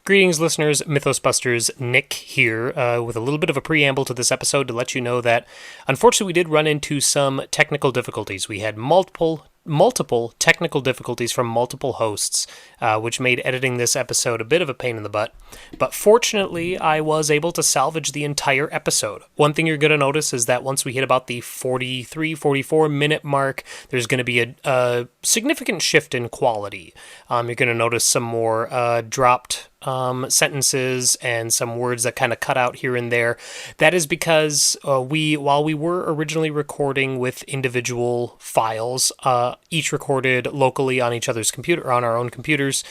Greetings, listeners. Mythos Busters Nick here with a little bit of a preamble to this episode to let you know that, unfortunately, we did run into some technical difficulties. We had multiple technical difficulties from multiple hosts, which made editing this episode a bit of a pain in the butt. But fortunately, I was able to salvage the entire episode. One thing you're going to notice is that once we hit about the 44 minute mark, there's going to be a significant shift in quality. You're going to notice some more dropped sentences and some words that kind of cut out here and there. That is because while we were originally recording with individual files, each recorded locally on each other's computer, or on our own computers,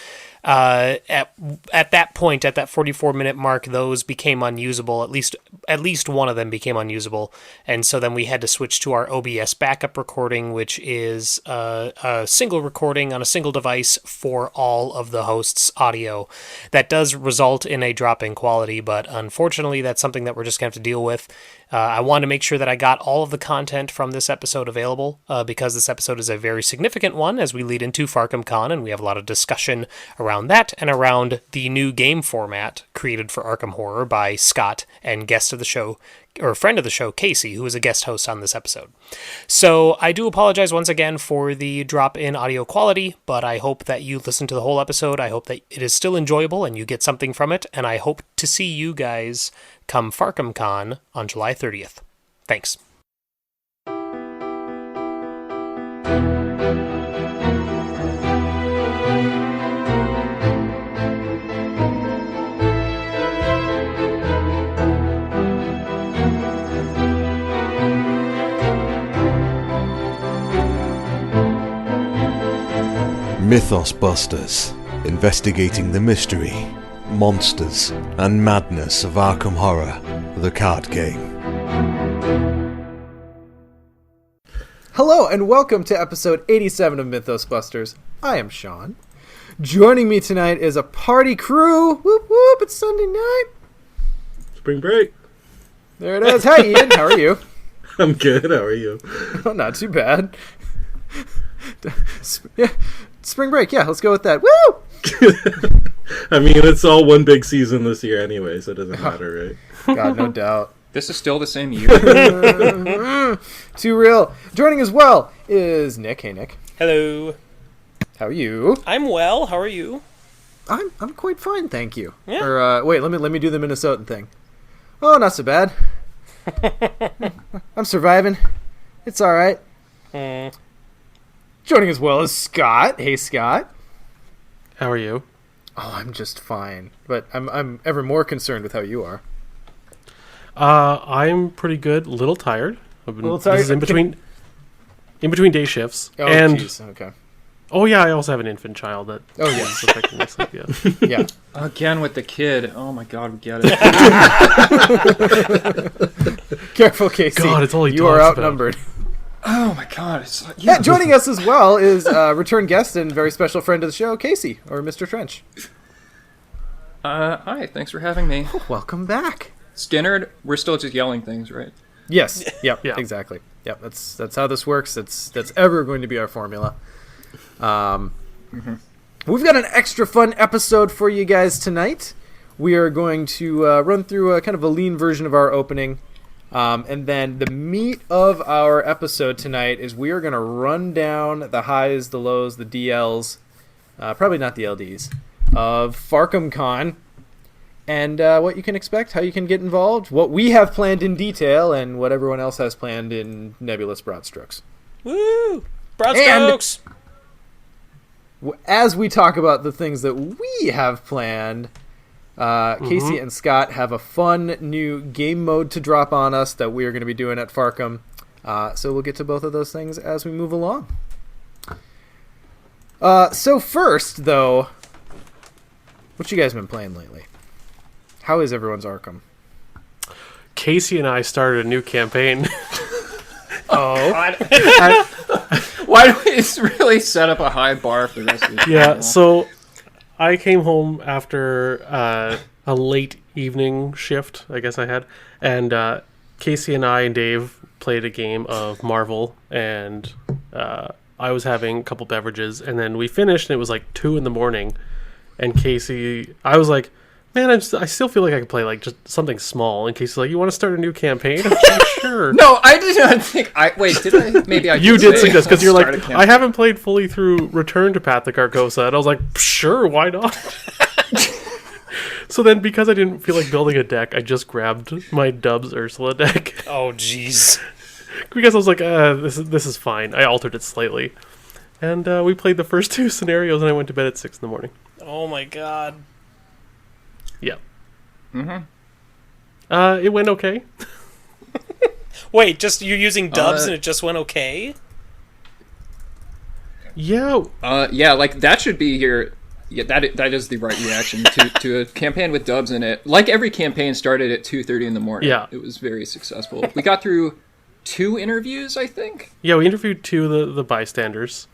at that point, at that 44-minute mark, those became unusable. At least one of them became unusable, and so then we had to switch to our OBS backup recording, which is a single recording on a single device for all of the hosts' audio. That does result in a drop in quality, but unfortunately, that's something that we're just going to have to deal with. I wanted to make sure that I got all of the content from this episode available, because this episode is a very significant one as we lead into Farkham Con, and we have a lot of discussion around that and around the new game format created for Arkham Horror by Scott and guest of the show, or friend of the show, Casey, who is a guest host on this episode. So I do apologize once again for the drop in audio quality, but I hope that you listen to the whole episode. I hope that it is still enjoyable and you get something from it, and I hope to see you guys come Farkham Con on July 30th. Thanks. Mythos Busters, investigating the mystery, monsters, and madness of Arkham Horror, the card game. Hello and welcome to episode 87 of Mythos Busters. I am Sean. Joining me tonight is a party crew. Whoop whoop, it's Sunday night. Spring break. There it is. Hi Ian, how are you? I'm good, how are you? Oh, not too bad. Yeah, spring break, yeah, let's go with that. Woo! I mean, it's all one big season this year anyway, so it doesn't matter, right? God, no doubt. This is still the same year. Too real. Joining as well is Nick. Hey, Nick. Hello. How are you? I'm well. How are you? I'm quite fine, thank you. Yeah. Or wait, let me do the Minnesotan thing. Oh, not so bad. I'm surviving. It's all right. Joining as well is Scott. Hey, Scott. How are you? Oh, I'm just fine, but I'm ever more concerned with how you are. I'm pretty good. A little tired. This is in between day shifts. Oh, and jeez. Okay. Oh yeah, I also have an infant child that. Oh yes. affecting this, yeah. Yeah. Again with the kid. Oh my God, we get it. Careful, Casey. God, it's all he you are talks outnumbered. Oh my God. Yeah, joining us as well is return guest and very special friend of the show, Casey, or Mr. Trench. Hi, thanks for having me. Oh, welcome back. Skinnerd, we're still just yelling things, right? Yes. Yep. Yeah. Exactly. Yep. That's how this works. That's ever going to be our formula. We've got an extra fun episode for you guys tonight. We are going to run through a kind of a lean version of our opening. And then the meat of our episode tonight is we are going to run down the highs, the lows, the DLs, probably not the LDs, of Farkham Con, and what you can expect, how you can get involved, what we have planned in detail, and what everyone else has planned in nebulous broad strokes. Woo! Broad strokes! As we talk about the things that we have planned, Casey and Scott have a fun new game mode to drop on us that we are going to be doing at Farkham. So we'll get to both of those things as we move along. So first, though, what you guys been playing lately? How is everyone's Arkham? Casey and I started a new campaign. Oh. Why do we really set up a high bar for the rest of the show? Yeah, so I came home after a late evening shift, I guess I had, and Casey and I and Dave played a game of Marvel, and I was having a couple beverages, and then we finished, and it was like 2 a.m, and Casey, I was like, man, I still feel like I could play like just something small in case like you want to start a new campaign. I'm like, sure. No, I did not think. Wait, did I? Maybe I. You did say, suggest because you're start a like, campaign. I haven't played fully through Return to Path to Carcosa, and I was like, sure, why not? So then, because I didn't feel like building a deck, I just grabbed my Dubs Ursula deck. Oh, jeez. Because I was like, this is fine. I altered it slightly. And we played the first 2 scenarios, and I went to bed at 6 in the morning. Oh, my God. Yeah. Mm-hmm. It went okay. Wait, just you're using dubs and it just went okay? Yeah. Yeah, like that should be your. Yeah, that is the right reaction to a campaign with dubs in it. Like every campaign started at 2:30 in the morning. Yeah. It was very successful. We got through 2 interviews, I think. Yeah, we interviewed 2 of the bystanders.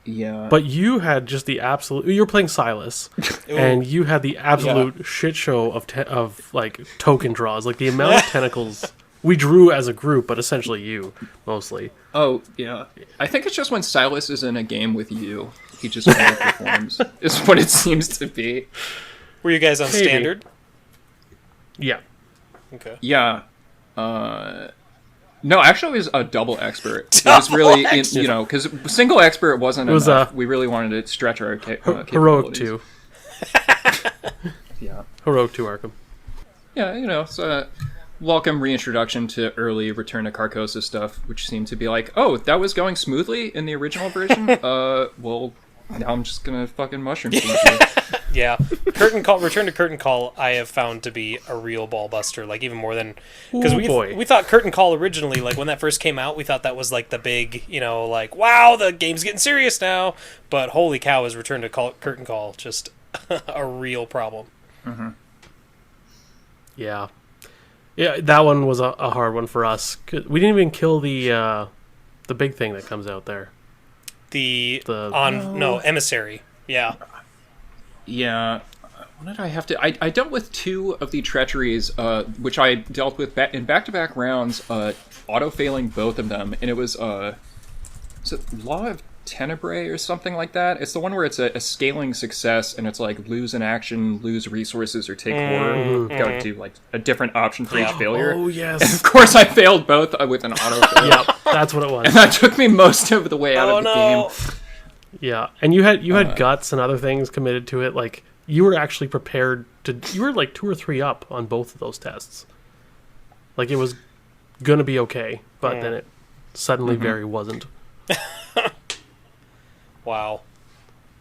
Yeah. But you had just the absolute. You were playing Silas, and you had the absolute shit show of like token draws, like the amount of tentacles we drew as a group, but essentially you mostly. Oh yeah, I think it's just when Silas is in a game with you, he just performs. Is what it seems to be. Were you guys on Maybe. standard? Yeah. Okay. Yeah. No, actually, it was a double expert. It was really, you know, because single expert wasn't It was, enough. We really wanted to stretch our Heroic capabilities. 2. Yeah. Heroic 2 Arkham. Yeah, you know, so welcome reintroduction to early Return to Carcosa stuff, which seemed to be like, oh, that was going smoothly in the original version. Well, now I'm just gonna fucking mushroom you. Yeah. Return to Curtain Call, I have found to be a real ball buster, like even more than because we thought Curtain Call originally, like when that first came out, we thought that was like the big, you know, like wow, the game's getting serious now. But holy cow, is Return to Curtain Call just a real problem? Mm-hmm. Yeah. Yeah, that one was a hard one for us. We didn't even kill the big thing that comes out there. Emissary. Yeah. Yeah. What did I have to... I dealt with 2 of the treacheries, which I dealt with in back-to-back rounds, auto-failing both of them, and it was, is it Law of Tenebrae or something like that? It's the one where it's a scaling success, and it's like lose an action, lose resources, or take horror. You gotta do like a different option for each failure. Oh, yes. And of course, I failed both with an auto-fail. Yep, that's what it was. And that took me most of the way out of the game. Yeah, and you had guts and other things committed to it. Like you were actually prepared to. You were like 2 or 3 up on both of those tests. Like it was gonna be okay, but then it suddenly very wasn't. Wow.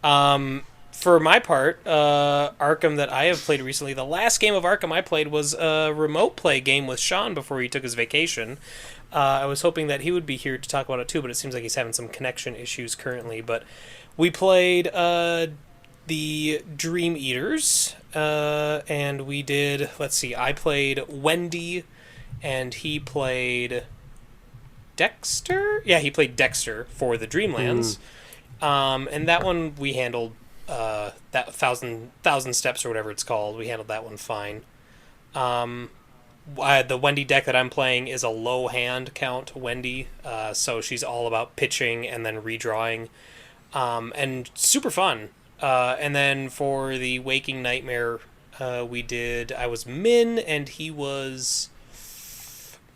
For my part, Arkham that I have played recently, the last game of Arkham I played was a remote play game with Sean before he took his vacation. I was hoping that he would be here to talk about it too, but it seems like he's having some connection issues currently. But we played the Dream Eaters, and we did, let's see, I played Wendy, and he played Dexter? Yeah, he played Dexter for the Dreamlands. And that one we handled, that thousand steps or whatever it's called, we handled that one fine. The Wendy deck that I'm playing is a low hand count Wendy, so she's all about pitching and then redrawing, and super fun. And then for the Waking Nightmare, I was Min, and he was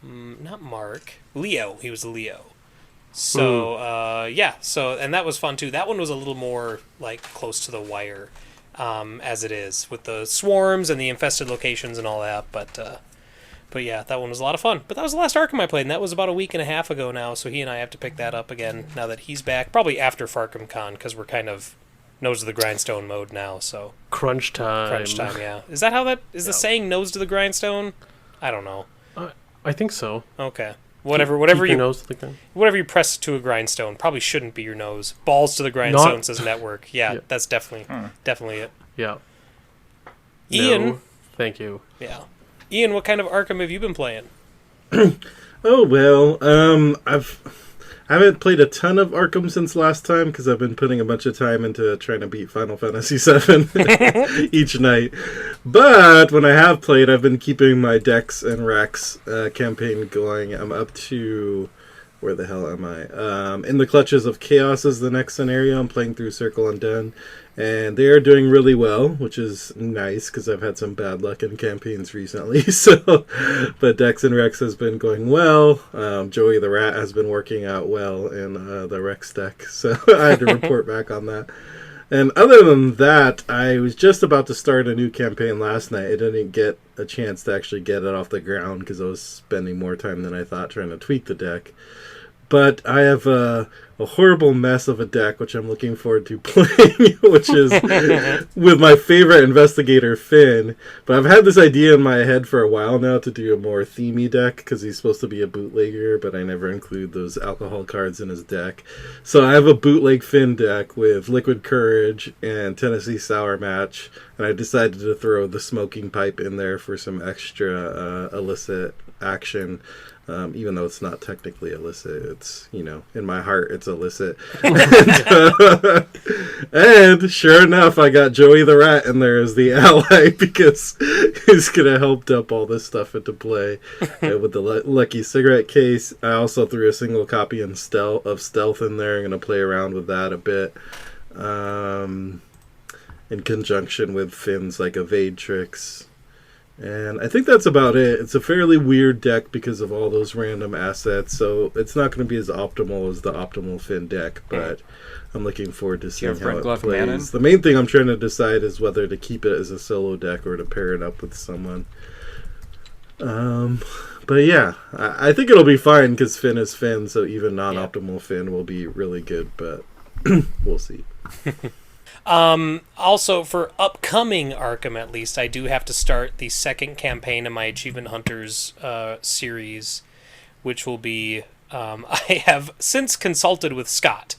not Mark, Leo. He was Leo. So and that was fun too. That one was a little more like close to the wire, as it is with the swarms and the infested locations and all that. But yeah, that one was a lot of fun. But that was the last Arkham I played, and that was about a week and a half ago now. So he and I have to pick that up again now that he's back, probably after Farkham Con, because we're kind of nose to the grindstone mode now. So Crunch time. Yeah. Is that how that is? The saying nose to the grindstone? I don't know. I think so. Okay. Whatever Keep you your nose to the ground. whatever you press to a grindstone probably shouldn't be your nose. Balls to the grindstone says network. Yeah, Yeah. that's definitely it. Yeah. Ian, No, thank you. yeah. Ian, what kind of Arkham have you been playing? Oh well, I haven't played a ton of Arkham since last time because I've been putting a bunch of time into trying to beat Final Fantasy VII each night. But when I have played, I've been keeping my Dex and Rax campaign going. I'm up to Where the hell am I? In the Clutches of Chaos is the next scenario. I'm playing through Circle Undone, and they are doing really well, which is nice because I've had some bad luck in campaigns recently. But Dex and Rex has been going well. Joey the Rat has been working out well in the Rex deck, so I had to report back on that. And other than that, I was just about to start a new campaign last night. I didn't get a chance to actually get it off the ground because I was spending more time than I thought trying to tweak the deck. But I have a horrible mess of a deck, which I'm looking forward to playing, which is with my favorite Investigator, Finn. But I've had this idea in my head for a while now to do a more themey deck, because he's supposed to be a bootlegger, but I never include those alcohol cards in his deck. So I have a bootleg Finn deck with Liquid Courage and Tennessee Sour Match, and I decided to throw the Smoking Pipe in there for some extra illicit action. Even though it's not technically illicit, it's, in my heart, it's illicit. And sure enough, I got Joey the Rat in there as the ally because he's going to help dump all this stuff into play. With the Lucky Cigarette Case, I also threw a single copy of Stealth in there. I'm going to play around with that a bit. In conjunction with Finn's, Evade Tricks. And I think that's about it. It's a fairly weird deck because of all those random assets, so it's not going to be as optimal as the optimal Finn deck, but I'm looking forward to seeing how it plays. Manon? The main thing I'm trying to decide is whether to keep it as a solo deck or to pair it up with someone. But yeah, I think it'll be fine because Finn is Finn, so even non-optimal Finn will be really good, but we'll see. Also, for upcoming Arkham, at least, I do have to start the second campaign in my Achievement Hunters series, which will be, I have since consulted with Scott.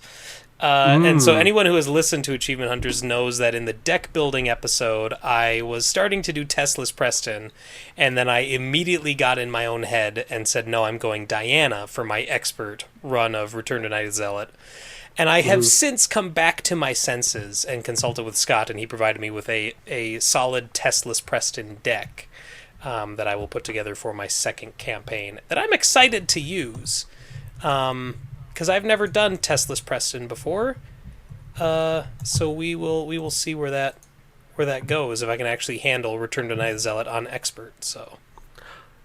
And so anyone who has listened to Achievement Hunters knows that in the deck building episode, I was starting to do Teslas Preston, and then I immediately got in my own head and said, no, I'm going Diana for my expert run of Return to Night Zealot. And I have since come back to my senses and consulted with Scott, and he provided me with a solid Teslas Preston deck that I will put together for my second campaign that I'm excited to use because I've never done Teslas Preston before. So we will see where that goes if I can actually handle Return to Night Zealot on expert. So.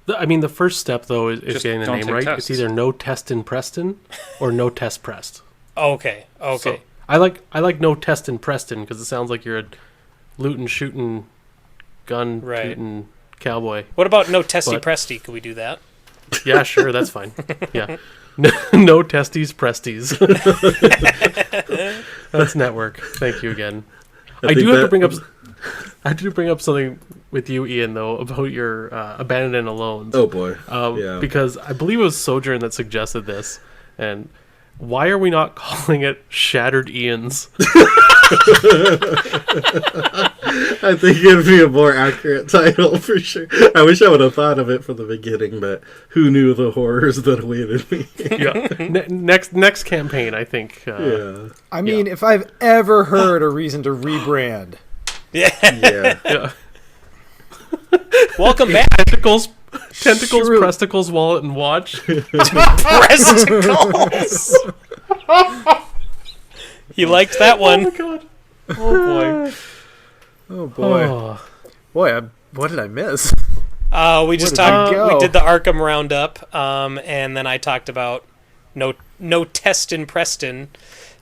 The first step though is getting the name right. Tests. It's either no test in Preston or no test pressed. Okay. So I like no test in Preston because it sounds like you're a looting, shooting, gun shooting cowboy. What about no testy presty? Could we do that? Yeah, sure, that's fine. Yeah, no testes presties. That's network. Thank you again. I do have to bring up something with you, Ian, though, about your Abandoned and Alone. Oh boy. Yeah. Because I believe it was Sojourn that suggested this, and. Why are we not calling it Shattered Ians? I think it'd be a more accurate title for sure. I wish I would have thought of it from the beginning, but who knew the horrors that awaited me? Yeah. Next campaign, I think. Yeah. I mean, if I've ever heard a reason to rebrand. Yeah. Welcome back. Tentacles, Presticles, Wallet, and Watch. Presticles! You liked that one. Oh, my God. Oh, boy. Oh, boy. Oh. Boy, what did I miss? We just talked. We did the Arkham roundup, and then I talked about no test in Preston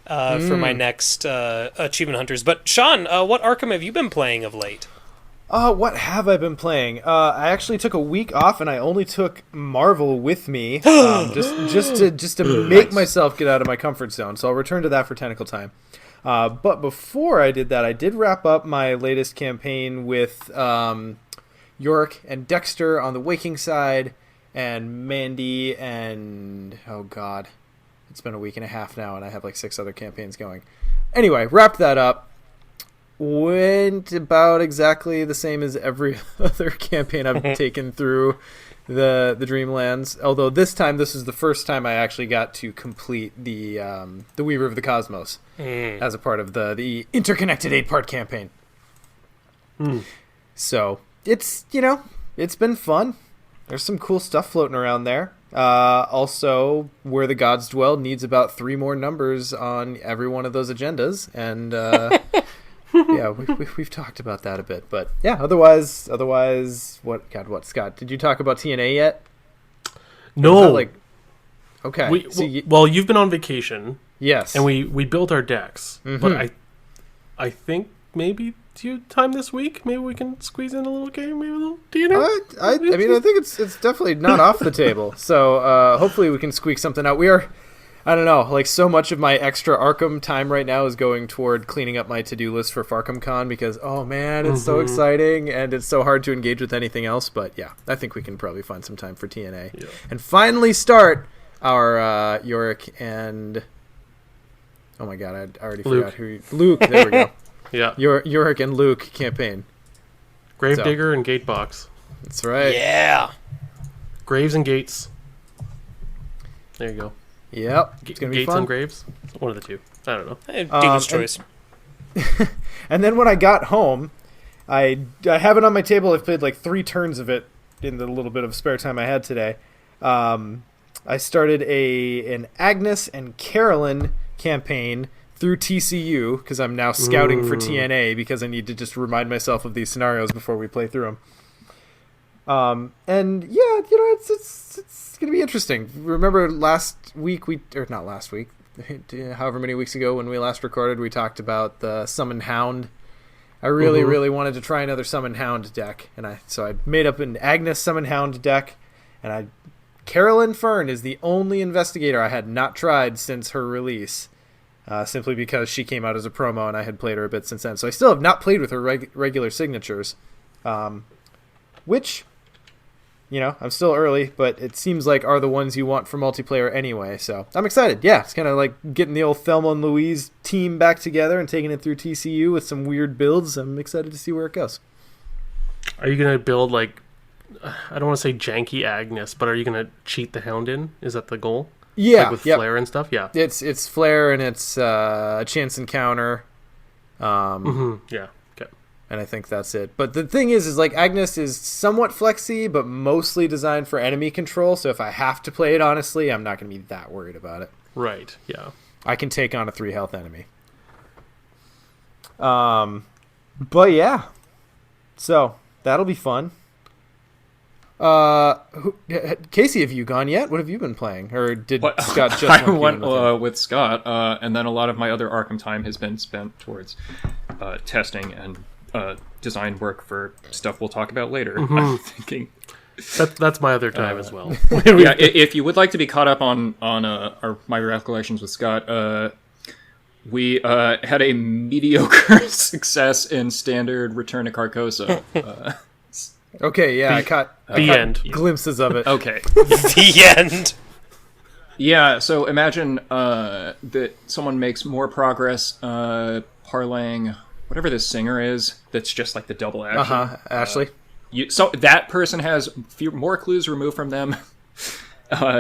for my next Achievement Hunters. But Sean, what Arkham have you been playing of late? What have I been playing? I actually took a week off, and I only took Marvel with me, just to make myself get out of my comfort zone. So I'll return to that for Tentacle Time. But before I did that, I did wrap up my latest campaign with Yorick and Dexter on the Waking side, and Mandy and oh god, it's been a week and a half now, and I have like 6 other campaigns going. Anyway, wrapped that up. Went about exactly the same as every other campaign I've taken through the Dreamlands. Although this is the first time I actually got to complete the Weaver of the Cosmos as a part of the interconnected 8-part campaign. So it's it's been fun. There's some cool stuff floating around there. Also, Where the Gods Dwell needs about 3 more numbers on every one of those agendas, and yeah, we've talked about that a bit. But yeah, otherwise, what Scott? Did you talk about TNA yet? No. Okay. Well, you've been on vacation. Yes. And we built our decks, but I think maybe time this week, maybe we can squeeze in a little game, maybe a little DNA. I mean, I think it's definitely not off the table. So hopefully we can squeak something out. We are, I don't know, like so much of my extra Arkham time right now is going toward cleaning up my to-do list for Farkham Con because, oh man, it's so exciting and it's so hard to engage with anything else. But yeah, I think we can probably find some time for TNA and finally start our Yorick and, oh my god, I already forgot who. Luke, there we go. Yeah. Yorick and Luke campaign. Gravedigger and Gatebox. That's right. Yeah. Graves and Gates. There you go. Yep. It's going to be Gates fun. and Graves? One of the two. I don't know. Dealer's choice. And then when I got home, I have it on my table. I've played like 3 turns of it in the little bit of spare time I had today. I started an Agnes and Carolyn campaign through TCU because I'm now scouting for TNA because I need to just remind myself of these scenarios before we play through them. And yeah, it's going to be interesting. Remember last week however many weeks ago when we last recorded, we talked about the Summon Hound. I really wanted to try another Summon Hound deck, and so I made up an Agnes Summon Hound deck, and Carolyn Fern is the only investigator I had not tried since her release. Simply because she came out as a promo and I had played her a bit since then. So I still have not played with her regular signatures, which, I'm still early, but it seems like are the ones you want for multiplayer anyway. So I'm excited. Yeah, it's kind of like getting the old Thelma and Louise team back together and taking it through TCU with some weird builds. I'm excited to see where it goes. Are you going to build, I don't want to say janky Agnes, but are you going to cheat the Hound in? Is that the goal? Yeah, with Flare and stuff. Yeah, it's Flare and it's a chance encounter. Yeah, okay. And I think that's it. But the thing is like Agnes is somewhat flexy, but mostly designed for enemy control. So if I have to play it honestly, I'm not going to be that worried about it. Right. Yeah. I can take on a 3 health enemy. But yeah, so that'll be fun. Casey, have you gone yet? What have you been playing? Or did Scott just I went with Scott, and then a lot of my other Arkham time has been spent towards testing and design work for stuff we'll talk about later. I'm thinking that's my other time as well. Yeah, if you would like to be caught up on my recollections with Scott, we had a mediocre success in standard Return to Carcosa. Okay, yeah, I caught end. Glimpses of it. Okay. The end. Yeah, so imagine that someone makes more progress parlaying whatever this singer is that's just like the double action. Ashley. So that person has more clues removed from them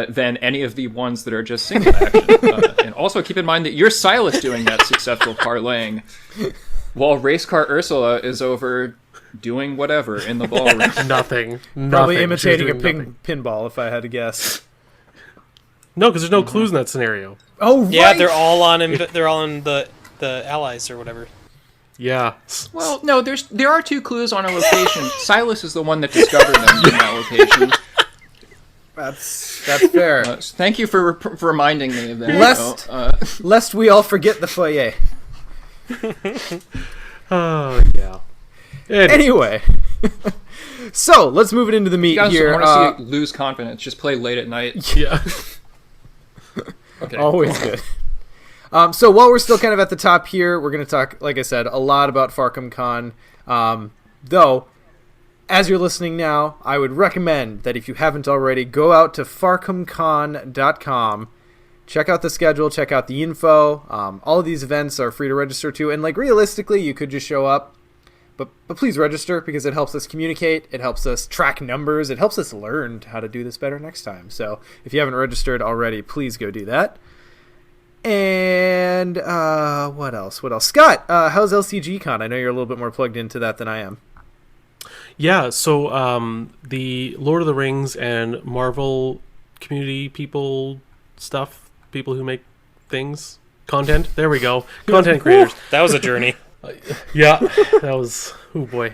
than any of the ones that are just single action. And also keep in mind that you're Silas doing that successful parlaying, while Racecar Ursula is over doing whatever in the ballroom. Nothing. Probably imitating a pinball, if I had to guess. No, because there's no clues in that scenario. Oh, right. Yeah, they're all on the allies or whatever. Yeah. Well, no, there are 2 clues on a location. Silas is the one that discovered them in that location. That's fair. Thank you for reminding me of that. Lest we all forget the foyer. Oh, yeah. Anyway. So, let's move it into the meat you guys here. want to see lose confidence, just play late at night. Yeah. Okay. Always good. So while we're still kind of at the top here, we're going to talk, like I said, a lot about Farkham Con. Though, as you're listening now, I would recommend that if you haven't already, go out to farkhamcon.com. Check out the schedule, check out the info. All of these events are free to register to, and realistically, you could just show up. But please register because it helps us communicate, it helps us track numbers, it helps us learn how to do this better next time. So if you haven't registered already, please go do that. And what else? Scott, how's LCG Con? I know you're a little bit more plugged into that than I am. Yeah, so the Lord of the Rings and Marvel community people stuff, people who make things, content. There we go, content creators. That was a journey. Yeah, that was, oh boy.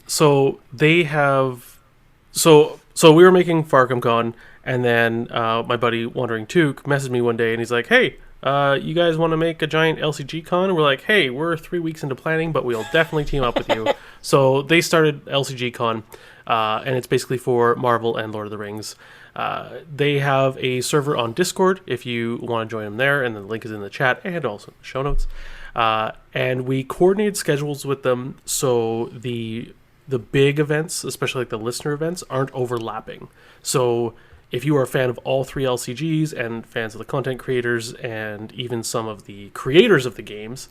So they have, so we were making Farkham Con, and then my buddy Wandering Took messaged me one day, and he's like, "Hey, you guys want to make a giant LCG con?" And we're like, "Hey, we're 3 weeks into planning, but we'll definitely team up with you." So they started LCG Con, and it's basically for Marvel and Lord of the Rings. They have a server on Discord if you want to join them there, and the link is in the chat and also in the show notes. And we coordinated schedules with them so the big events, especially like the listener events, aren't overlapping. So if you are a fan of all 3 LCGs and fans of the content creators and even some of the creators of the games,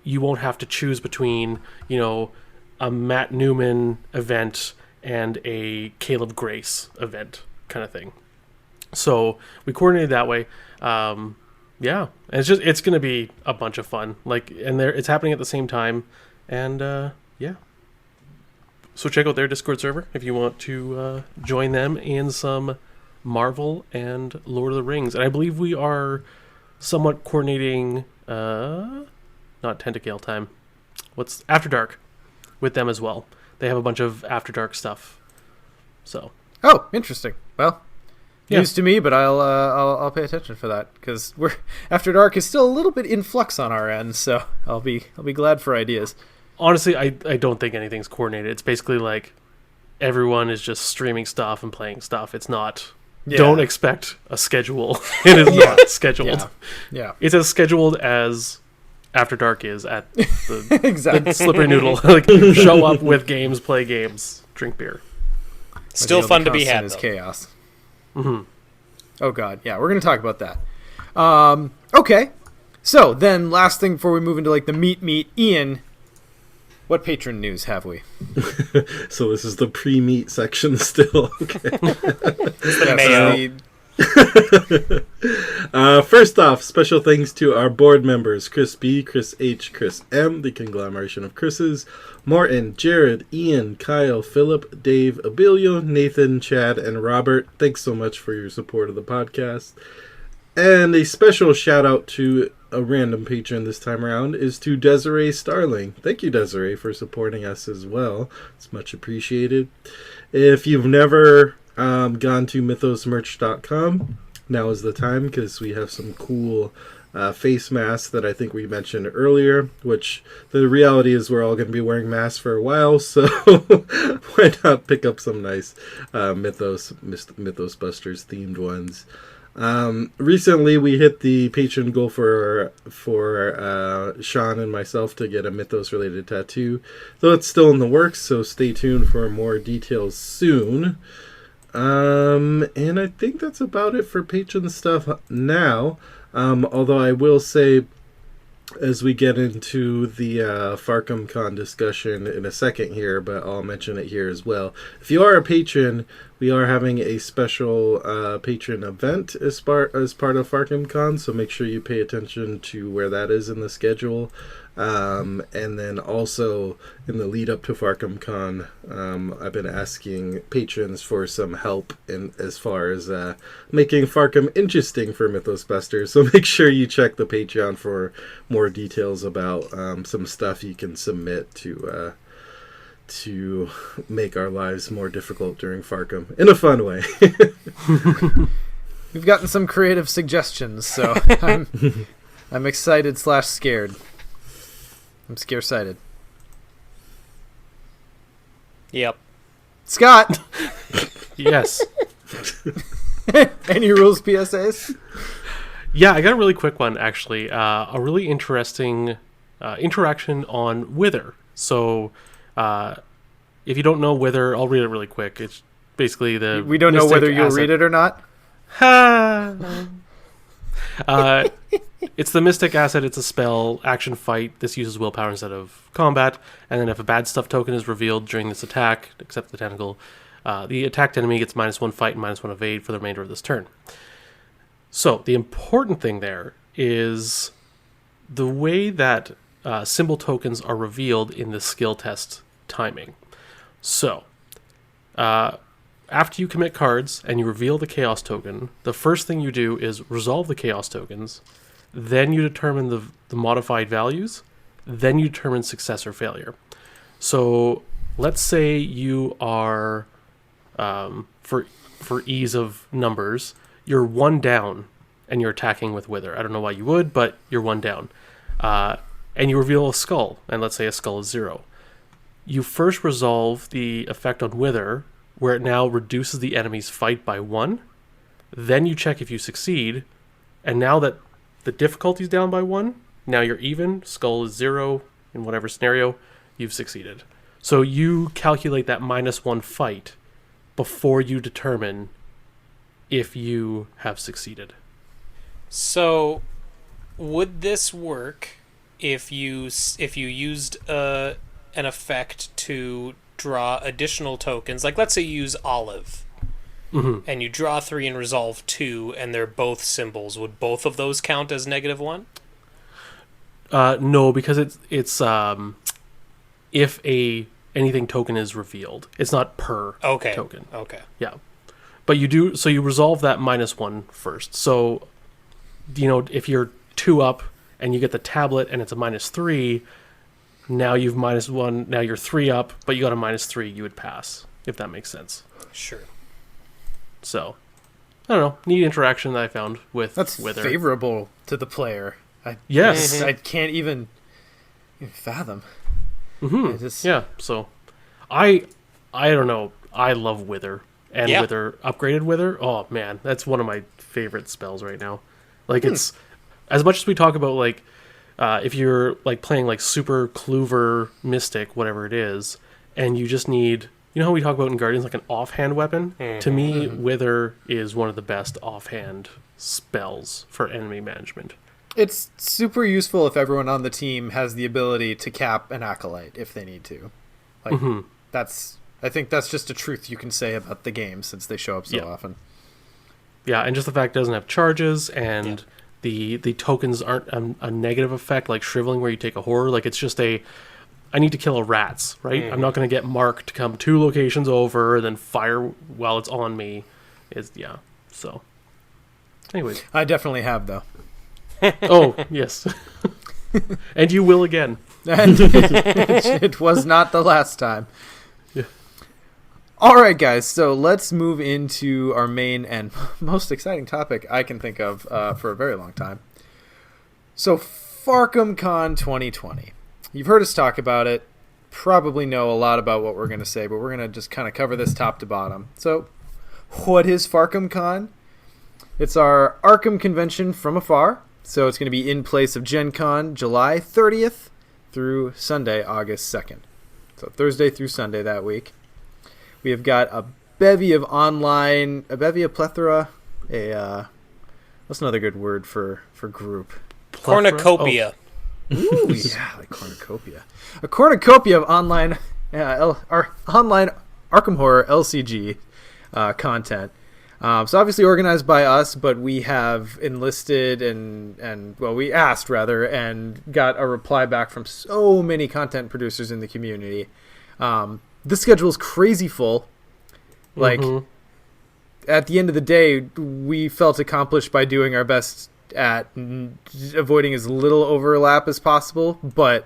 you won't have to choose between, a Matt Newman event and a Caleb Grace event kind of thing. So we coordinated that way. Yeah, and it's going to be a bunch of fun. And it's happening at the same time, and yeah. So check out their Discord server if you want to join them in some Marvel and Lord of the Rings. And I believe we are somewhat coordinating, not Tentacale time, what's After Dark with them as well. They have a bunch of After Dark stuff. So. Oh, interesting. Well, Yeah. news to me, but I'll pay attention for that because After Dark is still a little bit in flux on our end, so I'll be glad for ideas. Honestly, I don't think anything's coordinated. It's basically like everyone is just streaming stuff and playing stuff. It's not. Yeah. Don't expect a schedule. It is not scheduled. Yeah. It's as scheduled as After Dark is at the, Exactly. the Slippery Noodle. Like, show up with games, play games, drink beer. Still fun to be constant had, is though. chaos. Mm-hmm. Oh God, yeah, we're gonna talk about that. Okay, so then last thing before we move into like the meat, Ian, what patron news have we? So this is the pre-meat section still. Okay. It's the mayo. First off, special thanks to our board members, Chris B, Chris H, Chris M, the conglomeration of Chris's, Morton, Jared, Ian, Kyle, Philip, Dave, Abilio, Nathan, Chad, and Robert. Thanks so much for your support of the podcast. And a special shout out to a random patron this time around is to Desiree Starling. Thank you, Desiree, for supporting us as well. It's much appreciated. If you've never gone to mythosmerch.com, now is the time because we have some cool face masks that I think we mentioned earlier, which the reality is we're all going to be wearing masks for a while, so why not pick up some nice Mythos Busters themed ones. Recently we hit the patron goal for Sean and myself to get a Mythos related tattoo, though it's still in the works, so stay tuned for more details soon. And I think that's about it for patron stuff now. Although I will say, as we get into the Farkham Con discussion in a second here, but I'll mention it here as well. If you are a patron, we are having a special patron event as part of Farkham Con, so make sure you pay attention to where that is in the schedule. And then also in the lead up to Farkham Con, I've been asking patrons for some help in as far as making Farkham interesting for Mythos Busters. So make sure you check the Patreon for more details about some stuff you can submit to make our lives more difficult during Farkham in a fun way. We've gotten some creative suggestions, so I'm excited / scared. I'm scare-sighted. Yep. Scott, Yes. any rules PSAs? Yeah, I got a really quick one, actually. A really interesting interaction on Wither. So, if you don't know Wither, I'll read it really quick. It's basically the We don't know mystic whether you'll asset. read it or not. It's the mystic asset. It's a spell, action fight. This uses willpower instead of combat. And then if a bad stuff token is revealed during this attack, except the tentacle, the attacked enemy gets -1 fight and -1 evade for the remainder of this turn. So the important thing there is the way that symbol tokens are revealed in the skill test timing. So, after you commit cards and you reveal the chaos token, the first thing you do is resolve the chaos tokens, then you determine the modified values, then you determine success or failure. So let's say you are, for ease of numbers, you're 1 down and you're attacking with Wither. I don't know why you would, but you're 1 down. And you reveal a skull, and let's say a skull is 0. You first resolve the effect on Wither, where it now reduces the enemy's fight by 1. Then you check if you succeed, and now that the difficulty's down by 1, now you're even, skull is 0, in whatever scenario, you've succeeded. So you calculate that -1 fight before you determine if you have succeeded. So, would this work if you used an effect to draw additional tokens? Like, let's say you use Olive, and you draw 3 and resolve 2, and they're both symbols. Would both of those count as -1? No, because it's if anything token is revealed, it's not per token. Okay. Yeah, but you resolve that -1 first. So, if you're 2 up and you get the tablet and it's a -3, now you've -1. Now you're 3 up, but you got a -3. You would pass, if that makes sense. Sure. So, I don't know. Neat interaction that I found with Wither. That's favorable to the player. Yes. I can't even fathom. Yeah. So, I don't know. I love Wither, and Wither upgraded Wither. Oh man, that's one of my favorite spells right now. Like it's as much as we talk about like if you're like playing like super Clover Mystic, whatever it is, and you just need, how we talk about in Guardians, like an offhand weapon. To me, Wither is one of the best offhand spells for enemy management. It's super useful if everyone on the team has the ability to cap an acolyte if they need to. Like I think that's just a truth you can say about the game since they show up so often. Yeah, and just the fact it doesn't have charges, and the tokens aren't a negative effect like shriveling where you take a horror. Like it's just I need to kill a rats, right? I'm not going to get Mark to come 2 locations over and then fire while it's on me. So anyways. I definitely have, though. Oh, yes. And you will again. And it was not the last time. Yeah. All right, guys. So let's move into our main and most exciting topic I can think of for a very long time. So Farkham Con 2020. You've heard us talk about it. Probably know a lot about what we're going to say, but we're going to just kind of cover this top to bottom. So what is Farkham Con? It's our Arkham convention from afar. So it's going to be in place of Gen Con July 30th through Sunday, August 2nd. So Thursday through Sunday that week. We have got a plethora, what's another good word for group? Cornucopia. Ooh, yeah, like cornucopia. A cornucopia of online Arkham Horror LCG content. So obviously organized by us, but we have enlisted and we asked rather and got a reply back from so many content producers in the community. This schedule is crazy full. Like at the end of the day, we felt accomplished by doing our best at avoiding as little overlap as possible, but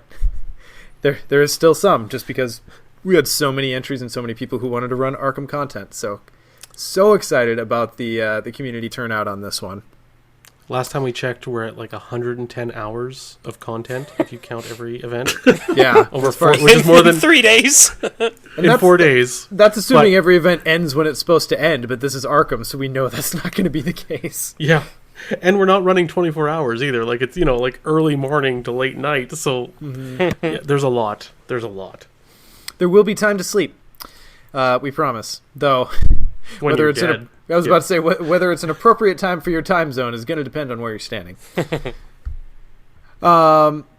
there is still some, just because we had so many entries and so many people who wanted to run Arkham content. So excited about the community turnout on this one. Last time we checked, we're at like 110 hours of content if you count every event. Yeah, over 4, which is more than 3 days. in 4 days. That's assuming every event ends when it's supposed to end, but this is Arkham, so we know that's not going to be the case. Yeah, and we're not running 24 hours either. Like it's like early morning to late night. So yeah, there's a lot. There will be time to sleep. We promise, though. Whether it's dead. About to say whether it's an appropriate time for your time zone is going to depend on where you're standing.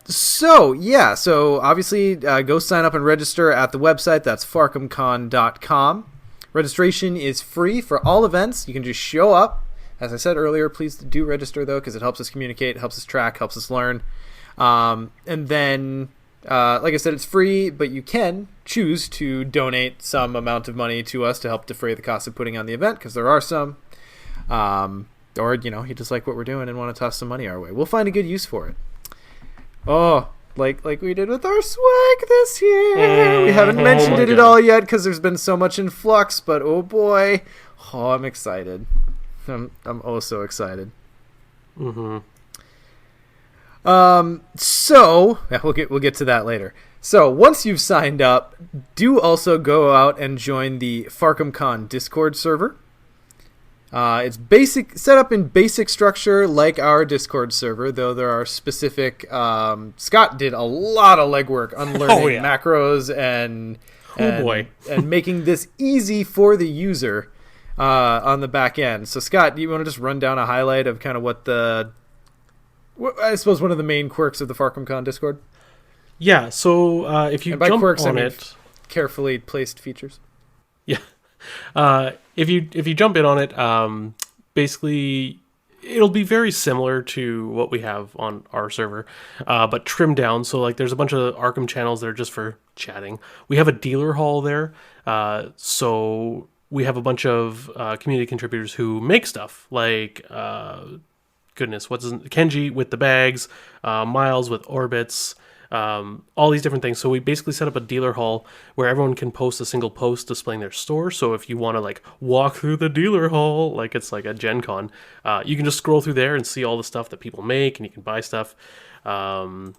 So obviously go sign up and register at the website. That's farkhamcon.com. Registration is free for all events. You can just show up. As I said earlier, please do register though, because it helps us communicate, helps us track, helps us learn. And then Like I said, it's free, but you can choose to donate some amount of money to us to help defray the cost of putting on the event, because there are some. Or, you just like what we're doing and want to toss some money our way. We'll find a good use for it. Oh, like we did with our swag this year. We haven't mentioned it at all yet because there's been so much in flux, but oh boy. Oh, I'm excited. I'm oh so excited. Mm-hmm. So we'll get to that later. So once you've signed up, do also go out and join the Farkham Con Discord server. It's set up in basic structure like our Discord server, though there are specific. Scott did a lot of legwork unlearning macros and making this easy for the user on the back end. So Scott, do you want to just run down a highlight of kind of what I suppose one of the main quirks of the Farkham Con Discord? Yeah. So if you jump quirks, on I mean it, carefully placed features. Yeah. If you jump in on it, basically it'll be very similar to what we have on our server, but trimmed down. So like there's a bunch of Arkham channels that are just for chatting. We have a dealer hall there. So we have a bunch of community contributors who make stuff like Kenji with the bags, Miles with orbits, all these different things. So we basically set up a dealer hall where everyone can post a single post displaying their store. So if you want to like walk through the dealer hall like it's like a Gen Con, you can just scroll through there and see all the stuff that people make, and you can buy stuff, and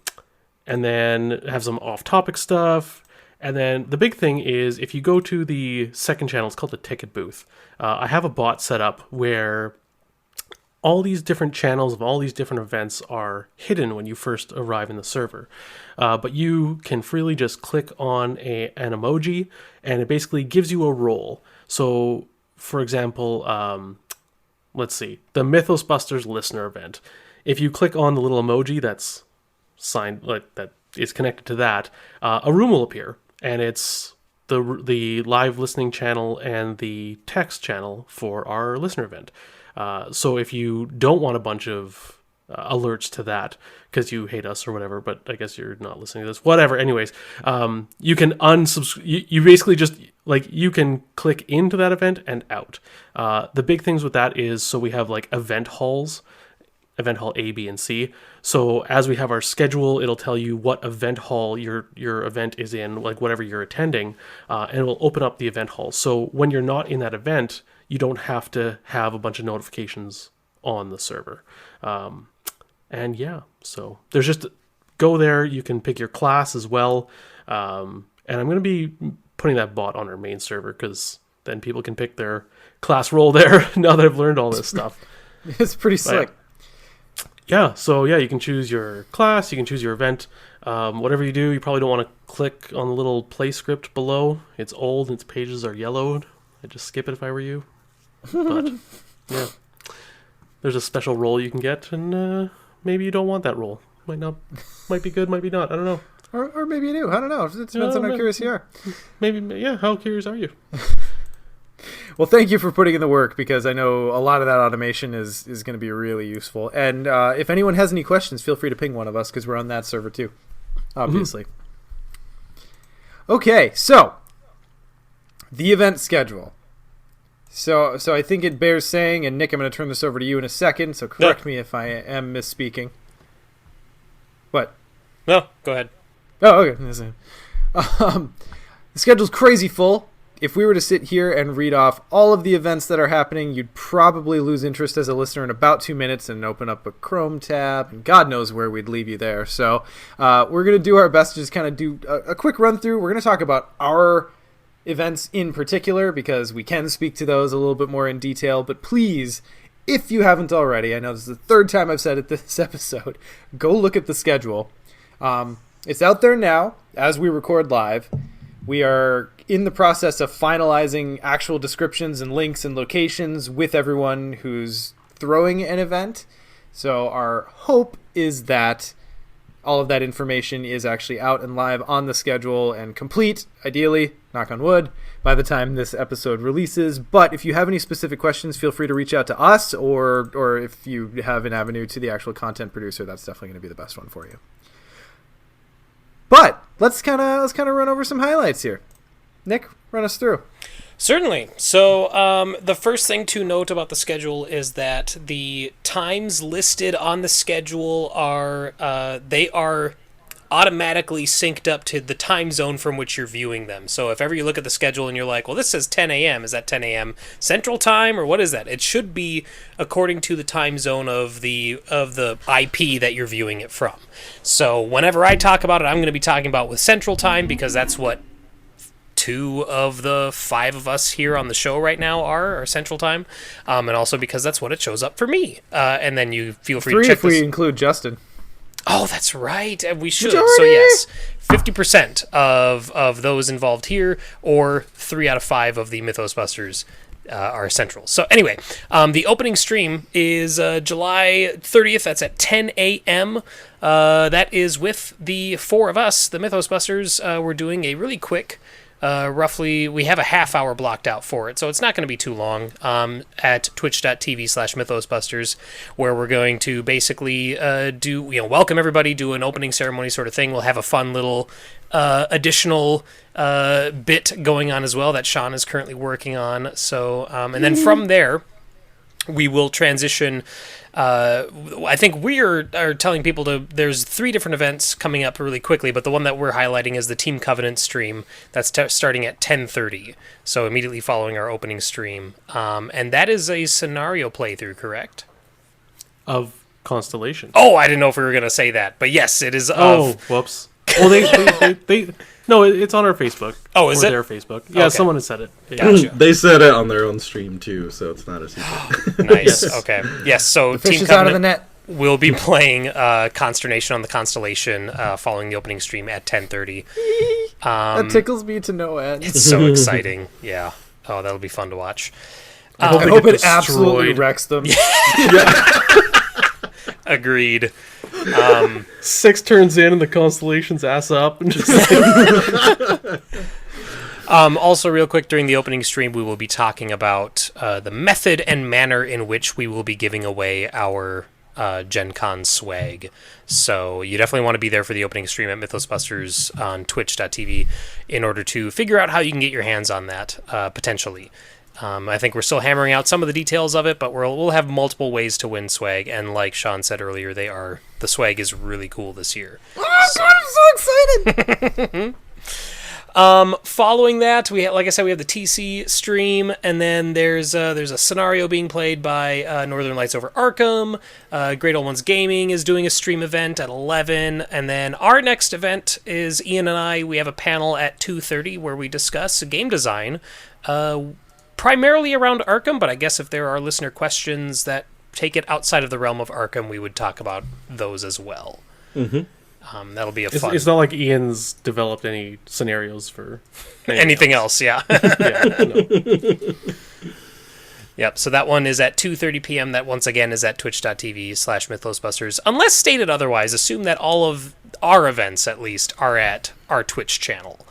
then have some off-topic stuff. And then the big thing is if you go to the second channel, it's called the ticket booth. I have a bot set up where all these different channels of all these different events are hidden when you first arrive in the server. But you can freely just click on an emoji, and it basically gives you a role. So, for example, let's see, the Mythos Busters listener event. If you click on the little emoji that's signed, like that is connected to that, a room will appear, and it's the live listening channel and the text channel for our listener event. So if you don't want a bunch of alerts to that because you hate us or whatever, but I guess you're not listening to this, whatever. Anyways, you can unsubscribe. You basically just like you can click into that event and out. The big things with that is so we have like event halls, event hall A, B, and C. So as we have our schedule, it'll tell you what event hall your event is in, like whatever you're attending, and it will open up the event hall. So when you're not in that event, you don't have to have a bunch of notifications on the server. And yeah, so there's just go there. You can pick your class as well. And I'm going to be putting that bot on our main server because then people can pick their class role there now that I've learned all this stuff. It's pretty slick. Yeah, so yeah, you can choose your class, you can choose your event. Whatever you do, you probably don't want to click on the little play script below. It's old and its pages are yellowed. I'd just skip it if I were you. But yeah, there's a special role you can get, and maybe you don't want that role. Might be good, might be not. I don't know. Or maybe you do. I don't know. It depends on how curious you are. Maybe, yeah. How curious are you? Well, thank you for putting in the work, because I know a lot of that automation is going to be really useful. And if anyone has any questions, feel free to ping one of us, because we're on that server too, obviously. Okay, so the event schedule. So I think it bears saying, and Nick, I'm going to turn this over to you in a second, so correct me if I am misspeaking. What? No, go ahead. Oh, okay. The schedule's crazy full. If we were to sit here and read off all of the events that are happening, you'd probably lose interest as a listener in about 2 minutes and open up a Chrome tab, and God knows where we'd leave you there. So we're going to do our best to just kind of do a quick run through. We're going to talk about our events in particular, because we can speak to those a little bit more in detail. But please, if you haven't already, I know this is the third time I've said it this episode, go look at the schedule. It's out there now as we record live. We are in the process of finalizing actual descriptions and links and locations with everyone who's throwing an event. So our hope is that all of that information is actually out and live on the schedule and complete, ideally, knock on wood, by the time this episode releases. But if you have any specific questions, feel free to reach out to us, or if you have an avenue to the actual content producer, that's definitely going to be the best one for you. But let's kind of run over some highlights here. Nick, run us through. Certainly. So the first thing to note about the schedule is that the times listed on the schedule are they are automatically synced up to the time zone from which you're viewing them. So if ever you look at the schedule and you're like, well, this says 10 a.m., is that 10 a.m. Central Time, or what is that? It should be according to the time zone of the IP that you're viewing it from. So whenever I talk about it, I'm going to be talking about with Central Time, because that's what 2 of the 5 of us here on the show right now are Central Time, and also because that's what it shows up for me. And then you feel free 3 to check if we include Justin. Oh, that's right. We should. Majority! So yes, 50% of those involved here, or 3 out of 5 of the Mythos Busters are central. So anyway, the opening stream is July 30th. That's at 10 a.m. That is with the 4 of us, the Mythos Busters. We're doing a really quick, roughly, we have a half hour blocked out for it, so it's not going to be too long, at twitch.tv/mythosbusters, where we're going to basically welcome everybody, do an opening ceremony sort of thing. We'll have a fun little additional bit going on as well that Sean is currently working on. So, and then from there, we will transition. I think we are telling people there's 3 different events coming up really quickly, but the one that we're highlighting is the Team Covenant stream that's starting at 10:30, so immediately following our opening stream. And that is a scenario playthrough, correct? Of Constellation. Oh, I didn't know if we were going to say that, but yes, it is Oh, of... whoops. Well, they no, it's on our Facebook. Oh, is or it? their Facebook. Yeah, Okay. someone has said it. Yeah. Gotcha. They said it on their own stream too, so it's not a secret. Nice. Yes. Okay. Yes, so The fish Team is out of the Covenant net. will be playing Consternation on the Constellation following the opening stream at 10:30. That tickles me to no end. It's so exciting. Yeah. Oh, that'll be fun to watch. I they hope get it absolutely destroyed. wrecks them. Agreed. 6 turns in and the Constellation's ass up. And just Also, real quick, during the opening stream, we will be talking about the method and manner in which we will be giving away our Gen Con swag. So you definitely want to be there for the opening stream at Mythos Busters on twitch.tv in order to figure out how you can get your hands on that, potentially. I think we're still hammering out some of the details of it, but we'll have multiple ways to win swag, and like Sean said earlier, the swag is really cool this year. Oh, God, I'm so excited! Following that, like I said, we have the TC stream, and then there's a scenario being played by Northern Lights over Arkham. Great Old Ones Gaming is doing a stream event at 11, and then our next event is Ian and I. We have a panel at 2:30 where we discuss game design, primarily around Arkham, but I guess if there are listener questions that take it outside of the realm of Arkham, we would talk about those as well. Mm-hmm. That'll be a fun... It's not like Ian's developed any scenarios for anything else, yeah. Yeah, no. Yep, so that one is at 2:30 p.m. That, once again, is at twitch.tv/mythosbusters. Unless stated otherwise, assume that all of our events, at least, are at our Twitch channel.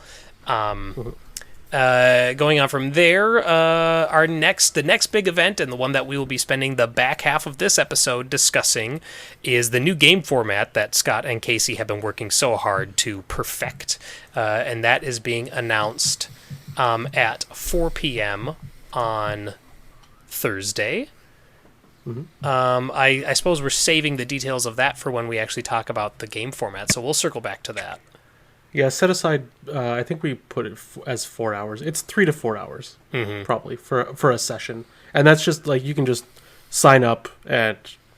Going on from there, the next big event, and the one that we will be spending the back half of this episode discussing, is the new game format that Scott and Casey have been working so hard to perfect. And that is being announced at 4 p.m. on Thursday. I suppose we're saving the details of that for when we actually talk about the game format, so we'll circle back to that. Yeah, set aside, I think we put it as 4 hours. It's 3 to 4 hours, probably, for a session. And that's just, like, you can just sign up and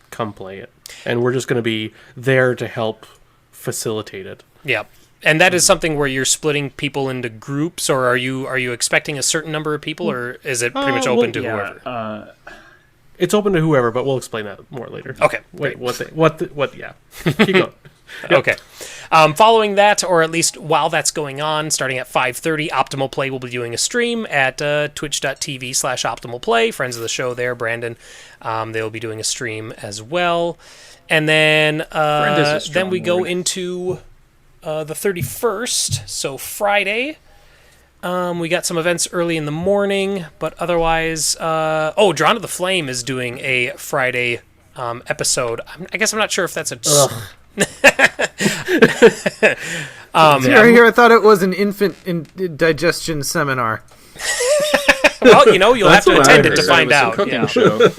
come play it. And we're just going to be there to help facilitate it. Yeah. And that is something where you're splitting people into groups, or are you expecting a certain number of people, or is it pretty much open to whoever? It's open to whoever, but we'll explain that more later. Okay. Wait, yeah. Keep going. Okay. Following that, or at least while that's going on, starting at 5:30, Optimal Play will be doing a stream at twitch.tv/optimalplay. Friends of the show there, Brandon. They'll be doing a stream as well. And then we go into the 31st, so Friday. We got some events early in the morning, but otherwise... Drawn to the Flame is doing a Friday episode. I guess I'm not sure if that's a... Here, I thought it was an infant digestion seminar. Well, you'll have to attend it to find out. Cooking show.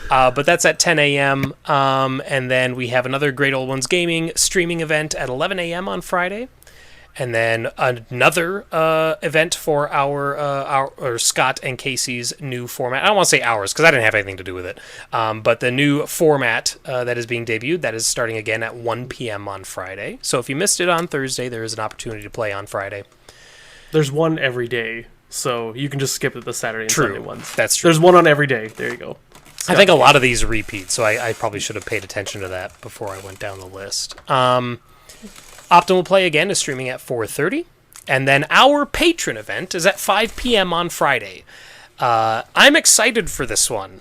But that's at 10 a.m. And then we have another Great Old Ones Gaming streaming event at 11 a.m. on Friday. And then another event for our Scott and Casey's new format. I don't want to say ours because I didn't have anything to do with it. But the new format that is being debuted, that is starting again at 1 p.m. on Friday. So if you missed it on Thursday, there is an opportunity to play on Friday. There's one every day, so you can just skip the Saturday and Sunday ones. That's true. There's one on every day. There you go. I think a lot of these repeat, so I probably should have paid attention to that before I went down the list. Optimal Play, again, is streaming at 4:30. And then our Patron Event is at 5 p.m. on Friday. I'm excited for this one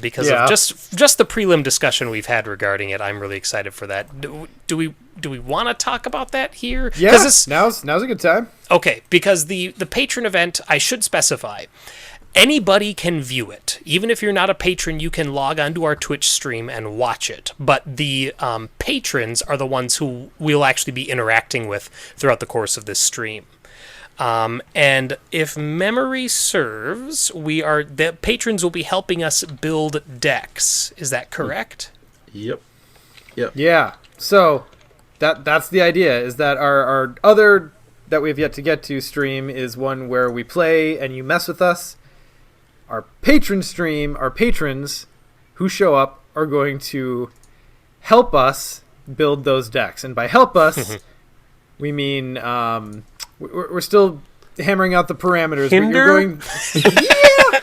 because of just the prelim discussion we've had regarding it. I'm really excited for that. Do we want to talk about that here? Yeah, now's a good time. Okay, because the Patron Event, I should specify, anybody can view it. Even if you're not a patron, you can log onto our Twitch stream and watch it. But the patrons are the ones who we'll actually be interacting with throughout the course of this stream. And if memory serves, the patrons will be helping us build decks. Is that correct? Yep. Yeah. So that's the idea, is that our other that we've yet to get to stream is one where we play and you mess with us. Our patron stream, our patrons who show up are going to help us build those decks. And by help us, we mean we're still hammering out the parameters. Hinder? Yeah!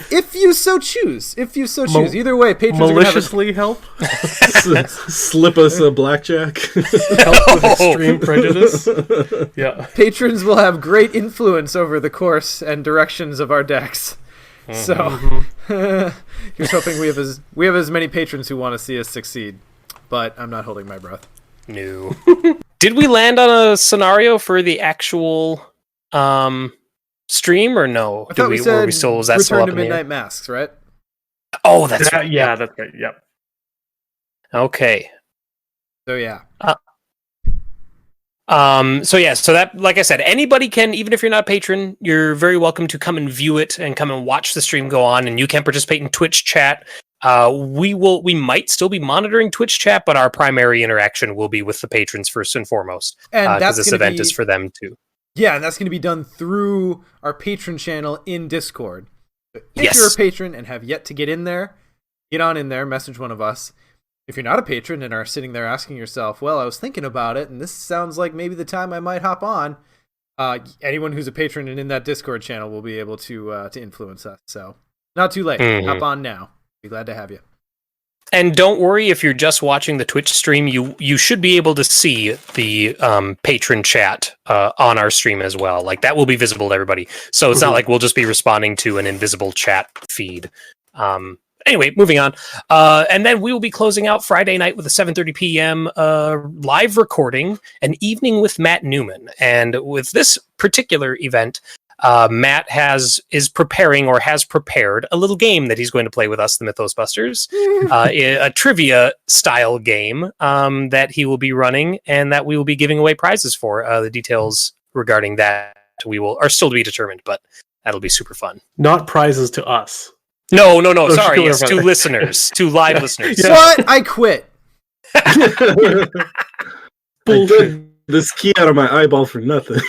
If you so choose. Either way, patrons maliciously help? Slip us a blackjack. Help with extreme prejudice? Yeah. Patrons will have great influence over the course and directions of our decks. So, here's hoping we have as many patrons who want to see us succeed, but I'm not holding my breath. No. Did we land on a scenario for the actual stream or no? I thought we said was that still Return up to in the air? Midnight Masks, right? Oh, that's right. Yeah, that's right. Yep. Okay. So yeah. So that, like I said, anybody can, even if you're not a patron, you're very welcome to come and view it and come and watch the stream go on, and you can participate in Twitch chat. We might still be monitoring Twitch chat, but our primary interaction will be with the patrons first and foremost. And because this event is for them too. Yeah, and that's going to be done through our patron channel in Discord. If Yes. you're a patron and have yet to get in there, get on in there, message one of us. If you're not a patron and are sitting there asking yourself, well, I was thinking about it, and this sounds like maybe the time I might hop on, anyone who's a patron and in that Discord channel will be able to influence us. So, not too late. Hop on now. Be glad to have you. And don't worry if you're just watching the Twitch stream, you should be able to see the patron chat on our stream as well. Like, that will be visible to everybody. So it's not like we'll just be responding to an invisible chat feed. Anyway, moving on. And then we will be closing out Friday night with a 7:30 p.m. Live recording, An Evening with Matt Newman. And with this particular event, Matt has prepared a little game that he's going to play with us, the Mythos Busters, a trivia style game that he will be running and that we will be giving away prizes for. The details regarding that are still to be determined, but that'll be super fun. Not prizes to us. No. Sorry, yes, to listeners, to live listeners. Yeah. What? I quit. Bullshit. This key out of my eyeball for nothing.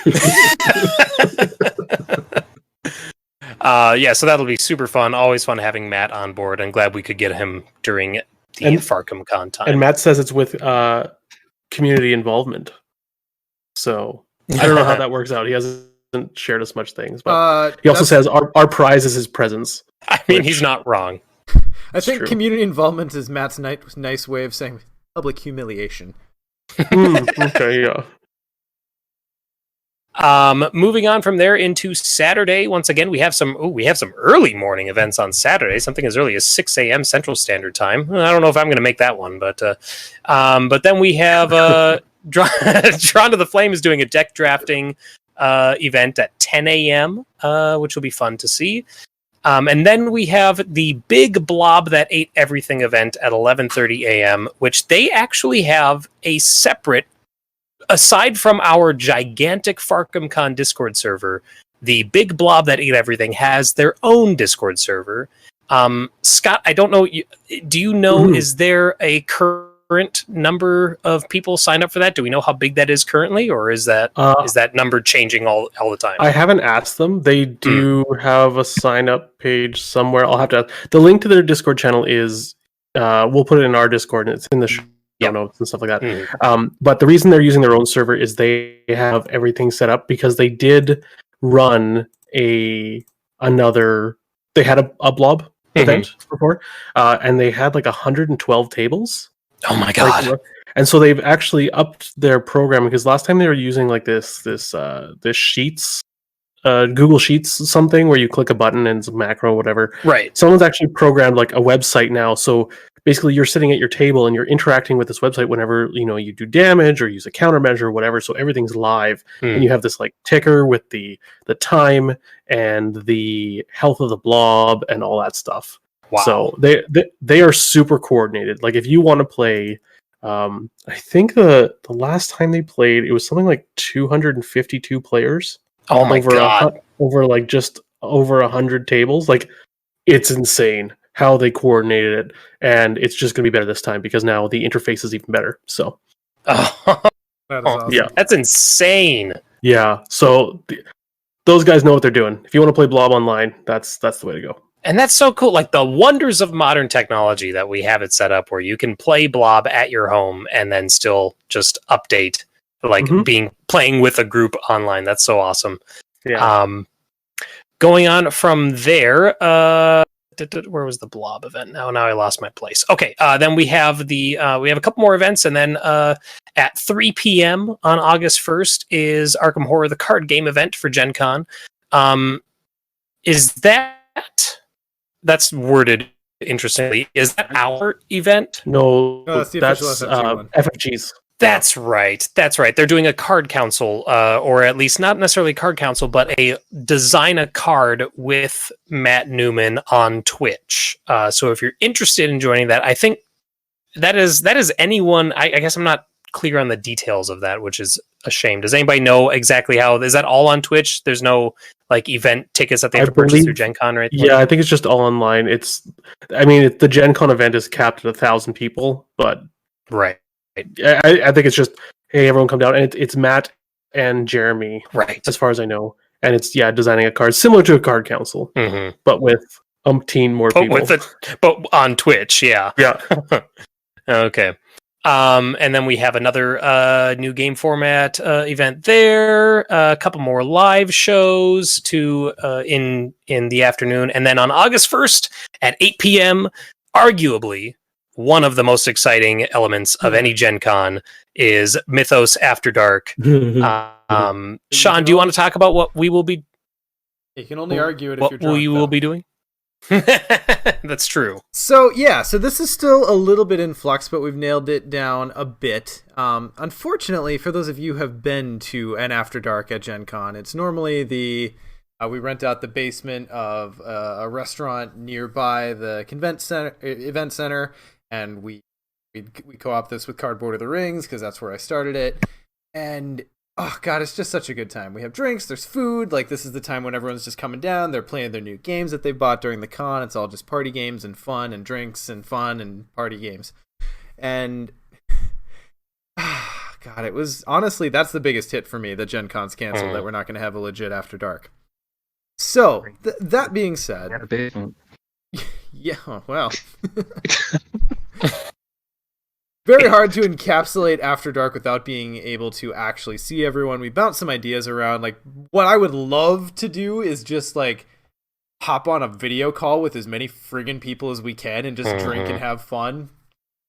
So that'll be super fun. Always fun having Matt on board. I'm glad we could get him during the Farkham Con time. And Matt says it's with community involvement. So I don't know how that works out. He hasn't shared us much things, but he also says our prize is his presence. I mean, he's not wrong. I think community involvement is Matt's nice way of saying public humiliation. Okay, yeah. Moving on from there into Saturday. Once again, we have some early morning events on Saturday. Something as early as 6 a.m. Central Standard Time. I don't know if I'm going to make that one, but then we have Drawn to the Flame is doing a deck drafting event at 10 a.m., which will be fun to see. And then we have the Big Blob That Ate Everything event at 11:30 a.m., which they actually have a separate aside from our gigantic Farkham Con Discord server, the big blob that ate everything has their own Discord server. Scott, I don't know. Do you know? Is there a current number of people signed up for that? Do we know how big that is currently, or is that number changing all the time? I haven't asked them. They do have a sign up page somewhere. I'll have to ask. The link to their Discord channel is we'll put it in our Discord, and it's in the show notes and stuff like that. But the reason they're using their own server is they have everything set up because they did run another. They had a blob event before, and they had like 112 tables. Oh my god! And so they've actually upped their program because last time they were using like this Sheets, Google Sheets something where you click a button and it's a macro, whatever. Right. Someone's actually programmed like a website now. So basically, you're sitting at your table and you're interacting with this website whenever you do damage or use a countermeasure or whatever. So everything's live, and you have this like ticker with the time and the health of the blob and all that stuff. Wow. So they are super coordinated. Like if you want to play, I think the last time they played, it was something like 252 players. Oh my god! Over like just over 100 tables. Like it's insane how they coordinated it, and it's just going to be better this time because now the interface is even better. So, That is awesome. yeah, that's insane. Yeah, so those guys know what they're doing. If you want to play Blob online, that's the way to go. And that's so cool. Like the wonders of modern technology that we have it set up where you can play Blob at your home and then still just update, like playing with a group online. That's so awesome. Yeah. Going on from there, where was the Blob event? Now I lost my place. Okay, then we have we have a couple more events, and then at 3 p.m. on August 1st is Arkham Horror, the card game event for Gen Con. Is that's worded interestingly? Is that our event? No, that's the that's official FFG one. FFG's. That's right. They're doing a card council, or at least not necessarily card council, but a design a card with Matt Newman on Twitch. So if you're interested in joining that, I think that is anyone. I guess I'm not clear on the details of that, which is a shame. Does anybody know exactly how? Is that all on Twitch? There's no like event tickets that they have to purchase through Gen Con, right? Yeah, I think it's just all online. The Gen Con event is capped at 1,000 people, but right. I think it's just, hey, everyone come down, and it's Matt and Jeremy, right? As far as I know, and it's designing a card similar to a card council, but with umpteen more people. But on Twitch, yeah. Okay. And then we have another new game format event there. A couple more live shows in the afternoon, and then on August 1st at 8 p.m., arguably one of the most exciting elements of any Gen Con is Mythos After Dark. Sean, do you want to talk about what we will be? You can only argue it if what you're drunk, we will be doing. That's true. So this is still a little bit in flux, but we've nailed it down a bit. Unfortunately, for those of you who have been to an After Dark at Gen Con, it's normally we rent out the basement of a restaurant nearby the event center, and we co-op this with Cardboard of the Rings because that's where I started it. And oh god, it's just such a good time. We have drinks, there's food. Like this is the time when everyone's just coming down. They're playing their new games that they bought during the con. It's all just party games and fun and drinks and fun and party games. And god, it was honestly that's the biggest hit for me that Gen Con's canceled. That we're not going to have a legit After Dark. So that being said, yeah, well. Very hard to encapsulate After Dark without being able to actually see everyone. We bounced some ideas around. Like, what I would love to do is just, like, hop on a video call with as many friggin' people as we can and just drink and have fun.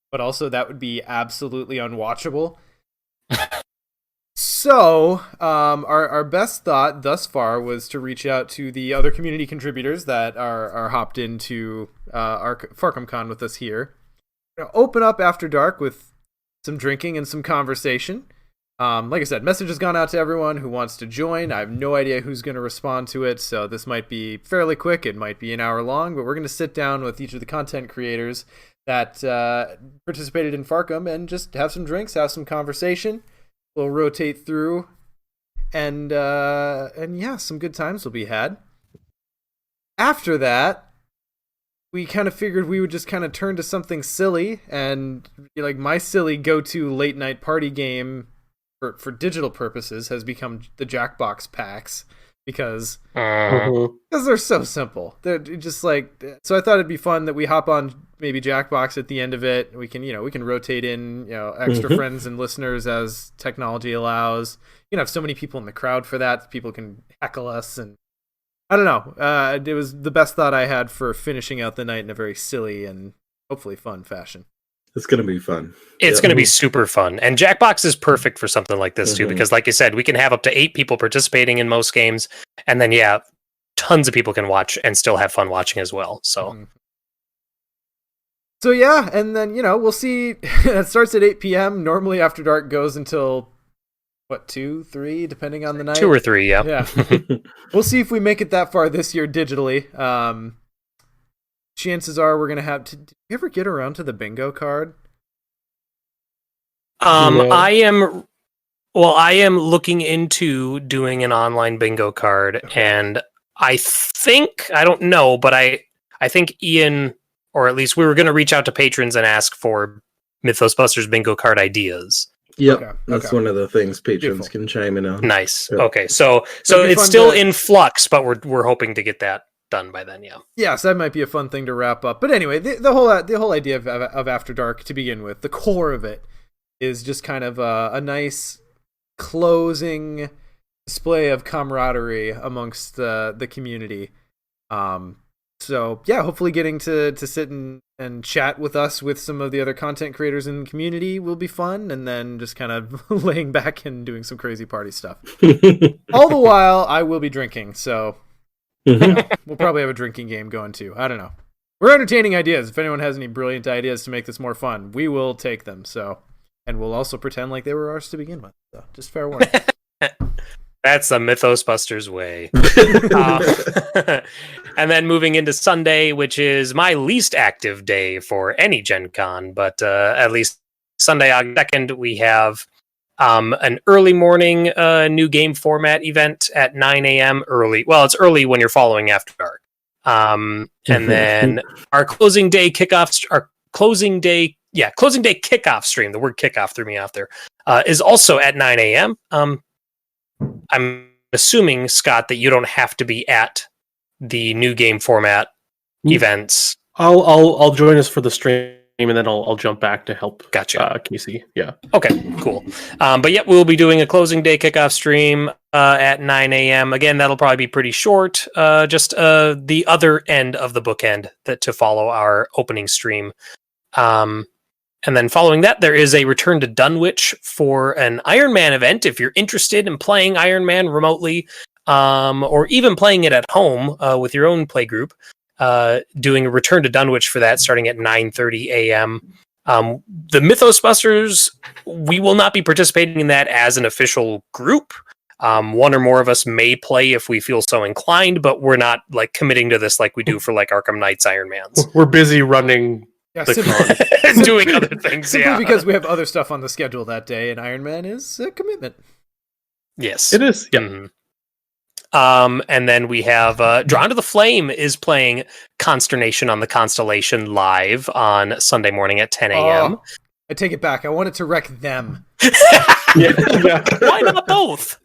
But also, that would be absolutely unwatchable. So, our best thought thus far was to reach out to the other community contributors that are hopped into our Farkham Con with us here. Open up After Dark with some drinking and some conversation. Like I said, message has gone out to everyone who wants to join. I have no idea who's going to respond to it, so this might be fairly quick. It might be an hour long, but we're going to sit down with each of the content creators that participated in Farkham and just have some drinks, have some conversation. we'll rotate through, and yeah, some good times will be had. After that, we kind of figured we would just kind of turn to something silly, and like my silly go-to late night party game for digital purposes has become the Jackbox packs because they're so simple. They're just like, so I thought it'd be fun that we hop on maybe Jackbox at the end of it. We can rotate in extra friends and listeners as technology allows. You can have so many people in the crowd for that. People can heckle us, and I don't know. It was the best thought I had for finishing out the night in a very silly and hopefully fun fashion. It's going to be fun. It's going to be super fun. And Jackbox is perfect for something like this, too, because like you said, we can have up to 8 people participating in most games. And then, yeah, tons of people can watch and still have fun watching as well. So, So yeah, and then, we'll see. It starts at 8 p.m. Normally After Dark goes until... 2, 3, depending on the night? 2 or 3, yeah. Yeah. We'll see if we make it that far this year digitally. Chances are we're going to have to... Did you ever get around to the bingo card? No. I am looking into doing an online bingo card, and I don't know, but I think Ian, or at least we were going to reach out to patrons and ask for Mythos Busters bingo card ideas. Yep, that's one of the things patrons can chime in on. Nice. Yep. Okay, so it's still in flux, but we're hoping to get that done by then. Yeah. Yes, that might be a fun thing to wrap up. But anyway, the whole idea of After Dark to begin with, the core of it is just kind of a nice closing display of camaraderie amongst the community. So yeah, hopefully getting to sit and chat with us with some of the other content creators in the community will be fun, and then just kind of laying back and doing some crazy party stuff. All the while, I will be drinking, so we'll probably have a drinking game going too. I don't know. We're entertaining ideas. If anyone has any brilliant ideas to make this more fun, we will take them. So, and we'll also pretend like they were ours to begin with. So, just fair warning. That's the Mythos Busters way. And then moving into Sunday, which is my least active day for any Gen Con, but at least Sunday, August 2nd, we have an early morning new game format event at 9 a.m. early. Well, it's early when you're following After Dark. And then our closing day kickoff stream, the word kickoff threw me off there, is also at 9 a.m. I'm assuming, Scott, that you don't have to be at the new game format events. I'll join us for the stream, and then I'll jump back to help. Gotcha. Casey. Yeah. Okay. Cool. But yeah, we'll be doing a closing day kickoff stream at 9 a.m. Again, that'll probably be pretty short. Just the other end of the bookend to follow our opening stream. And then following that, there is a return to Dunwich for an Iron Man event. If you're interested in playing Iron Man remotely, or even playing it at home with your own play group, doing a return to Dunwich for that starting at 9:30 a.m. The Mythos Busters, we will not be participating in that as an official group. One or more of us may play if we feel so inclined, but we're not like committing to this like we do for like Arkham Knight's Iron Mans. We're busy running the con. And doing other things, simply because we have other stuff on the schedule that day, and Iron Man is a commitment. Yes. It is, yeah. Mm-hmm. And then we have Drawn to the Flame is playing Consternation on the Constellation live on Sunday morning at 10 a.m. Oh, I take it back. I wanted to wreck them. Yeah. Why not both?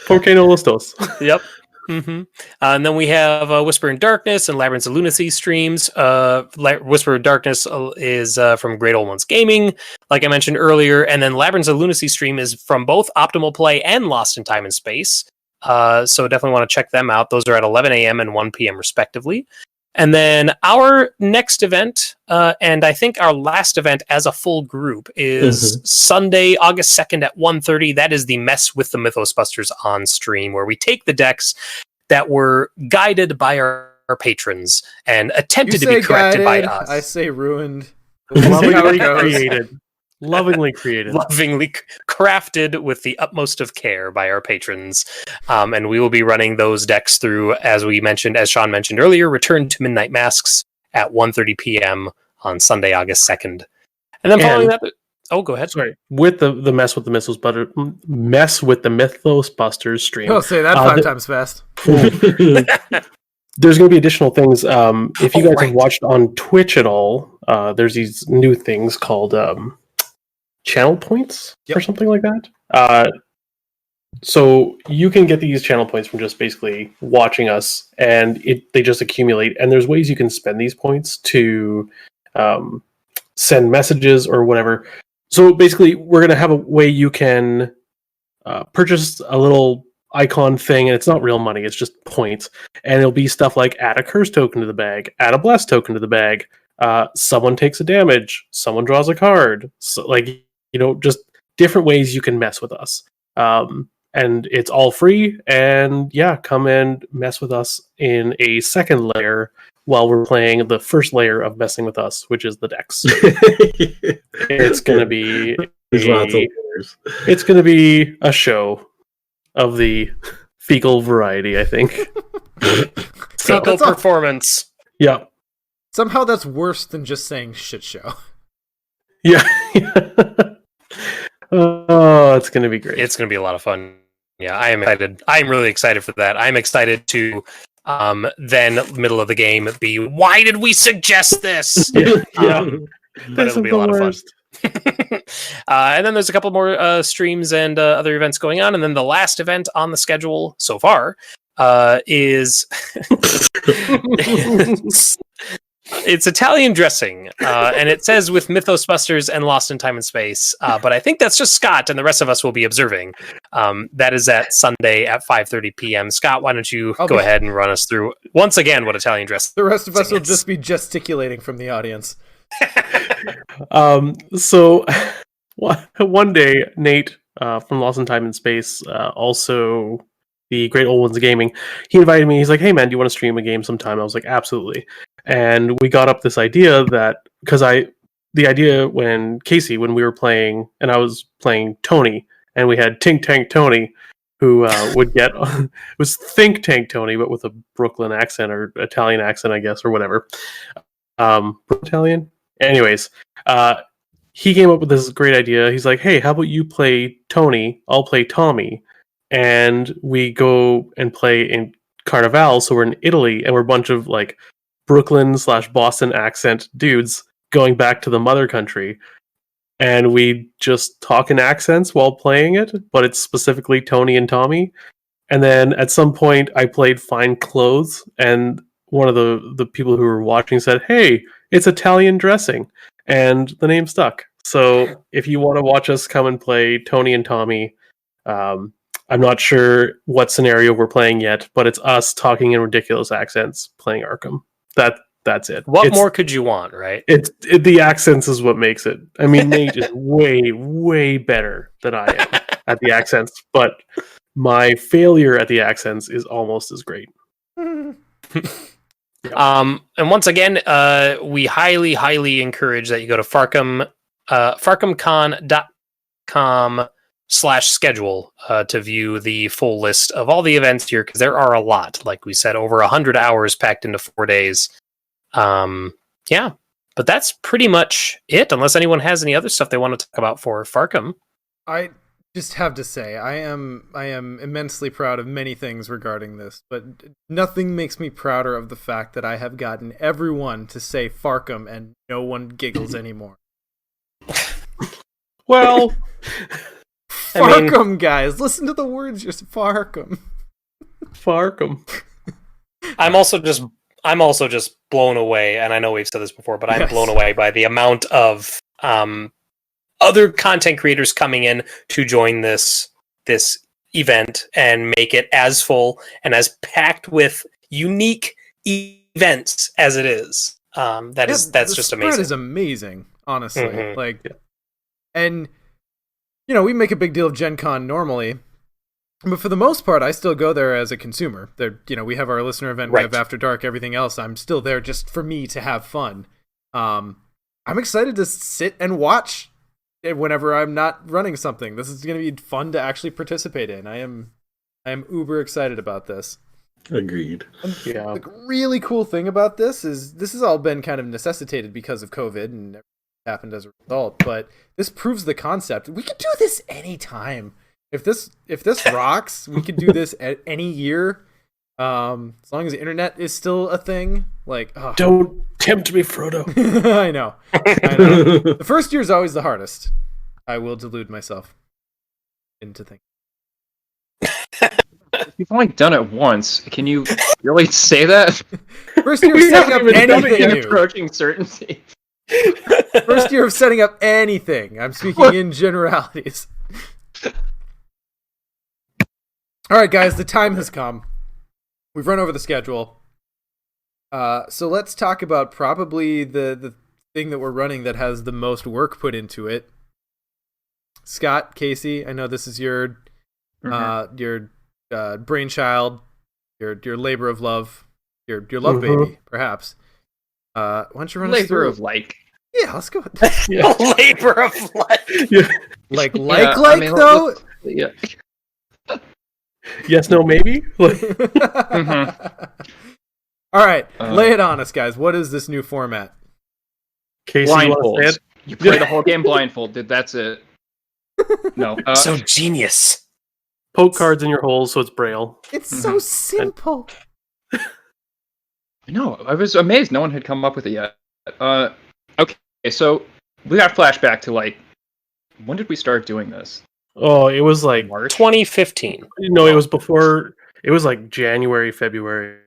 ¿Por qué no los dos? Yep. Mm-hmm. And then we have Whisper in Darkness and Labyrinths of Lunacy streams. Whisper in Darkness is from Great Old Ones Gaming, like I mentioned earlier. And then Labyrinths of Lunacy stream is from both Optimal Play and Lost in Time and Space. So definitely want to check them out. Those are at 11 a.m. and 1 p.m. respectively. And then our next event, and I think our last event as a full group, is Sunday, August 2nd at 1:30. That is the Mess with the Mythos Busters on stream, where we take the decks that were guided by our patrons and attempted to be corrected by us. I say ruined. Lovingly created. Lovingly crafted with the utmost of care by our patrons. And we will be running those decks through, as Sean mentioned earlier, Return to Midnight Masks at 1:30 p.m. on Sunday, August 2nd. And then following that... Oh, go ahead. Sorry, with the mess with the Mythos Busters stream. Oh, say that 5 times fast. There's going to be additional things. If you guys right. have watched on Twitch at all, there's these new things called channel points or something like that. So you can get these channel points from just basically watching us, and they just accumulate. And there's ways you can spend these points to send messages or whatever. So basically, we're going to have a way you can purchase a little icon thing, and it's not real money, it's just points. And it'll be stuff like add a curse token to the bag, add a bless token to the bag, someone takes a damage, someone draws a card. So, just different ways you can mess with us. And it's all free, and come and mess with us in a second layer while we're playing the first layer of messing with us, which is the decks. It's going to be it's going to be a show of the fecal variety, I think. Fecal performance. Yeah. Somehow that's worse than just saying shit show. Yeah. Oh, it's going to be great. It's going to be a lot of fun. Yeah, I am excited. I'm really excited for that. I'm excited to then middle of the game be, why did we suggest this? But it'll be a lot of fun. And then there's a couple more streams and other events going on, and then the last event on the schedule so far is it's Italian dressing, and it says with Mythos Busters and Lost in Time and Space, but I think that's just Scott, and the rest of us will be observing. That is at Sunday at 5:30 p.m. Scott, why don't you go ahead and run us through once again what Italian dressing? The rest of us will just be gesticulating from the audience. So one day, Nate from Lost in Time and Space, also the Great Old Ones Gaming, he invited me. He's like, "Hey man, do you want to stream a game sometime?" I was like, "Absolutely." And we got up this idea that when we were playing, and I was playing Tony, and we had Tink Tank Tony, who would get it was Think Tank Tony, but with a Brooklyn accent or Italian accent, I guess, or whatever. Italian. Anyways, he came up with this great idea. He's like, "Hey, how about you play Tony? I'll play Tommy, and we go and play in Carnival." So we're in Italy, and we're a bunch of like Brooklyn/Boston accent dudes going back to the mother country, and we just talk in accents while playing it, but it's specifically Tony and Tommy. And then at some point, I played Find Clothes, and one of the people who were watching said, "Hey, it's Italian dressing," and the name stuck. So if you want to watch us come and play Tony and Tommy, I'm not sure what scenario we're playing yet, but it's us talking in ridiculous accents playing Arkham. That's it. What more could you want, right? The accents is what makes it. I mean, Nate is way, way better than I am at the accents, but my failure at the accents is almost as great. And once again, we highly, highly encourage that you go to farkhamcon.com/schedule to view the full list of all the events here, because there are a lot. Like we said, over 100 hours packed into 4 days. But that's pretty much it, unless anyone has any other stuff they want to talk about for Farkham. I just have to say, I am immensely proud of many things regarding this, but nothing makes me prouder of the fact that I have gotten everyone to say Farkham and no one giggles anymore. Well, Farkham, guys, listen to the words. Just Farkham. Farkham. I'm also just blown away, and I know we've said this before, but I'm blown away by the amount of other content creators coming in to join this event and make it as full and as packed with unique events as it is. That's just amazing. That is amazing, honestly. And we make a big deal of Gen Con normally, but for the most part, I still go there as a consumer. We have our listener event, we have After Dark, everything else. I'm still there just for me to have fun. I'm excited to sit and watch whenever I'm not running something. This is going to be fun to actually participate in. I am uber excited about this. Agreed. The really cool thing about this is this has all been kind of necessitated because of COVID and happened as a result. But this proves the concept. We could do this anytime. If this rocks, we could do this at any year. As long as the internet is still a thing. Like, don't tempt me, Frodo. I know. The first year is always the hardest. I will delude myself into thinking. You've only done it once. Can you really say that? First year of setting up anything In new. approaching certainty. First year of setting up anything. I'm speaking in generalities. All right, guys, the time has come. We've run over the schedule. So let's talk about probably the thing that we're running that has the most work put into it. Scott, Casey, I know this is your brainchild, your labor of love, your love baby, perhaps. Why don't you run us through? Labor of like. Yeah, let's go. Labor of life. Yeah. Though. Yeah. Yes, no, maybe. All right, lay it on us, guys. What is this new format? Casey, Blindfolds. You play the whole game blindfolded. That's it. No. So genius. Poke cards in your holes so it's braille. It's so simple. No, I was amazed no one had come up with it yet. Okay, so we got flashback to like, when did we start doing this? Oh, it was like March? 2015. No, it was before. It was like January, February.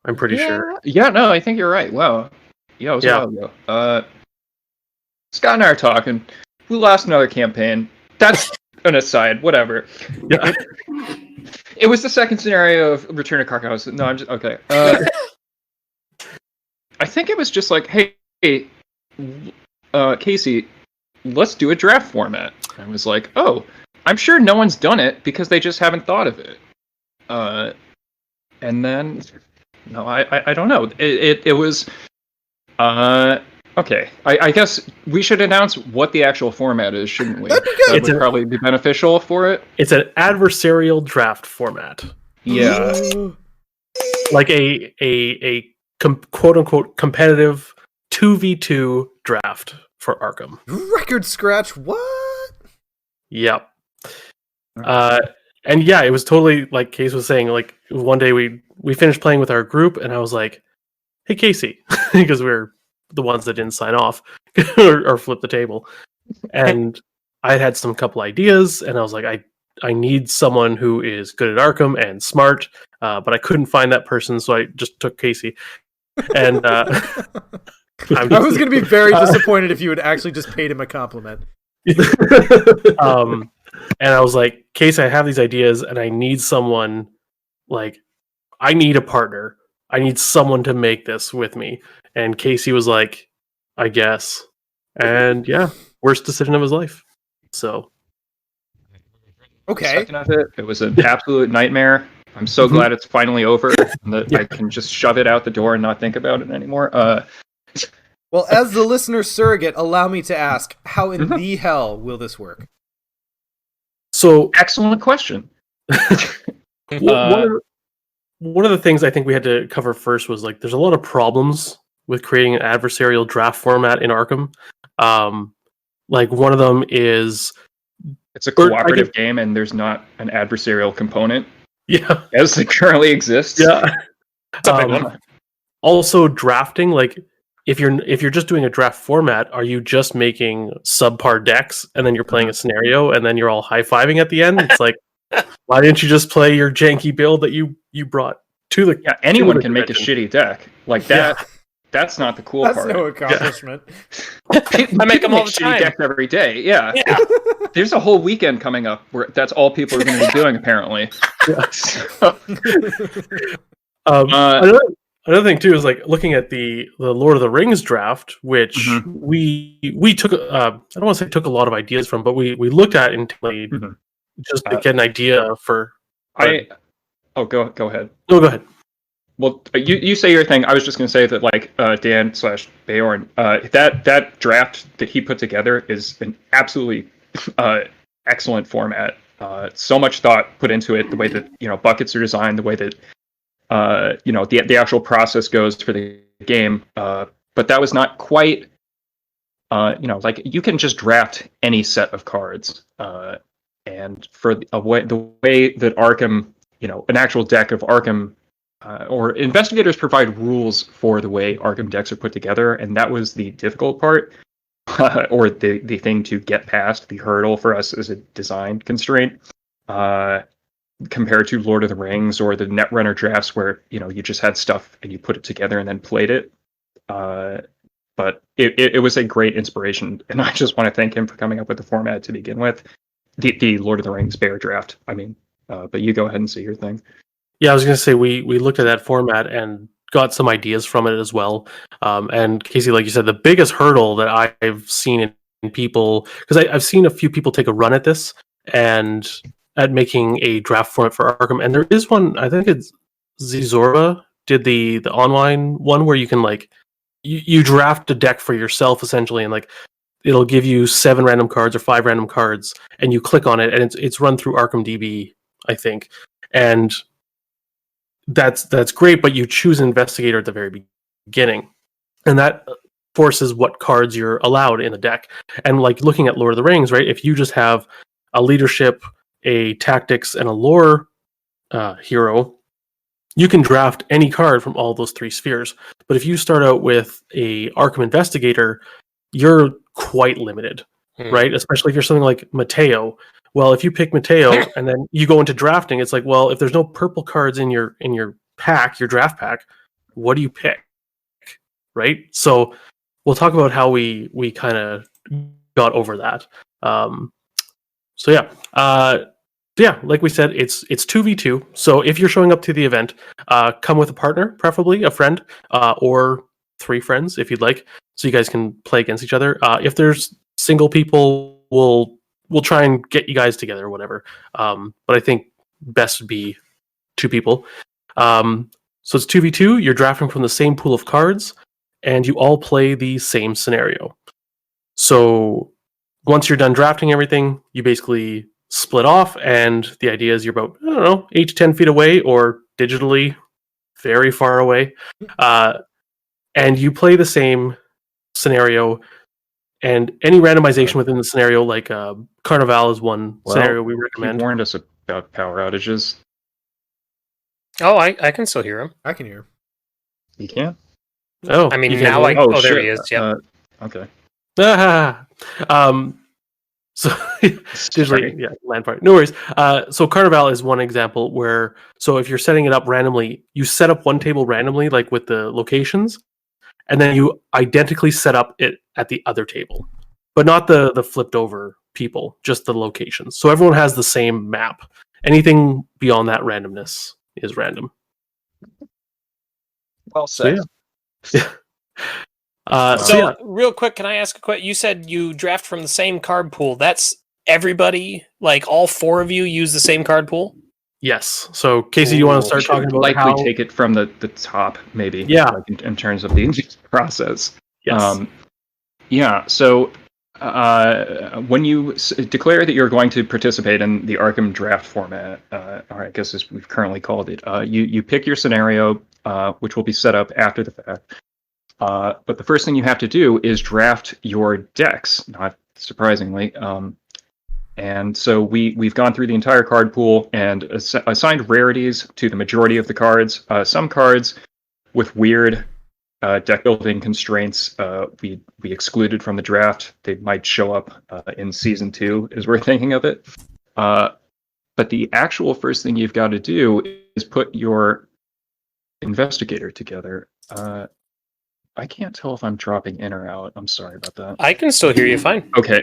I'm pretty sure. Yeah, no, I think you're right. Wow. Yeah, it was a while ago. Scott and I are talking. We lost another campaign. That's an aside. Whatever. Yeah. It was the second scenario of Return to Carcass. No, I'm just okay. I think it was just like, hey, Casey, let's do a draft format. I was like, oh, I'm sure no one's done it because they just haven't thought of it. And then, no, I don't know. It was, okay. I guess we should announce what the actual format is, shouldn't we? That'd be good. That would probably be beneficial for it. It's an adversarial draft format. Yeah. Like a quote unquote competitive 2v2 draft for Arkham. Record scratch. What? Yep. And yeah, it was totally like Case was saying. Like one day we finished playing with our group, and I was like, "Hey, Casey," because we're the ones that didn't sign off or flip the table, and I had some couple ideas, and I was like, I need someone who is good at Arkham and smart, but I couldn't find that person, so I just took Casey. And I was going to be very disappointed if you had actually just paid him a compliment. And I was like, Casey, I have these ideas, and I need someone. Like, I need a partner. I need someone to make this with me. And Casey was like, I guess. And yeah, worst decision of his life. So. Okay. Second of it, it was an absolute nightmare. I'm so glad it's finally over and that I can just shove it out the door and not think about it anymore. Well, as the listener surrogate, allow me to ask, how in the hell will this work? So excellent question. One of the things I think we had to cover first was like there's a lot of problems with creating an adversarial draft format in Arkham. Like one of them is it's a cooperative game and there's not an adversarial component. Yeah, as it currently exists. Yeah. Also, drafting, like if you're just doing a draft format, are you just making subpar decks and then you're playing a scenario and then you're all high-fiving at the end? It's like, why didn't you just play your janky build that you brought to the? Yeah, anyone can make a shitty deck like that. Yeah. That's not the cool part. That's no accomplishment. I make them all the time. Shitty decks every day. Yeah. There's a whole weekend coming up where that's all people are going to be doing, apparently. Another thing too is like looking at the Lord of the Rings draft, which we took. I don't want to say took a lot of ideas from, but we looked at intently just to get an idea for. Go ahead. No, go ahead. Well, you say your thing. I was just going to say that, like, Dan/Bayorn, that draft that he put together is an absolutely excellent format. So much thought put into it. The way that buckets are designed, the way that the actual process goes for the game. But that was not quite like you can just draft any set of cards. And for the way that Arkham, an actual deck of Arkham, or investigators provide rules for the way Arkham decks are put together, and that was the difficult part, or the thing to get past, the hurdle for us as a design constraint, compared to Lord of the Rings or the Netrunner drafts where, you just had stuff and you put it together and then played it. But it was a great inspiration, and I just want to thank him for coming up with the format to begin with. The Lord of the Rings bear draft, I mean. But you go ahead and say your thing. Yeah, I was going to say we looked at that format and got some ideas from it as well. And Casey, like you said, the biggest hurdle that I've seen in people, because I've seen a few people take a run at this and at making a draft format for Arkham, and there is one, I think it's Zizorba did the online one where you can you draft a deck for yourself essentially, and it'll give you 7 random cards or 5 random cards, and you click on it, and it's run through Arkham DB, I think, and that's great. But you choose an investigator at the very beginning, and that forces what cards you're allowed in a deck. And looking at Lord of the Rings, right? If you just have a leadership, a tactics, and a lore hero, you can draft any card from all those 3 spheres. But if you start out with a Arkham Investigator, you're quite limited, right? Especially if you're something like Mateo. Well, if you pick Mateo and then you go into drafting, it's well, if there's no purple cards in your pack, your draft pack, what do you pick, right? So we'll talk about how we kind of got over that. Yeah, like we said, it's 2v2. So if you're showing up to the event, come with a partner, preferably a friend, or 3 friends if you'd like, so you guys can play against each other. If there's single people, we'll try and get you guys together or whatever. But I think best would be 2 people. So it's 2v2. You're drafting from the same pool of cards, and you all play the same scenario. So once you're done drafting everything, you basically split off, and the idea is you're about, 8 to 10 feet away, or digitally very far away, and you play the same scenario, and any randomization within the scenario, Carnival is one scenario we recommend. He warned us about power outages. Oh, I can still hear him. I can hear him. You can? Oh, I mean, you now can't there shit. he is. Yep. Okay. So digitally, yeah, land part. No worries. So Carnival is one example where, so if you're setting it up randomly, you set up one table randomly, with the locations, and then you identically set up it at the other table, but not the flipped over people, just the locations. So everyone has the same map. Anything beyond that randomness is random. Well said. So, yeah. Real quick, can I ask a question? You said you draft from the same card pool. That's everybody, all 4 of you use the same card pool? Yes. So, Casey, you want to start talking about likely how... take it from the top, maybe. Yeah. In terms of the process. Yes. So when you declare that you're going to participate in the Arkham draft format, or I guess as we've currently called it, you pick your scenario, which will be set up after the fact. But the first thing you have to do is draft your decks, not surprisingly. And so we've gone through the entire card pool and assigned rarities to the majority of the cards. Some cards with weird deck building constraints we excluded from the draft. They might show up in season 2 as we're thinking of it. But the actual first thing you've got to do is put your investigator together. I can't tell if I'm dropping in or out. I'm sorry about that. I can still hear you fine. Okay.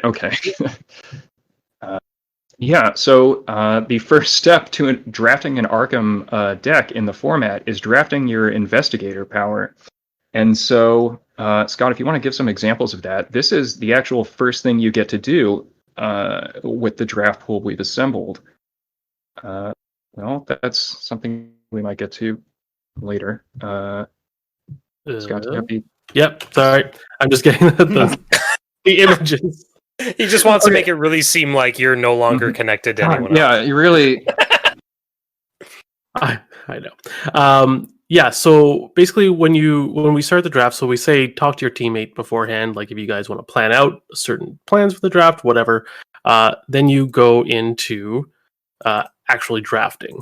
So the first step to drafting an Arkham deck in the format is drafting your investigator power. And so, Scott, if you want to give some examples of that, this is the actual first thing you get to do with the draft pool we've assembled. Well, that's something we might get to later. Scott, happy? Yep. Sorry, I'm just getting the images. He just wants to make it really seem like you're no longer connected to anyone else. Yeah, you really. I know. Yeah, so basically when we start the draft, so we say talk to your teammate beforehand, like if you guys want to plan out certain plans for the draft, whatever. Then you go into actually drafting.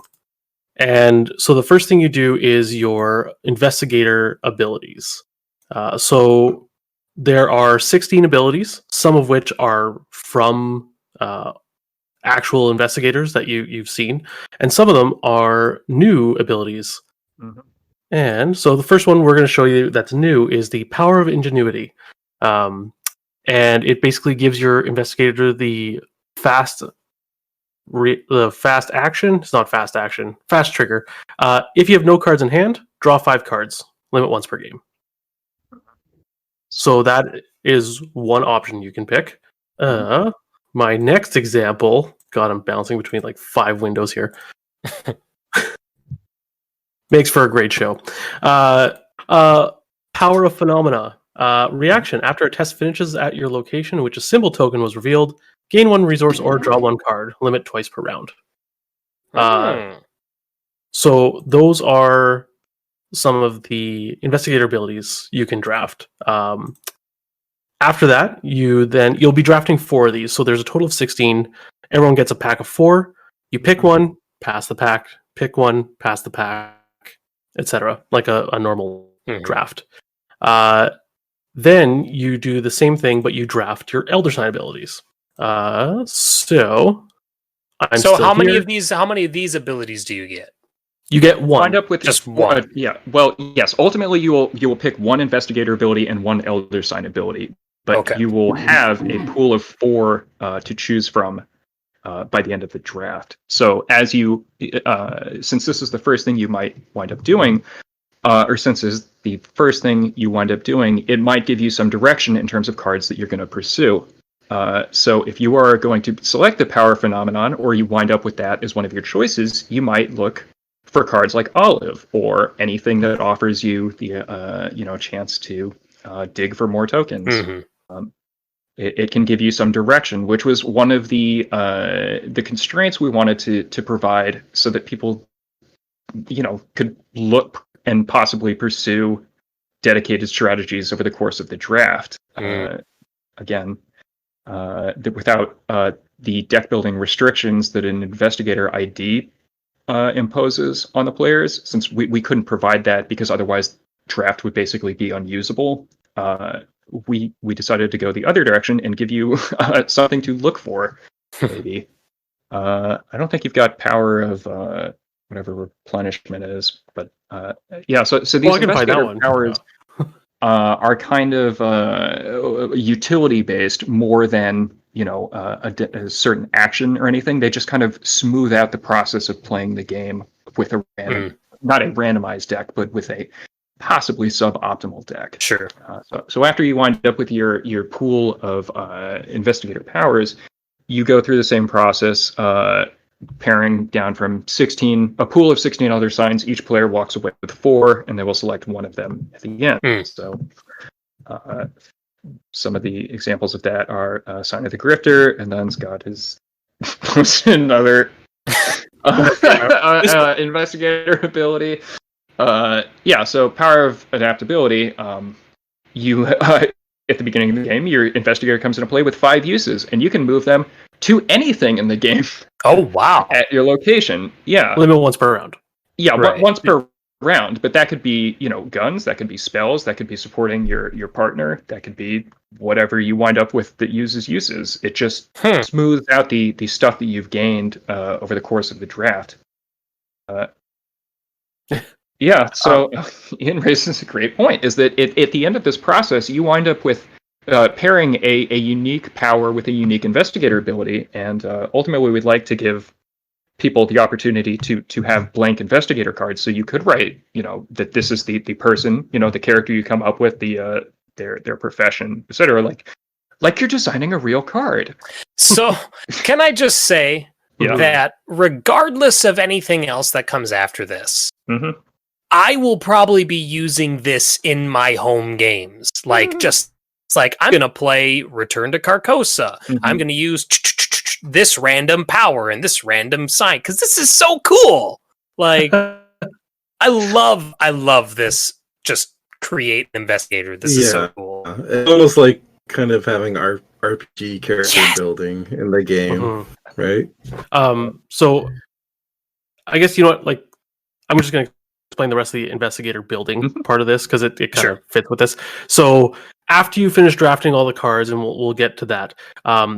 And so the first thing you do is your investigator abilities. So there are 16 abilities, some of which are from actual investigators that you've seen, and some of them are new abilities. Mm-hmm. And so the first one we're going to show you that's new is the Power of Ingenuity. And it basically gives your investigator the fast action. It's not fast action, fast trigger. If you have no cards in hand, draw 5 cards. Limit once per game. So that is one option you can pick. My next example, God, I'm bouncing between like 5 windows here. Makes for a great show. Power of Phenomena. Reaction. After a test finishes at your location, which a symbol token was revealed, gain 1 resource or draw 1 card. Limit twice per round. So those are some of the investigator abilities you can draft. After that, you'll be drafting 4 of these. So there's a total of 16. Everyone gets a pack of 4. You pick one, pass the pack. Pick one, pass the pack, etc. Like a normal draft. Then you do the same thing, but you draft your Elder Sign abilities. How many of these abilities do you get? You get 1. Wind up with just 1. Yeah. Well, yes. Ultimately, you will pick 1 investigator ability and 1 Elder Sign ability, but you will have a pool of 4 to choose from by the end of the draft. So as you, since this is the first thing you might wind up doing, or since this is the first thing you wind up doing, it might give you some direction in terms of cards that you're going to pursue. So if you are going to select the Power Phenomenon, or you wind up with that as one of your choices, you might look for cards like Olive, or anything that offers you the chance to dig for more tokens. It can give you some direction, which was one of the constraints we wanted to provide, so that people, could look and possibly pursue dedicated strategies over the course of the draft. Without the deck building restrictions that an investigator ID imposes on the players, since we couldn't provide that because otherwise draft would basically be unusable. We decided to go the other direction and give you something to look for. Maybe I don't think you've got power of whatever replenishment is, but yeah. So these investigator powers are kind of utility based more than a certain action or anything. They just kind of smooth out the process of playing the game with a not a randomized deck, but with a possibly suboptimal deck. Sure. So after you wind up with your pool of investigator powers, you go through the same process, pairing down from a pool of 16 other signs. Each player walks away with 4, and they will select one of them at the end. So some of the examples of that are Sign of the Grifter, and then Scott has posted another investigator ability. So Power of Adaptability, you at the beginning of the game, your investigator comes into play with 5 uses, and you can move them to anything in the game. Oh, wow. At your location. Yeah. Limit once per round. Yeah, right. Once per round, but that could be, guns, that could be spells, that could be supporting your partner, that could be whatever you wind up with that uses uses. It just smooths out the stuff that you've gained over the course of the draft. Yeah, so Ian raises a great point, is that at the end of this process, you wind up with pairing a unique power with a unique investigator ability, and ultimately we'd like to give people the opportunity to have blank investigator cards. So you could write, that this is the person, the character you come up with, their profession, etc. Like you're designing a real card. So can I just say that regardless of anything else that comes after this, I will probably be using this in my home games. It's like, I'm going to play Return to Carcosa. I'm going to use this random power and this random sign, because this is so cool. Like, I love this. Just create an investigator. This is so cool. It's almost like kind of having our RPG character building in the game, right? So I guess you know what, like, I'm just going to explain the rest of the investigator building part of this because it kind of fits with this. So after you finish drafting all the cards, and we'll get to that,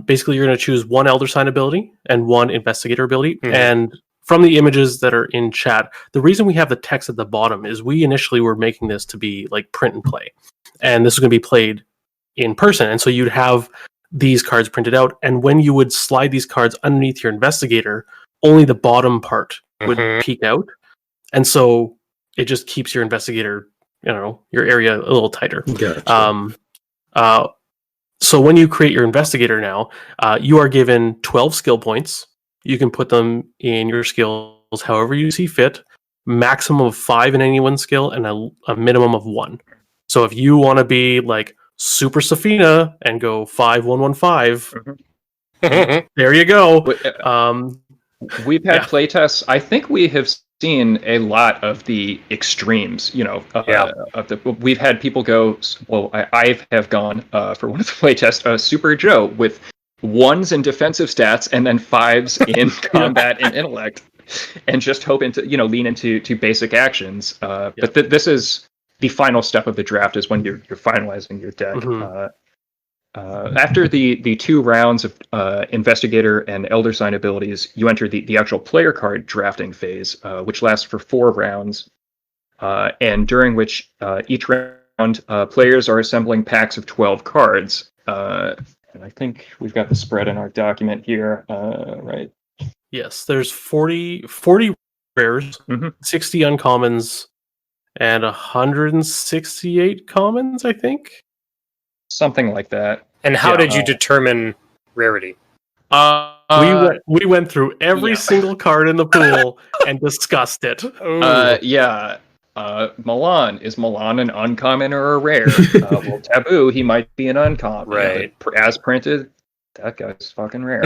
basically you're going to choose one Elder Sign ability and one investigator ability. And from the images that are in chat, the reason we have the text at the bottom is we initially were making this to be like print and play. And this is going to be played in person. And so you'd have these cards printed out. And when you would slide these cards underneath your investigator, only the bottom part would peek out. And so it just keeps your investigator, your area a little tighter. Gotcha. So when you create your investigator now, you are given 12 skill points. You can put them in your skills however you see fit, maximum of 5 in any one skill, and a minimum of 1. So if you want to be like Super Safina and go 5-1-1-5, there you go. We've had playtests. I think we have seen a lot of the extremes. We've had people go. Well, I have gone for one of the playtests. Super Joe with 1s in defensive stats and then 5s in combat and intellect, and just hoping to lean into basic actions. But this is the final step of the draft, is when you're finalizing your deck. After the 2 rounds of Investigator and Elder Sign abilities, you enter the actual player card drafting phase, which lasts for 4 rounds, and during which each round players are assembling packs of 12 cards. And I think we've got the spread in our document here, right? Yes, there's 40 rares, 60 uncommons, and 168 commons, I think. Something like that. And how did you determine rarity? We went through every single card in the pool and discussed it. Milan. Is Milan an uncommon or a rare? Well, Taboo, he might be an uncommon. Right. But as printed, that guy's fucking rare.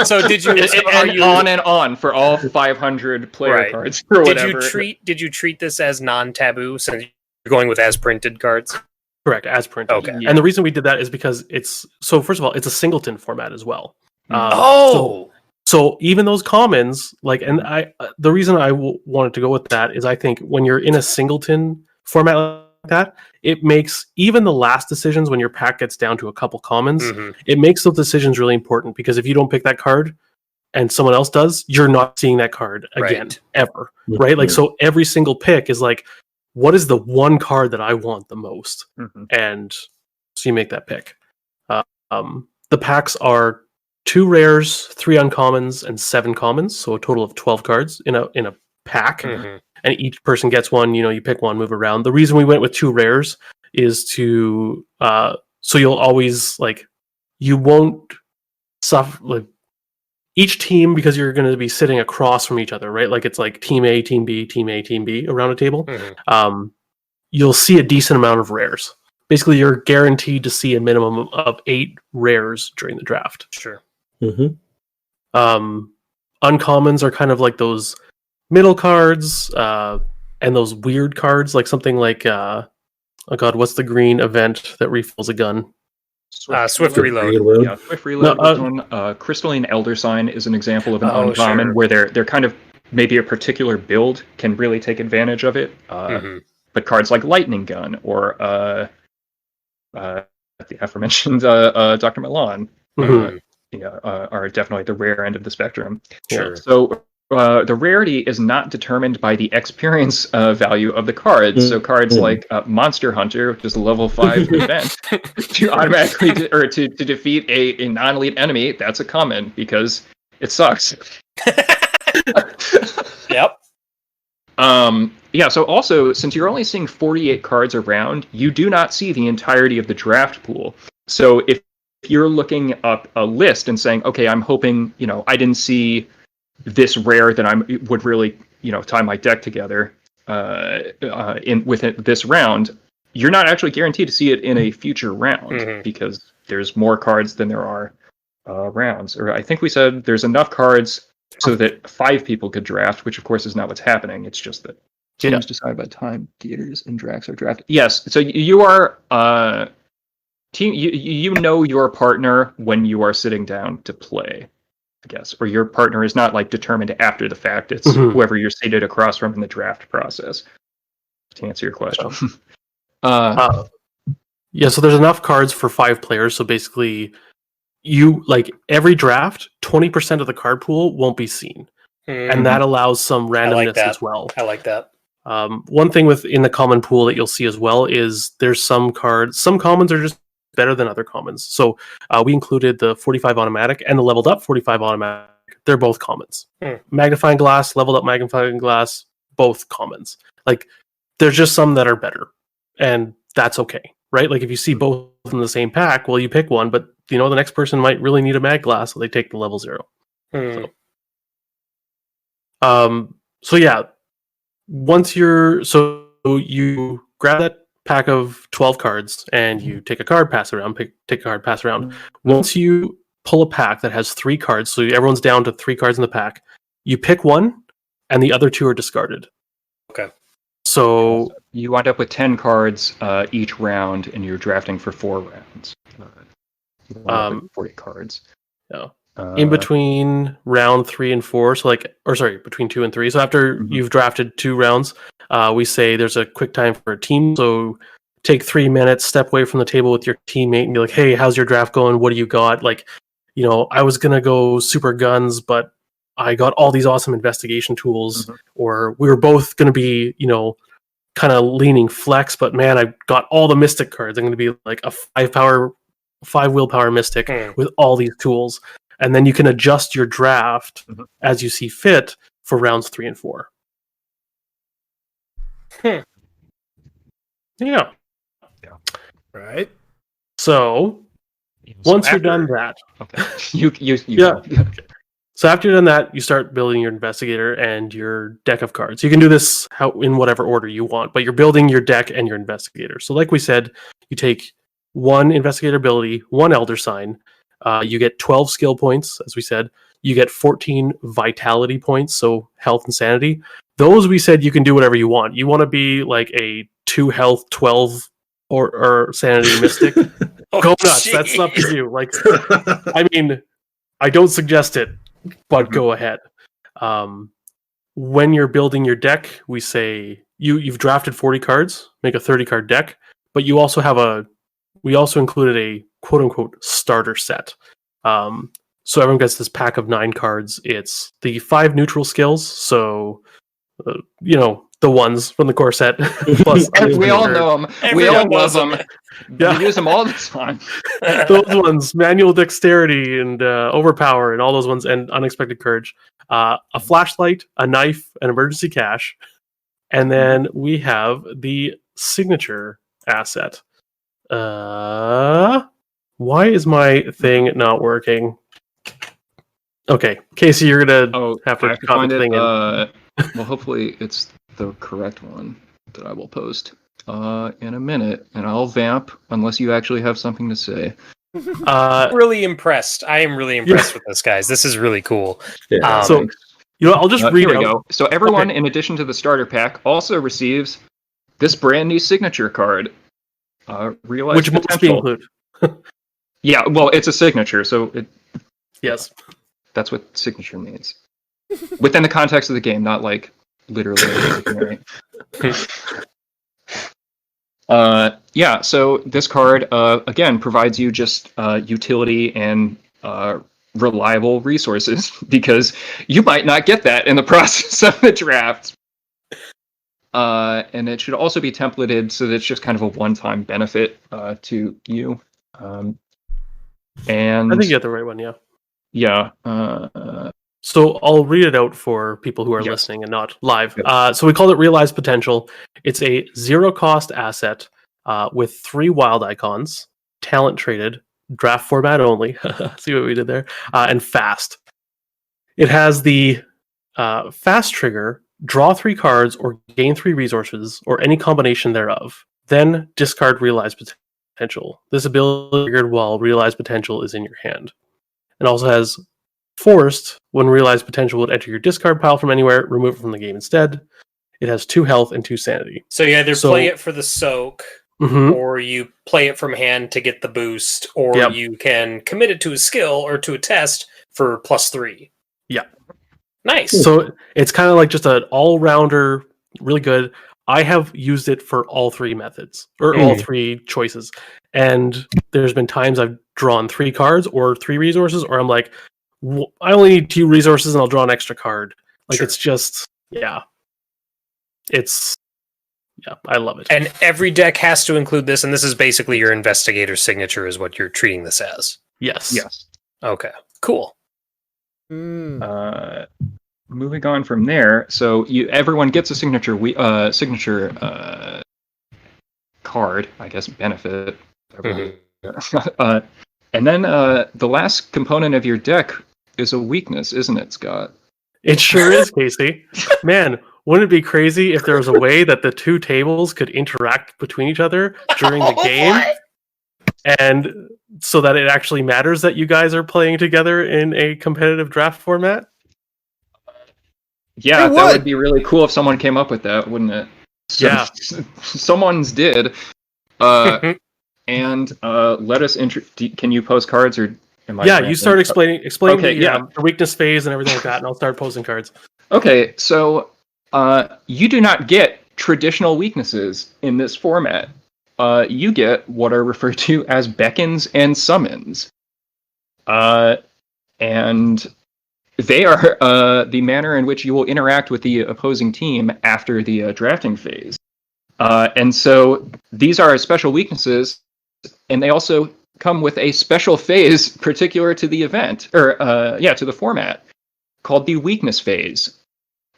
So did you... on and on for all 500 player cards or whatever. Did you treat this as non-taboo since you're going with as printed cards? Correct, as printed. Okay. Yeah. And the reason we did that is because first of all, it's a singleton format as well. So even those commons, the reason I wanted to go with that is I think when you're in a singleton format like that, it makes even the last decisions when your pack gets down to a couple commons, it makes those decisions really important, because if you don't pick that card and someone else does, you're not seeing that card again, ever. Right? Like, so every single pick is like, what is the one card that I want the most? And so you make that pick. The packs are 2 rares, 3 uncommons, and 7 commons, so a total of 12 cards in a pack. And each person gets one. You pick one, move around. The reason we went with 2 rares is to so you'll always you won't suffer each team, because you're going to be sitting across from each other, right? Like it's like team A, team B, team A, team B around a table. You'll see a decent amount of rares. Basically, you're guaranteed to see a minimum of 8 rares during the draft. Sure. Uncommons are kind of like those middle cards, and those weird cards, like something like oh god, what's the green event that refills a gun? Swift Reload. Yeah, Swift Reload was one. Crystalline Elder Sign is an example of an uncommon where they're kind of maybe a particular build can really take advantage of it. But cards like Lightning Gun or the aforementioned Dr. Milan are definitely the rare end of the spectrum. Sure. So the rarity is not determined by the experience value of the cards. So cards like Monster Hunter, which is a level 5 event, to automatically to defeat a non-elite enemy, that's a common because it sucks. Yep. So also, since you're only seeing 48 cards around, you do not see the entirety of the draft pool. So if you're looking up a list and saying, okay, I'm hoping, I didn't see this rare that I would really, tie my deck together within this round, you're not actually guaranteed to see it in a future round because there's more cards than there are rounds. Or I think we said there's enough cards so that 5 people could draft, which of course is not what's happening. It's just that teams decided by time theaters and drafts are drafted. Yes, so you are team. You know your partner when you are sitting down to play, I guess, or your partner is not like determined after the fact. It's whoever you're seated across from in the draft process. To answer your question, yeah. So there's enough cards for 5 players. So basically, you like every draft, 20% of the card pool won't be seen, and that allows some randomness as well. I like that. One thing in the common pool that you'll see as well is there's some cards. Some commons are just better than other commons. So we included the 45 automatic and the leveled up 45 automatic. They're both commons. Magnifying glass, leveled up magnifying glass, both commons. Like there's just some that are better, and that's okay, right? Like if you see both in the same pack, well, you pick one, but the next person might really need a mag glass, so they take the level 0. So yeah, you grab that pack of 12 cards and you take a card, pass it around, take a card, pass it around. Once you pull a pack that has 3 cards, so everyone's down to 3 cards in the pack, you pick one and the other 2 are discarded. Okay. So you wind up with 10 cards each round, and you're drafting for 4 rounds. 40 cards. Yeah. In between round 3 and 4, between 2 and 3. So after you've drafted 2 rounds, we say there's a quick time for a team. So take 3 minutes, step away from the table with your teammate, and be like, "Hey, how's your draft going? What do you got?" Like, I was gonna go super guns, but I got all these awesome investigation tools, or we were both gonna be, kind of leaning flex, but man, I got all the mystic cards. I'm gonna be like a 5 willpower mystic with all these tools. And then you can adjust your draft as you see fit for rounds 3 and 4. Yeah. Right. So once you're done that, okay. So after you're done that, you start building your investigator and your deck of cards. You can do this in whatever order you want, but you're building your deck and your investigator. So like we said, you take 1 investigator ability, 1 elder sign. You get 12 skill points, as we said. You get 14 vitality points, so health and sanity. Those we said you can do whatever you want. You want to be like a 2 health, 12 or sanity mystic. Go nuts. Geez. That's up to you. Like, I mean, I don't suggest it, but go ahead. When you're building your deck, we say you've drafted 40 cards, make a 30 card deck, but we also included a quote unquote starter set. So everyone gets this pack of 9 cards. It's the 5 neutral skills. So, the ones from the core set. Plus, we all know them. We all love them. Yeah. We use them all the time. Those ones, manual dexterity and overpower and all those ones, and unexpected courage. A flashlight, a knife, an emergency cache. And then we have the signature asset. Why is my thing not working? Okay, Casey, you're gonna have to find it. Well, hopefully it's the correct one that I will post in a minute, and I'll vamp unless you actually have something to say. Really impressed. I am really impressed with this, guys. This is really cool. Yeah. So I'll just read it. Here we go. So everyone, in addition to the starter pack, also receives this brand new signature card. Realize which must be included. Yeah, well, it's a signature, so yes, that's what signature means within the context of the game, not like literally. So this card again provides you just utility and reliable resources because you might not get that in the process of the draft. And it should also be templated so that it's just kind of a one-time benefit to you. And I think you got the right one, yeah. Yeah. So I'll read it out for people who are listening and not live. So we call it Realized Potential. It's a 0-cost asset with 3 wild icons, talent traded, draft format only. See what we did there? And fast. It has the fast trigger, draw 3 cards or gain 3 resources or any combination thereof. Then discard Realized Potential. This ability is triggered while Realized Potential is in your hand. It also has Forced, when realized potential would enter your discard pile from anywhere, remove it from the game instead. It has 2 health and 2 sanity. So you either play it for the soak, Mhm. or you play it from hand to get the boost, or you can commit it to a skill or to a test for +3. Yeah. Nice. So it's kind of like just an all-rounder, really good. I have used it for all 3 methods, or all 3 choices. And there's been times I've drawn 3 cards or 3 resources, or I'm like, I only need 2 resources and I'll draw an extra card. Like, it's just, I love it. And every deck has to include this, and this is basically your investigator signature is what you're treating this as. Yes. Okay, cool. Moving on from there, so everyone gets a signature card, I guess, benefit. And then the last component of your deck is a weakness, isn't it, Scott? It sure is, Casey. Man, wouldn't it be crazy if there was a way that the 2 tables could interact between each other during the game? And so that it actually matters that you guys are playing together in a competitive draft format? Yeah, that would be really cool if someone came up with that, wouldn't it? Yeah. Someone's did. And let us can you post cards, or am I you start explaining okay, the weakness phase and everything like that, and I'll start posting cards. Okay, so you do not get traditional weaknesses in this format. You get what are referred to as beckons and summons. And they are the manner in which you will interact with the opposing team after the drafting phase. And so these are special weaknesses, and they also come with a special phase particular to the event, or to the format, called the weakness phase.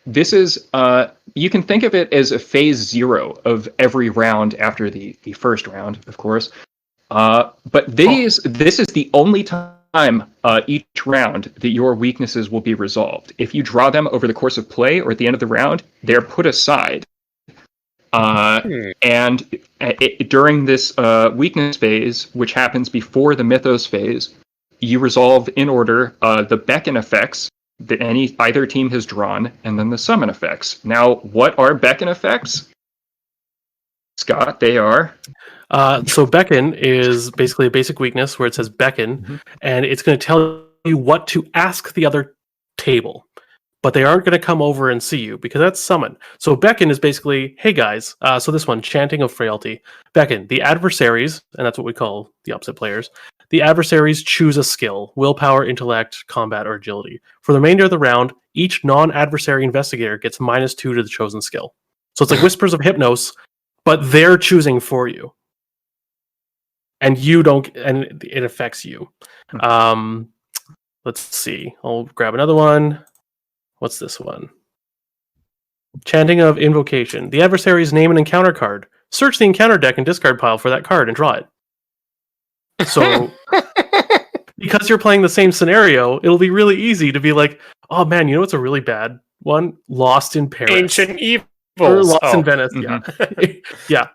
This is, you can think of it as a phase 0 of every round after the first round, of course. But this is the only time each round that your weaknesses will be resolved. If you draw them over the course of play or at the end of the round, they're put aside. And during this weakness phase, which happens before the Mythos phase, you resolve in order the Beckon Effects that either team has drawn, and then the summon effects. Now, what are Beckon Effects? Scott, they are... So Beckon is basically a basic weakness where it says Beckon, and it's going to tell you what to ask the other table. But they aren't going to come over and see you, because that's summon. So Beckon is basically, hey guys, so this one, Chanting of Frailty. Beckon, the adversaries, and that's what we call the opposite players, the adversaries choose a skill, willpower, intellect, combat, or agility. For the remainder of the round, each non-adversary investigator gets -2 to the chosen skill. So it's like Whispers of Hypnos, but they're choosing for you. And you don't, and it affects you. Let's see, I'll grab another one. What's this one? Chanting of Invocation. The adversaries name an encounter card. Search the encounter deck and discard pile for that card and draw it. So, because you're playing the same scenario, it'll be really easy to be like, oh man, you know what's a really bad one? Lost in Paris. Ancient Evils. Or Lost in Venice, yeah.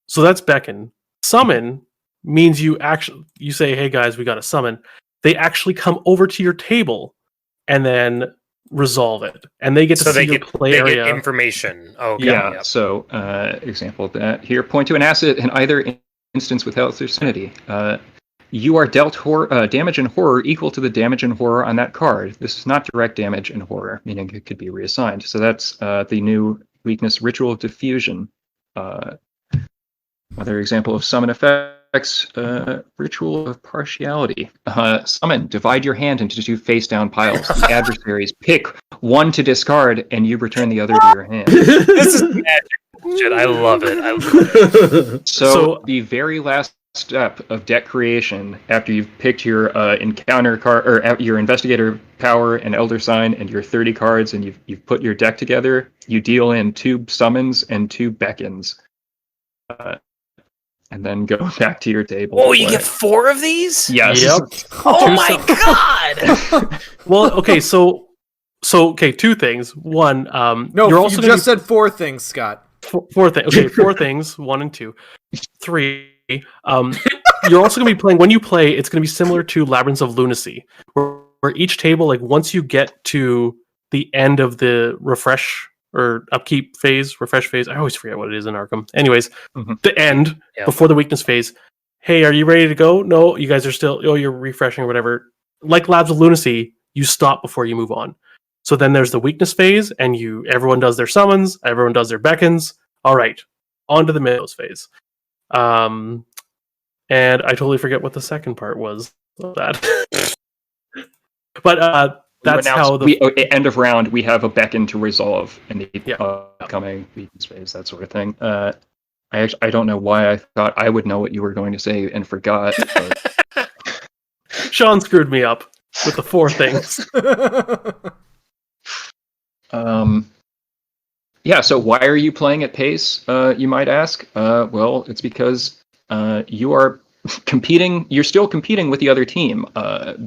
So that's Beckon. Summon means you say, hey guys, we got to summon. They actually come over to your table and then resolve it, and they get to see your play area. Get information. Okay. Yeah. So, example of that here: point to an asset in either instance with health or sanity. You are dealt damage and horror equal to the damage and horror on that card. This is not direct damage and horror, meaning it could be reassigned. So that's the new weakness, Ritual of Diffusion. Another example of summon effects, Ritual of Partiality. Summon, divide your hand into 2 face-down piles. The adversaries pick 1 to discard, and you return the other to your hand. This is magic shit. I love it. So the very last step of deck creation, after you've picked your encounter card, or your investigator power and elder sign, and your 30 cards, and you've put your deck together, you deal in 2 summons and 2 beckons. And then go back to your table. Oh, you get 4 of these? Yes. Yep. Oh my god! Well, okay, so 2 things. One, No, you're also you just said 4 things, Scott. 4 things. Okay, 4 things. 1 and 2. 3. You're also going to be playing. When you play, it's going to be similar to Labyrinths of Lunacy, where where each table, like once you get to the end of the refresh or upkeep phase, refresh phase, I always forget what it is in Arkham. Anyways, the end before the weakness phase. Hey, are you ready to go? No, you guys are still. Oh, you're refreshing or whatever. Like Labs of Lunacy, you stop before you move on. So then there's the weakness phase, and everyone does their summons, everyone does their beckons. All right, on to the Mythos phase. And I totally forget what the second part was of that. But that's how end of round we have a beckon to resolve in the upcoming weakness phase, that sort of thing. I don't know why I thought I would know what you were going to say and forgot. But... Sean screwed me up with the 4 things. Yeah, so why are you playing at pace, you might ask? Well, it's because you are competing. You're still competing with the other team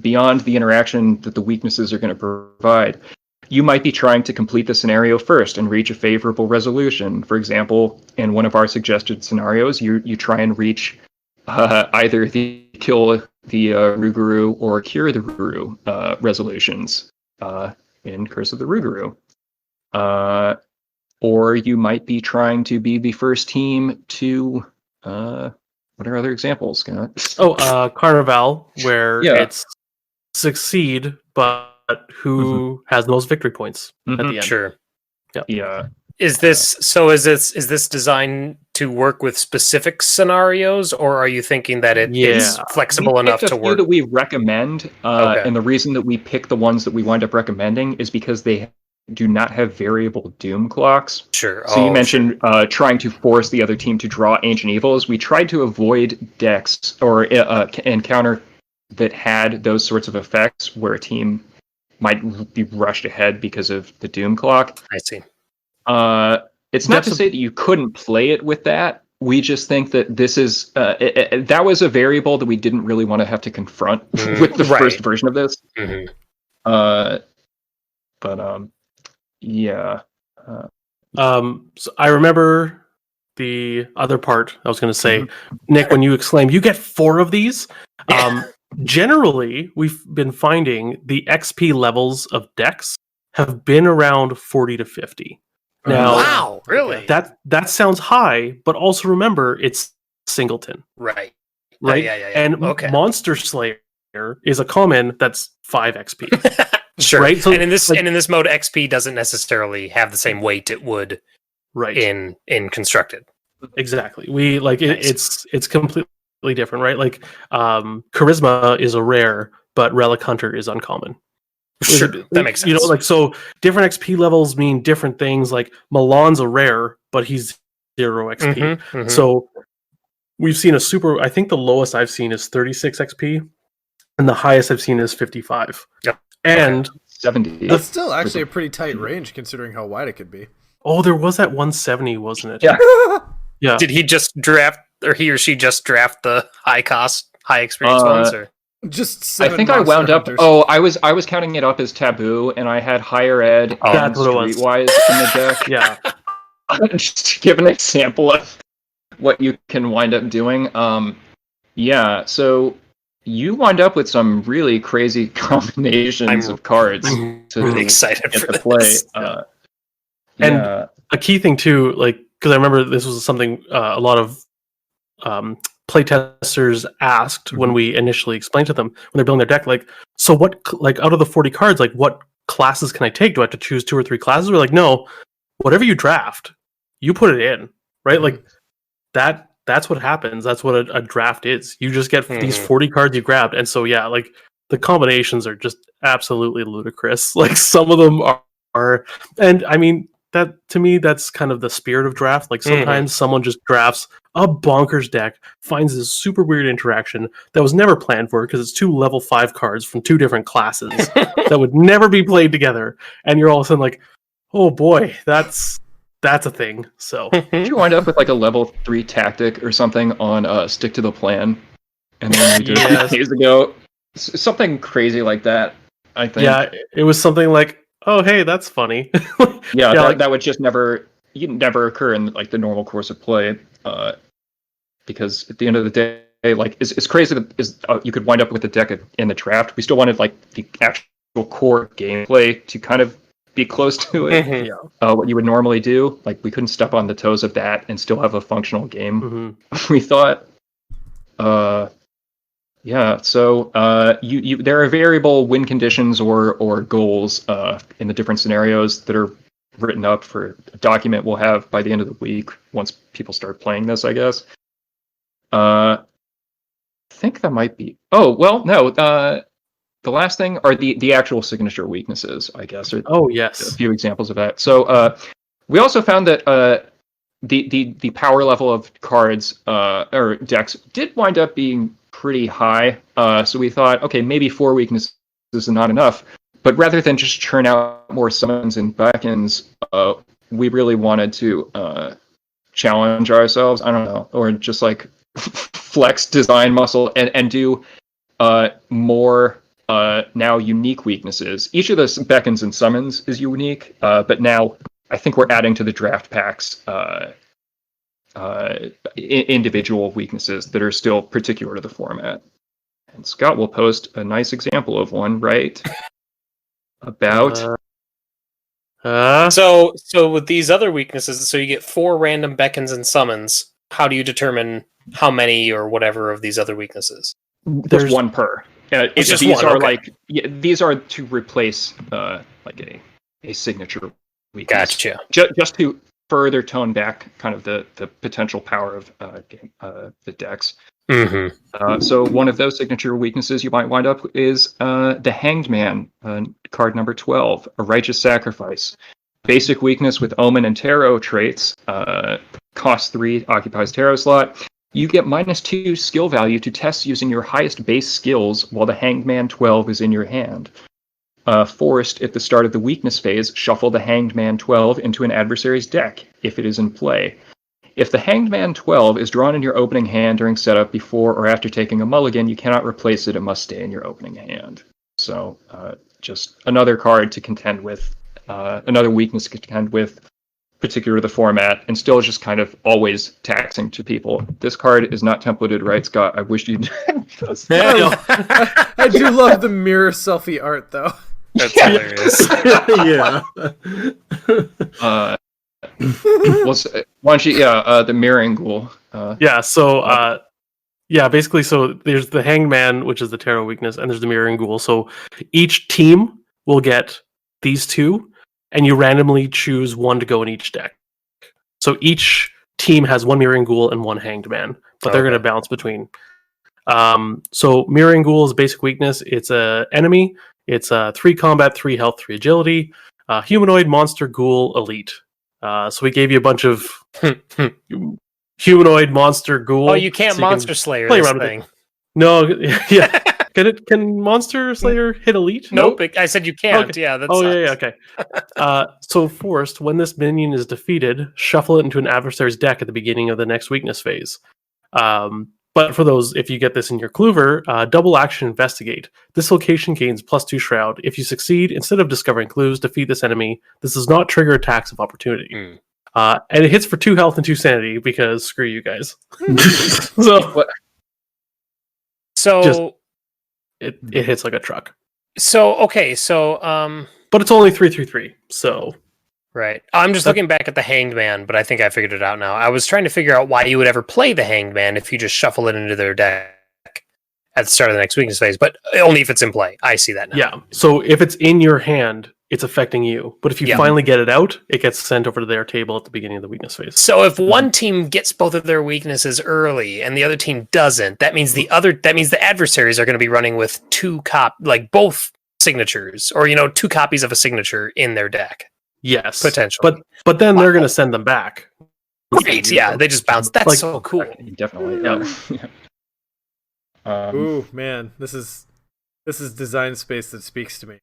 beyond the interaction that the weaknesses are going to provide. You might be trying to complete the scenario first and reach a favorable resolution. For example, in one of our suggested scenarios, you try and reach either the kill the Rougarou or cure the Rougarou resolutions in Curse of the Rougarou. Or you might be trying to be the first team to... what are other examples? Carnival, where it's succeed, but who has the most victory points at the end. Sure. Yeah. Is this designed to work with specific scenarios, or are you thinking that it's flexible enough to work? That we recommend, and the reason that we pick the ones that we wind up recommending is because they do not have variable doom clocks. Sure. So you mentioned trying to force the other team to draw Ancient Evils. We tried to avoid decks or encounter that had those sorts of effects where a team might be rushed ahead because of the doom clock. I see. It's not to say that you couldn't play it with that. We just think that this is that was a variable that we didn't really want to have to confront with the first version of this. So I remember the other part I was going to say, Nick, when you exclaim, you get 4 of these. Generally, we've been finding the XP levels of decks have been around 40 to 50. Now, wow, really? That sounds high, but also remember it's singleton. Right. Yeah. And Monster Slayer is a common that's 5 XP. Sure. Right? So, and in this mode, XP doesn't necessarily have the same weight it would in constructed. Exactly. We it's completely different, right? Like Charisma is a rare, but Relic Hunter is uncommon. Sure, that makes sense. You know, so different XP levels mean different things. Like Milan's a rare, but he's 0 XP. So we've seen I think the lowest I've seen is 36 XP, and the highest I've seen is 55. Yep. And 70. That's still actually a pretty tight range considering how wide it could be. Oh, there was that 170, wasn't it? Yeah. Yeah. Did he just draft, or he or she just draft the high cost, high experience ones? Or just 7 I think I wound hunters. up. Oh, I was counting it up as taboo, and I had higher ed and streetwise in the deck. Yeah. Just to give an example of what you can wind up doing. So you wind up with some really crazy combinations of cards. Really excited for to play. This. And a key thing too, like, because I remember this was something a lot of playtesters asked when we initially explained to them when they're building their deck, like, so what, like, out of the 40 cards, like, what classes can I take? Do I have to choose 2 or 3 classes? We're like, no, whatever you draft, you put it in, right? Like, that's what happens. That's what a draft is. You just get these 40 cards you grabbed. And so, yeah, like, the combinations are just absolutely ludicrous. Like, some of them are and I mean, that, to me, that's kind of the spirit of draft. Like, sometimes someone just drafts a bonkers deck, finds this super weird interaction that was never planned for because it's 2 level 5 cards from 2 different classes that would never be played together. And you're all of a sudden like, oh boy, that's a thing. So did you wind up with like a level 3 tactic or something on Stick to the Plan? And then we did a few days ago. Something crazy like that, I think. Yeah, it was something like, oh, hey, that's funny. That would just never occur in like the normal course of play, because at the end of the day, like as crazy as you could wind up with the deck in the draft, we still wanted like the actual core gameplay to kind of be close to it. What you would normally do. Like we couldn't step on the toes of that and still have a functional game. We thought. So you there are variable win conditions or goals in the different scenarios that are written up for a document we'll have by the end of the week once people start playing this, I guess. I think that might be. Oh well, no. The last thing are the actual signature weaknesses, I guess. Oh yes, a few examples of that. So we also found that the power level of cards or decks did wind up being pretty high. So we thought, okay, maybe 4 weaknesses is not enough. But rather than just churn out more summons and beckons, we really wanted to challenge ourselves. I don't know, or just like flex design muscle and do more now unique weaknesses. Each of the beckons and summons is unique, but now I think we're adding to the draft packs individual weaknesses that are still particular to the format. And Scott will post a nice example of one, right? About. So with these other weaknesses, so you get 4 random beckons and summons. How do you determine how many or whatever of these other weaknesses? There's one per. It's just these one, are okay. like these are to replace like a signature weakness. Gotcha. Just to further tone back kind of the potential power of the decks. So one of those signature weaknesses you might wind up is the Hanged Man, card number 12, a Righteous Sacrifice. Basic weakness with Omen and Tarot traits, cost 3, occupies Tarot slot. You get -2 skill value to test using your highest base skills while the Hanged Man 12 is in your hand. Forced, at the start of the weakness phase, shuffle the Hanged Man 12 into an adversary's deck if it is in play. If the Hanged Man 12 is drawn in your opening hand during setup before or after taking a mulligan, you cannot replace it. It must stay in your opening hand. So just another card to contend with, another weakness to contend with, particular to the format, and still just kind of always taxing to people. This card is not templated right, Scott. I wish you'd. I do love the mirror selfie art, though. That's hilarious. Yeah. Why don't you, the mirroring ghoul. Basically, so there's the Hanged Man, which is the Tarot weakness, and there's the Mirroring Ghoul. So each team will get these 2, and you randomly choose 1 to go in each deck. So each team has 1 Mirroring Ghoul and 1 Hanged Man, but they're going to bounce between. So Mirroring Ghoul is basic weakness. It's a enemy. It's 3 combat, 3 health, 3 agility. Humanoid, monster, ghoul, elite. So we gave you a bunch of humanoid, monster, ghoul. Oh, you can't Monster Slayer play this around with thing. it. No, yeah. Can Monster Slayer hit elite? Nope. I said you can't. Okay. Yeah, that's okay. So forced, when this minion is defeated, shuffle it into an adversary's deck at the beginning of the next weakness phase. But for those, if you get this in your Kluver, double action investigate. This location gains +2 shroud. If you succeed, instead of discovering clues, defeat this enemy. This does not trigger attacks of opportunity. And it hits for 2 health and 2 sanity because screw you guys. So it hits like a truck. So but it's only 3/3. So right. I'm just looking back at the Hanged Man, but I think I figured it out now. I was trying to figure out why you would ever play the Hanged Man if you just shuffle it into their deck at the start of the next weakness phase, but only if it's in play. I see that now. Yeah. So if it's in your hand, it's affecting you. But if you finally get it out, it gets sent over to their table at the beginning of the weakness phase. So if one team gets both of their weaknesses early and the other team doesn't, that means the adversaries are going to be running with both signatures, or 2 copies of a signature in their deck. Yes, potentially. But then they're going to send them back. Right? Yeah, they just bounce. That's so cool. Definitely. Yeah. Ooh, man, this is design space that speaks to me.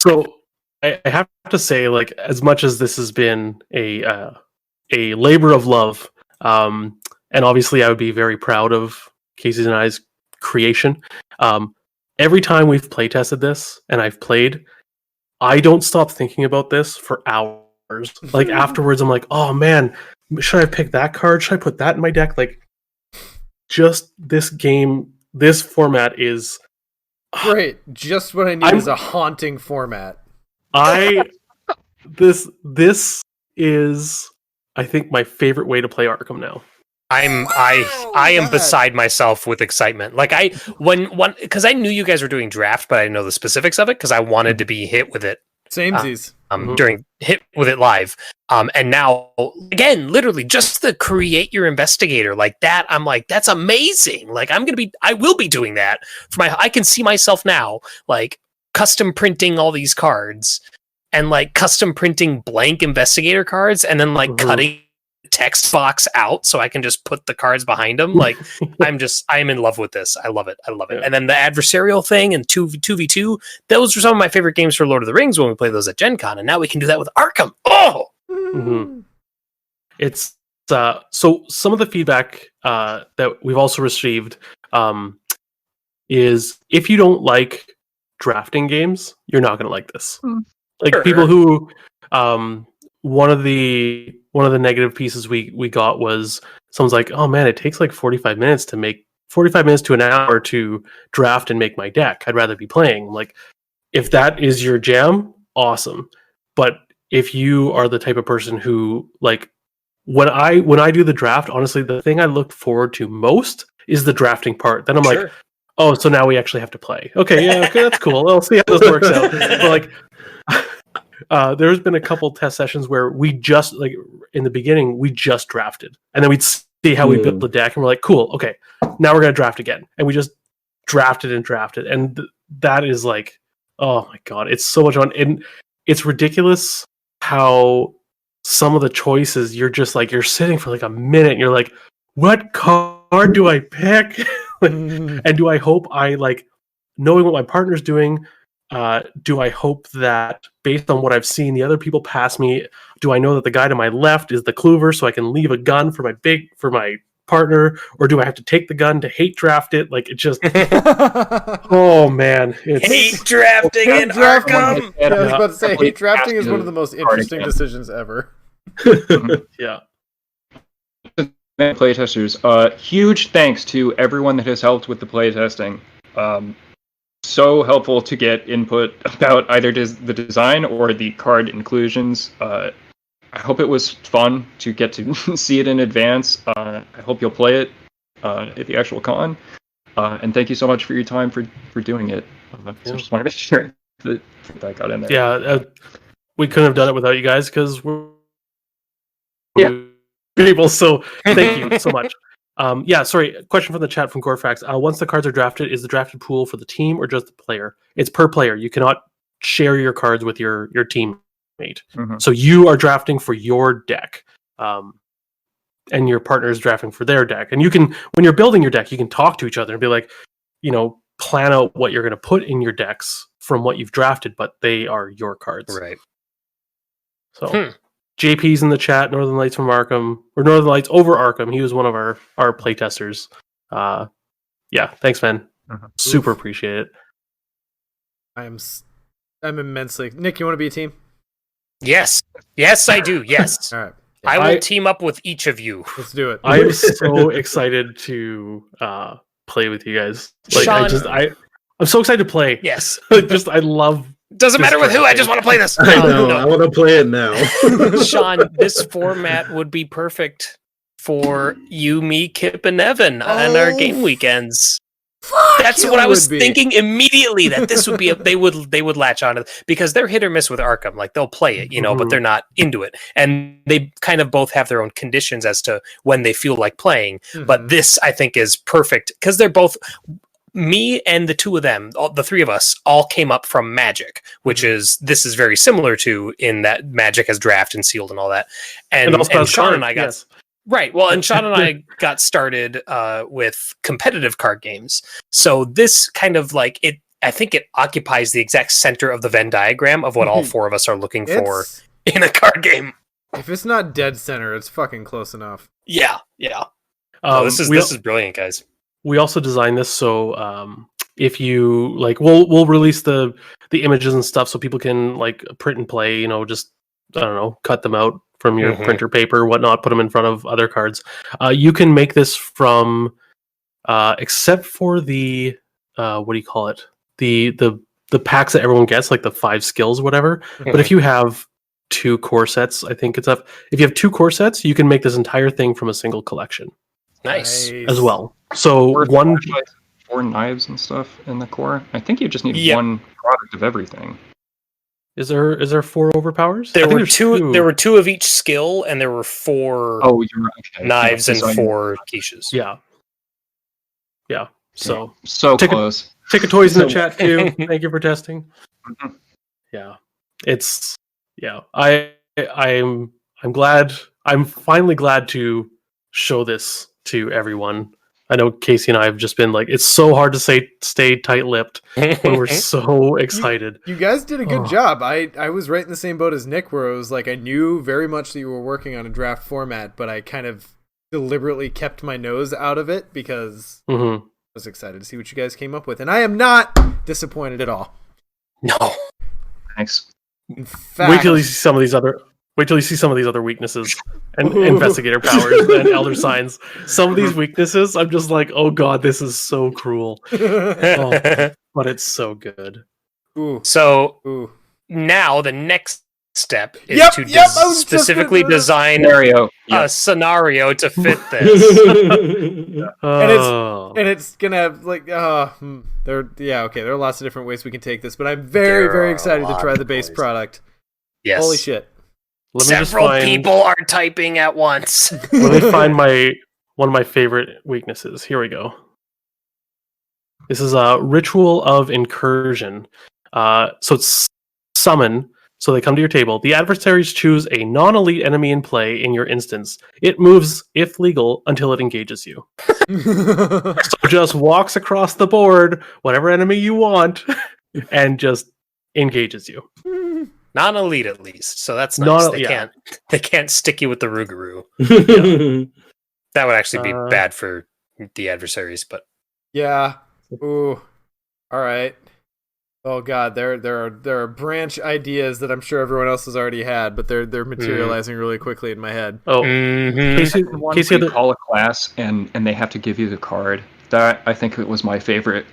So I have to say, like, as much as this has been a labor of love, and obviously I would be very proud of Casey and I's creation. Every time we've play tested this and I've played, I don't stop thinking about this for hours. Like afterwards, I'm like, oh man, should I pick that card? Should I put that in my deck? Like, just this game, this format is Great. Just what I need is a haunting format. This is, I think, my favorite way to play Arkham now. I am beside myself with excitement. Like because I knew you guys were doing draft, but I didn't know the specifics of it because I wanted to be hit with it. Samesies. During hit with it live. And now again, literally just the create your investigator like that. I'm like, that's amazing. Like I will be doing that I can see myself now, like custom printing all these cards and like custom printing blank investigator cards and then like cutting text box out so I can just put the cards behind them. Like I'm in love with this. I love it. Yeah. And then the adversarial thing and 2v2, those were some of my favorite games for Lord of the Rings when we played those at Gen Con, and now we can do that with Arkham. It's so some of the feedback that we've also received is if you don't like drafting games, you're not going to like this. Like Sure. People who one of the negative pieces we got was someone's like, oh man, it takes like 45 minutes to an hour to draft and make my deck. I'd rather be playing. Like, if that is your jam, awesome. But if you are the type of person who, like, when I do the draft, honestly, the thing I look forward to most is the drafting part. Then I'm like, oh, so now we actually have to play. Okay, yeah, okay, that's cool. I'll see how this works out. But like, there's been a couple test sessions where we just, like, in the beginning, we just drafted. And then we'd see how we built the deck, and we're like, cool, okay, now we're going to draft again. And we just drafted. And that is like, oh my God, it's so much fun. And it's ridiculous how some of the choices, you're just like, you're sitting for like a minute, and you're like, what card do I pick? And do I hope knowing what my partner's doing, do I hope that based on what I've seen the other people pass me, do I know that the guy to my left is the clover so I can leave a gun for my partner, or do I have to take the gun to hate draft it? Like, it just oh man, it's Hate drafting in drafting. Arkham. I was about to say, hate drafting is one of the most interesting decisions ever. yeah. Playtesters, huge thanks to everyone that has helped with the playtesting. So helpful to get input about either the design or the card inclusions. I hope it was fun to get to see it in advance. I hope you'll play it at the actual con. And thank you so much for your time for doing it. So just wanted to make sure that got in there. Yeah, we couldn't have done it without you guys because we're people. So thank you so much. Sorry. Question from the chat from Gorefax. Once the cards are drafted, is the drafted pool for the team or just the player? It's per player. You cannot share your cards with your teammate. So you are drafting for your deck, and your partner is drafting for their deck. And you can, when you're building your deck, you can talk to each other and be like, plan out what you're going to put in your decks from what you've drafted, but they are your cards. Right. So. JP's in the chat, Northern Lights from Arkham, or Northern Lights over Arkham. He was one of our playtesters. Thanks, man. Super appreciate it. I'm immensely. Nick, you want to be a team? Yes, I do. Yes. All right. I will team up with each of you. Let's do it. I am so excited to play with you guys. Like, Sean, I'm so excited to play. Yes. I love. Doesn't matter with who. I just want to play this. I know. I want to play it now. Sean, this format would be perfect for you, me, Kip, and Evan on our game weekends. That's what I was thinking immediately. That this would be they would latch on to, because they're hit or miss with Arkham. Like, they'll play it, but they're not into it, and they kind of both have their own conditions as to when they feel like playing. But this, I think, is perfect because they're both. Me and the two of them, the three of us, all came up from Magic, which this is very similar to, in that Magic has draft and sealed and all that. And Sean and I got right. Well, and Sean and I got started with competitive card games. So this kind of like it. I think it occupies the exact center of the Venn diagram of what all four of us are looking for in a card game. If it's not dead center, it's fucking close enough. Yeah. This is brilliant, guys. We also designed this so if you like, we'll release the images and stuff so people can like print and play. Just I don't know, cut them out from your printer paper, whatnot, put them in front of other cards. You can make this from except for the what do you call it? The packs that everyone gets, like the 5 skills, whatever. But if you have 2 core sets, I think it's up. If you have 2 core sets, you can make this entire thing from a single collection. Nice. As well. So Or one. 4 knives and stuff in the core. I think you just need one product of everything. Is there 4 overpowers? There were 2. There were 2 of each skill, and there were 4 Oh, you're right. Okay. knives and 4 quiches. Yeah. So Close. Take a toys in the chat too. Thank you for testing. Mm-hmm. Yeah, it's I'm glad. I'm finally glad to show this to everyone. I know Casey and I have just been like, it's so hard to stay tight-lipped when we're so excited. You guys did a good job. I was right in the same boat as Nick, where it was like I knew very much that you were working on a draft format, but I kind of deliberately kept my nose out of it because I was excited to see what you guys came up with, and I am not disappointed at all. No, thanks. In fact, wait till you see some of these other weaknesses and investigator powers and elder signs. Some of these weaknesses, I'm just like, oh god, this is so cruel. But it's so good. Ooh. So now the next step is to specifically design a scenario to fit this. and it's gonna have like there are lots of different ways we can take this, but I'm very excited to try the base product. Yes. Holy shit. Several people are typing at once. Let me find one of my favorite weaknesses. Here we go. This is a Ritual of Incursion. So it's summon. So they come to your table. The adversaries choose a non-elite enemy in play in your instance. It moves, if legal, until it engages you. So just walks across the board, whatever enemy you want, and just engages you. Non-elite, at least. So that's nice. They can't stick you with the Rougarou. That would actually be bad for the adversaries, but yeah. Ooh. All right. Oh god, there are branch ideas that I'm sure everyone else has already had, but they're materializing really quickly in my head. Oh, Casey call a class and they have to give you the card. That I think it was my favorite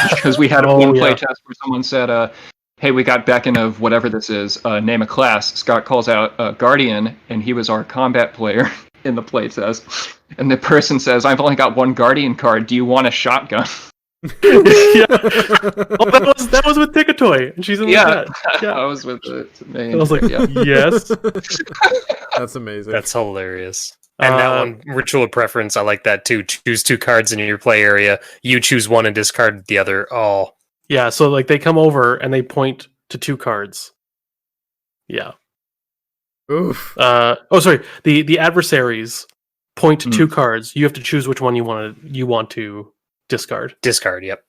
because we had one play test where someone said, "Hey, we got Beckon of whatever this is. Name a class." Scott calls out Guardian, and he was our combat player in the play test. And the person says, "I've only got one Guardian card. Do you want a shotgun?" Yeah. Oh, that was with Tickatoy, and she's in the chat. Yeah, I was with the main. I was like, yes. That's amazing. That's hilarious. And that one, Ritual of Preference, I like that too. Choose 2 cards in your play area. You choose one and discard the other. Oh, yeah. So like they come over and they point to 2 cards. Yeah. Oof. Sorry. The adversaries point to 2 cards. You have to choose which one you want to discard. Discard, yep.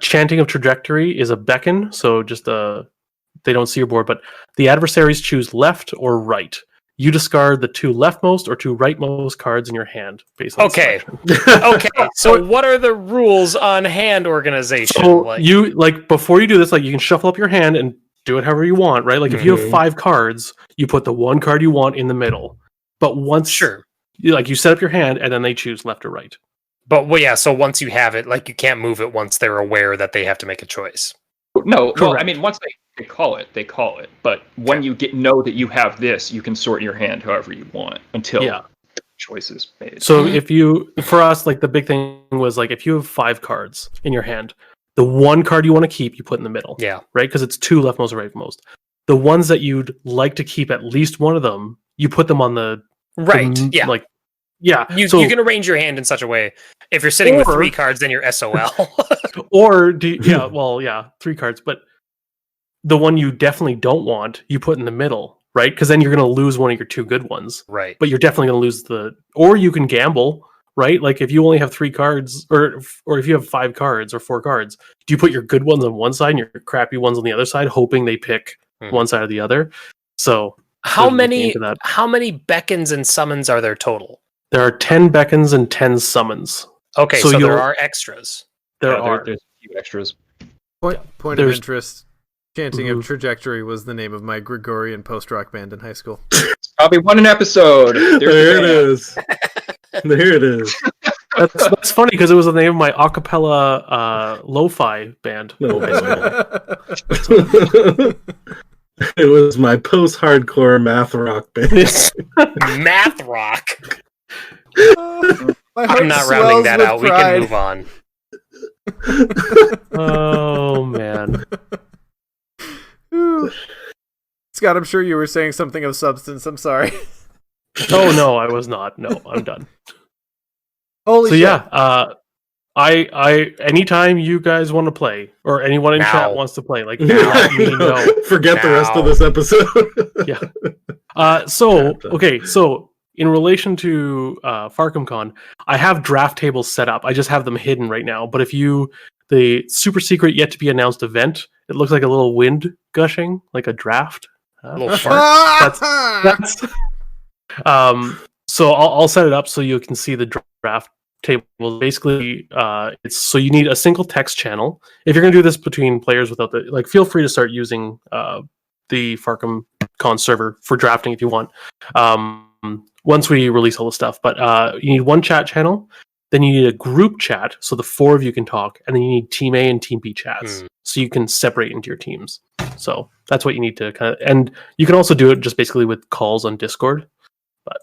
Chanting of Trajectory is a beckon, so just they don't see your board, but the adversaries choose left or right. You discard the 2 leftmost or 2 rightmost cards in your hand. Based on okay. So what are the rules on hand organization? So you before you do this, you can shuffle up your hand and do it however you want, right? Like if you have 5 cards, you put the 1 card you want in the middle. But once you set up your hand and then they choose left or right. But so once you have it, you can't move it once they're aware that they have to make a choice. No, well, I mean, once they call it, they call it. But when you know that you have this, you can sort your hand however you want until choice is made. So for us, the big thing was if you have 5 cards in your hand, the 1 card you want to keep, you put in the middle. Yeah. Right? Because it's 2 leftmost or rightmost. The ones that you'd like to keep at least one of them, you put them on the right. Yeah, you can arrange your hand in such a way. If you're sitting with 3 cards, then you're SOL. Or 3 cards. But the one you definitely don't want, you put in the middle, right? Because then you're going to lose one of your 2 good ones, right? But you're definitely going to lose or you can gamble, right? If you only have 3 cards, or if you have 5 cards or 4 cards, do you put your good ones on one side and your crappy ones on the other side, hoping they pick one side or the other? So how many beckons and summons are there total? There are 10 beckons and 10 summons. Okay, so there are extras. There's a few extras. Point of interest. Chanting of Trajectory was the name of my Gregorian post-rock band in high school. Probably won an episode. There it is. There it is. That's funny because it was the name of my a cappella lo-fi band. No. It was my post-hardcore math rock band. Math rock. My heart I'm not swells rounding that with out. pride. We can move on. Oh man. Scott, I'm sure you were saying something of substance. I'm sorry. Oh no, I was not. No, I'm done. Holy So shit. yeah, I anytime you guys want to play or anyone in Now. chat wants to play, like let me know. Forget the rest of Now. this episode. Yeah. So in relation to Farkham Con, I have draft tables set up. I just have them hidden right now. But if the super secret yet to be announced event, it looks like a little wind gushing, like a draft. Little fart. That's so I'll set it up so you can see the draft table. Basically, it's so you need a single text channel. If you're going to do this between players without the feel free to start using the Farkham Con server for drafting if you want. Once we release all the stuff, but you need one chat channel. Then you need a group chat so the four of you can talk, and then you need Team A and Team B chats so you can separate into your teams. So that's what you need to kind of, and you can also do it just basically with calls on Discord. But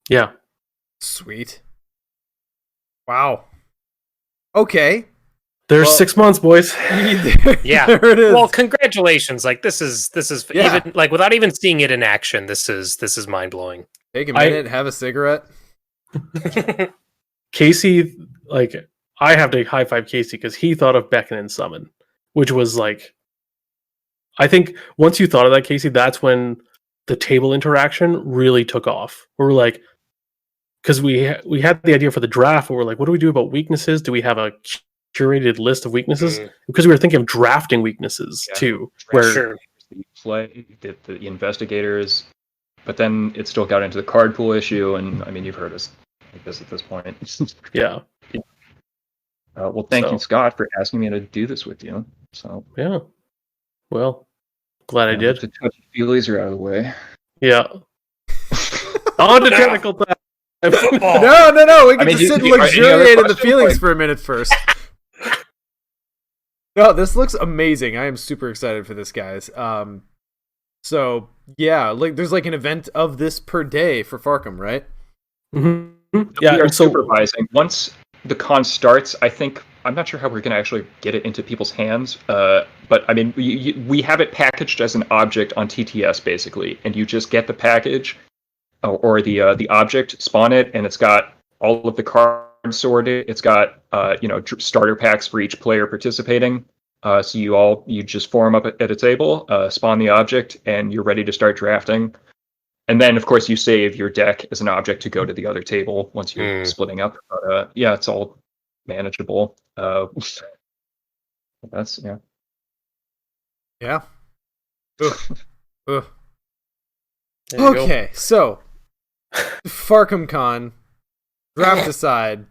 yeah, Sweet. Wow. Okay. there's Well- 6 months, boys. Yeah. There it is. Well, congratulations! Like this is Yeah. even like without even seeing it in action. This is mind blowing. Take a minute, have a cigarette. Casey, like I have to high five Casey because he thought of Beckon and Summon, which was like, I think once you thought of that, Casey, that's when the table interaction really took off. We were like, because we had the idea for the draft, but we're like, what do we do about weaknesses? Do we have a curated list of weaknesses? Because we were thinking of drafting weaknesses too, where Sure. The play, the investigators, but then it still got into the card pool issue, and I mean, you've heard us like this at this point. yeah, Well, thank So- you, Scott, for asking me to do this with you. So yeah. Well, glad I did. The touchy feelies are out of the way. Yeah. On to technical time. Football. No. We can mean, just sit and any other luxuriate in the questions? feelings Like- for a minute first. No, this looks amazing. I am super excited for this, guys. So yeah, like there's like an event of this per day for Farkham, right? Mhm. We Yeah, are and so supervising. Once the con starts, I'm not sure how we're going to actually get it into people's hands. But I mean, we have it packaged as an object on TTS basically, and you just get the package or the object, spawn it, and it's got all of the cards sorted. It's got starter packs for each player participating. So you just form up at a table, spawn the object, and you're ready to start drafting. And then, of course, you save your deck as an object to go to the other table once you're splitting up. But yeah, it's all manageable. That's yeah. Yeah. Ugh. there you go. Okay, so Farkham Con, draft aside,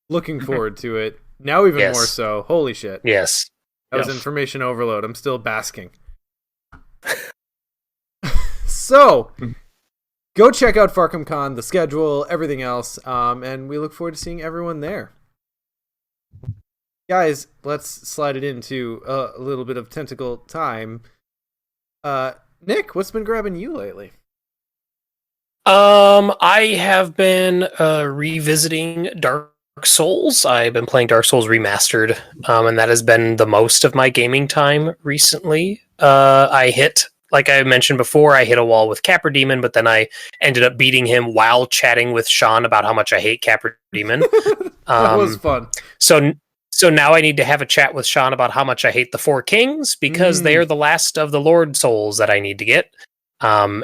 looking forward to it. Now even Yes. more so. Holy shit. Yes. That was Yeah. information overload. I'm still basking. So, go check out Farkham Con, the schedule, everything else, and we look forward to seeing everyone there. Guys, let's slide it into a little bit of tentacle time. Nick, what's been grabbing you lately? I have been revisiting Dark Souls. I've been playing Dark Souls Remastered, and that has been the most of my gaming time recently. Like I mentioned before, I hit a wall with Capra Demon, but then I ended up beating him while chatting with Sean about how much I hate Capra Demon. That was fun. So now I need to have a chat with Sean about how much I hate the Four Kings because they are the last of the Lord Souls that I need to get. And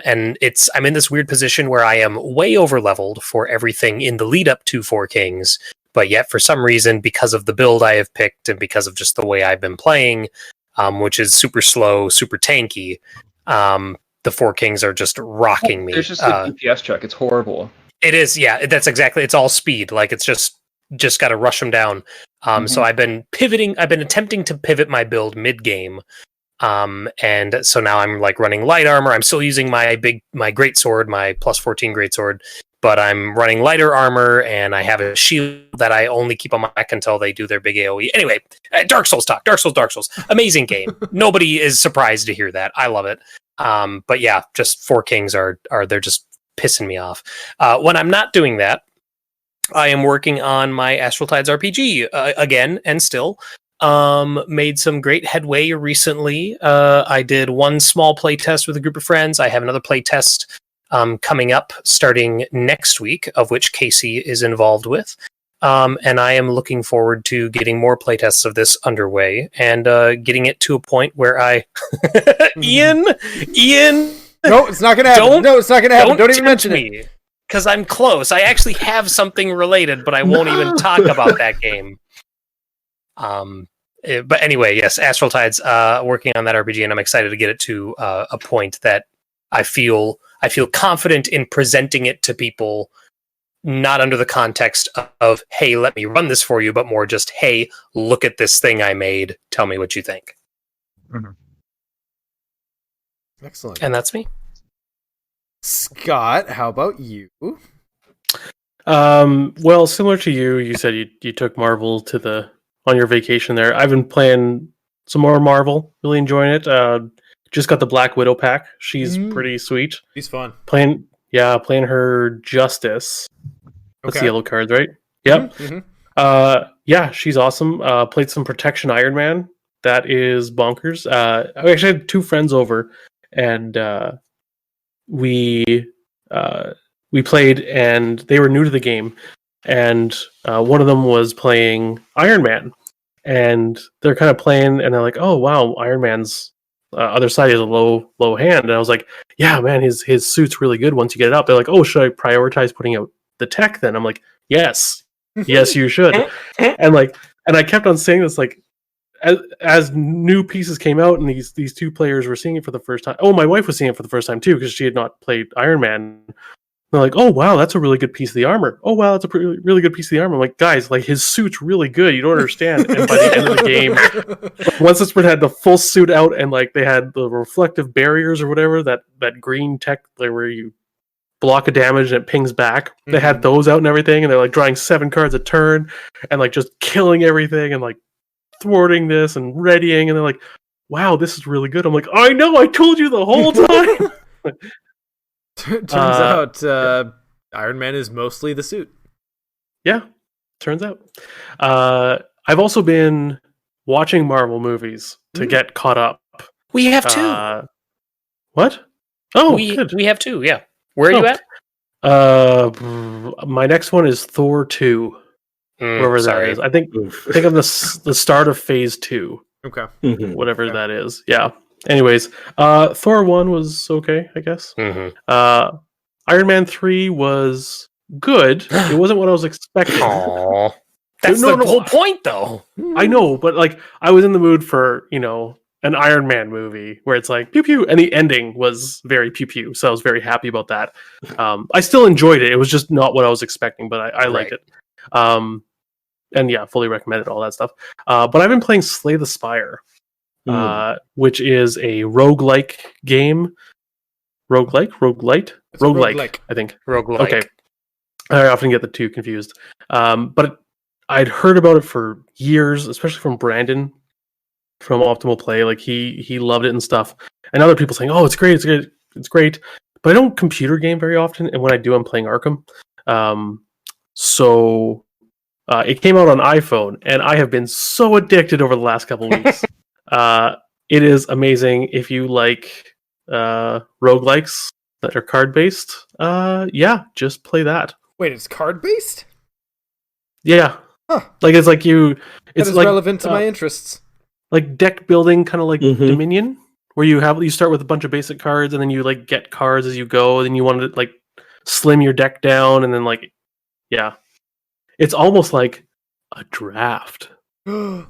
I'm in this weird position where I am way over leveled for everything in the lead up to Four Kings, but yet for some reason, because of the build I have picked and because of just the way I've been playing, which is super slow, super tanky, the Four Kings are just rocking me. There's just a DPS check. It's horrible. It is, yeah. That's exactly. It's all speed. Like it's just got to rush them down. So I've been pivoting. I've been attempting to pivot my build mid game. And so now I'm like running light armor. I'm still using my greatsword, my +14 greatsword, but I'm running lighter armor, and I have a shield that I only keep on my back until they do their big AoE. Anyway, Dark Souls talk. Dark Souls. Amazing game. Nobody is surprised to hear that. I love it. But yeah, just Four Kings are they're just pissing me off. When I'm not doing that, I am working on my Astral Tides RPG again, and still. Made some great headway recently. I did one small play test with a group of friends. I have another play test coming up starting next week, of which Casey is involved with. And I am looking forward to getting more playtests of this underway and getting it to a point where I... Ian! No, it's not going to happen. No, it's not going to happen. Don't even mention me, because I'm close. I actually have something related, but I won't even talk about that game. But anyway, yes, Astral Tides, working on that RPG, and I'm excited to get it to a point that I feel confident in presenting it to people, not under the context of, hey, let me run this for you, but more just, hey, look at this thing I made. Tell me what you think. Mm-hmm. Excellent. And that's me. Scott, how about you? Well, similar to you, you said you took Marvel on your vacation there. I've been playing some more Marvel, really enjoying it. Just got the Black Widow pack. She's pretty sweet. She's fun. Playing her Justice. That's the yellow cards, right? Yep. Mm-hmm. Yeah, she's awesome. Played some Protection Iron Man. That is bonkers. I actually had two friends over, and we played, and they were new to the game, and one of them was playing Iron Man, and they're kind of playing, and they're like, "Oh wow, Iron Man's other side is a low hand," and I was like, "Yeah, man, his suit's really good once you get it up." They're like, "Oh, should I prioritize putting out the tech then?" I'm like, "Yes, you should," and I kept on saying this like. As new pieces came out and these two players were seeing it for the first time. Oh, my wife was seeing it for the first time too because she had not played Iron Man. They're like, "Oh wow, that's a really good piece of the armor. Oh wow, that's a really good piece of the armor." I'm like, "Guys, like his suit's really good. You don't understand." And by the end of the game, once this one had the full suit out and like they had the reflective barriers or whatever, that green tech where you block a damage and it pings back. They had those out and everything, and they're like drawing 7 cards a turn and like just killing everything and like thwarting this and readying, and they're like, "Wow, this is really good." I'm like, "I know, I told you the whole time." Turns out Iron Man is mostly the suit. Yeah, turns out. I've also been watching Marvel movies to get caught up. We have two. What? Oh, we have two, yeah. Where are you at? My next one is Thor 2. Wherever that is. I think of the start of phase 2. Okay. Whatever that is. Yeah. Anyways, Thor 1 was okay, I guess. Iron Man 3 was good. It wasn't what I was expecting. Aww. That's the whole point, though. I know, but like I was in the mood for, an Iron Man movie where it's like pew pew, and the ending was very pew pew, so I was very happy about that. I still enjoyed it. It was just not what I was expecting, but I liked it. And yeah, fully recommend it, all that stuff. But I've been playing Slay the Spire, which is a roguelike game. Roguelite, I think. Roguelike. Okay. I often get the two confused. But I'd heard about it for years, especially from Brandon from Optimal Play. Like he loved it and stuff. And other people saying, "Oh, it's great, it's great." But I don't computer game very often, and when I do, I'm playing Arkham. So it came out on iPhone, and I have been so addicted over the last couple of weeks. It is amazing if you like roguelikes that are card-based. Yeah, just play that. Wait, it's card-based? Yeah. Huh. Like it's like you... That is like, relevant to my interests. Like deck building, kind of like Dominion, where you start with a bunch of basic cards, and then you like get cards as you go, then you want to like slim your deck down, and then like... Yeah. It's almost like a draft. But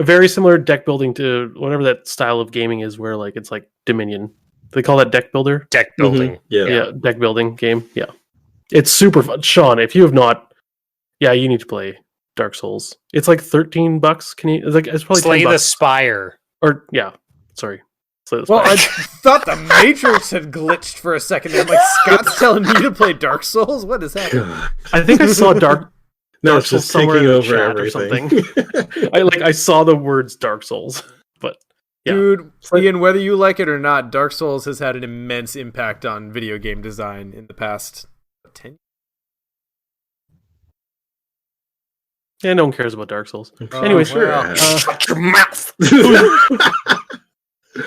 very similar deck building to whatever that style of gaming is where like it's like Dominion. They call that deck builder? Deck building. Yeah, deck building game. Yeah. It's super fun. Sean, if you have not, you need to play Dark Souls. It's like $13. It's probably Slay $10. the Spire. Or sorry. So it's Well, I fine. thought the Matrix had glitched for a second there. I'm like, Scott's telling me to play Dark Souls? What is happening? God. I think I saw Dark No, Dark it's Souls just somewhere taking in the over chat or everything. something. I saw the words Dark Souls, but yeah. Dude, like- Ian, whether you like it or not, Dark Souls has had an immense impact on video game design in the past 10 years. Yeah, no one cares about Dark Souls. Oh, Anyways, well. Shut your mouth.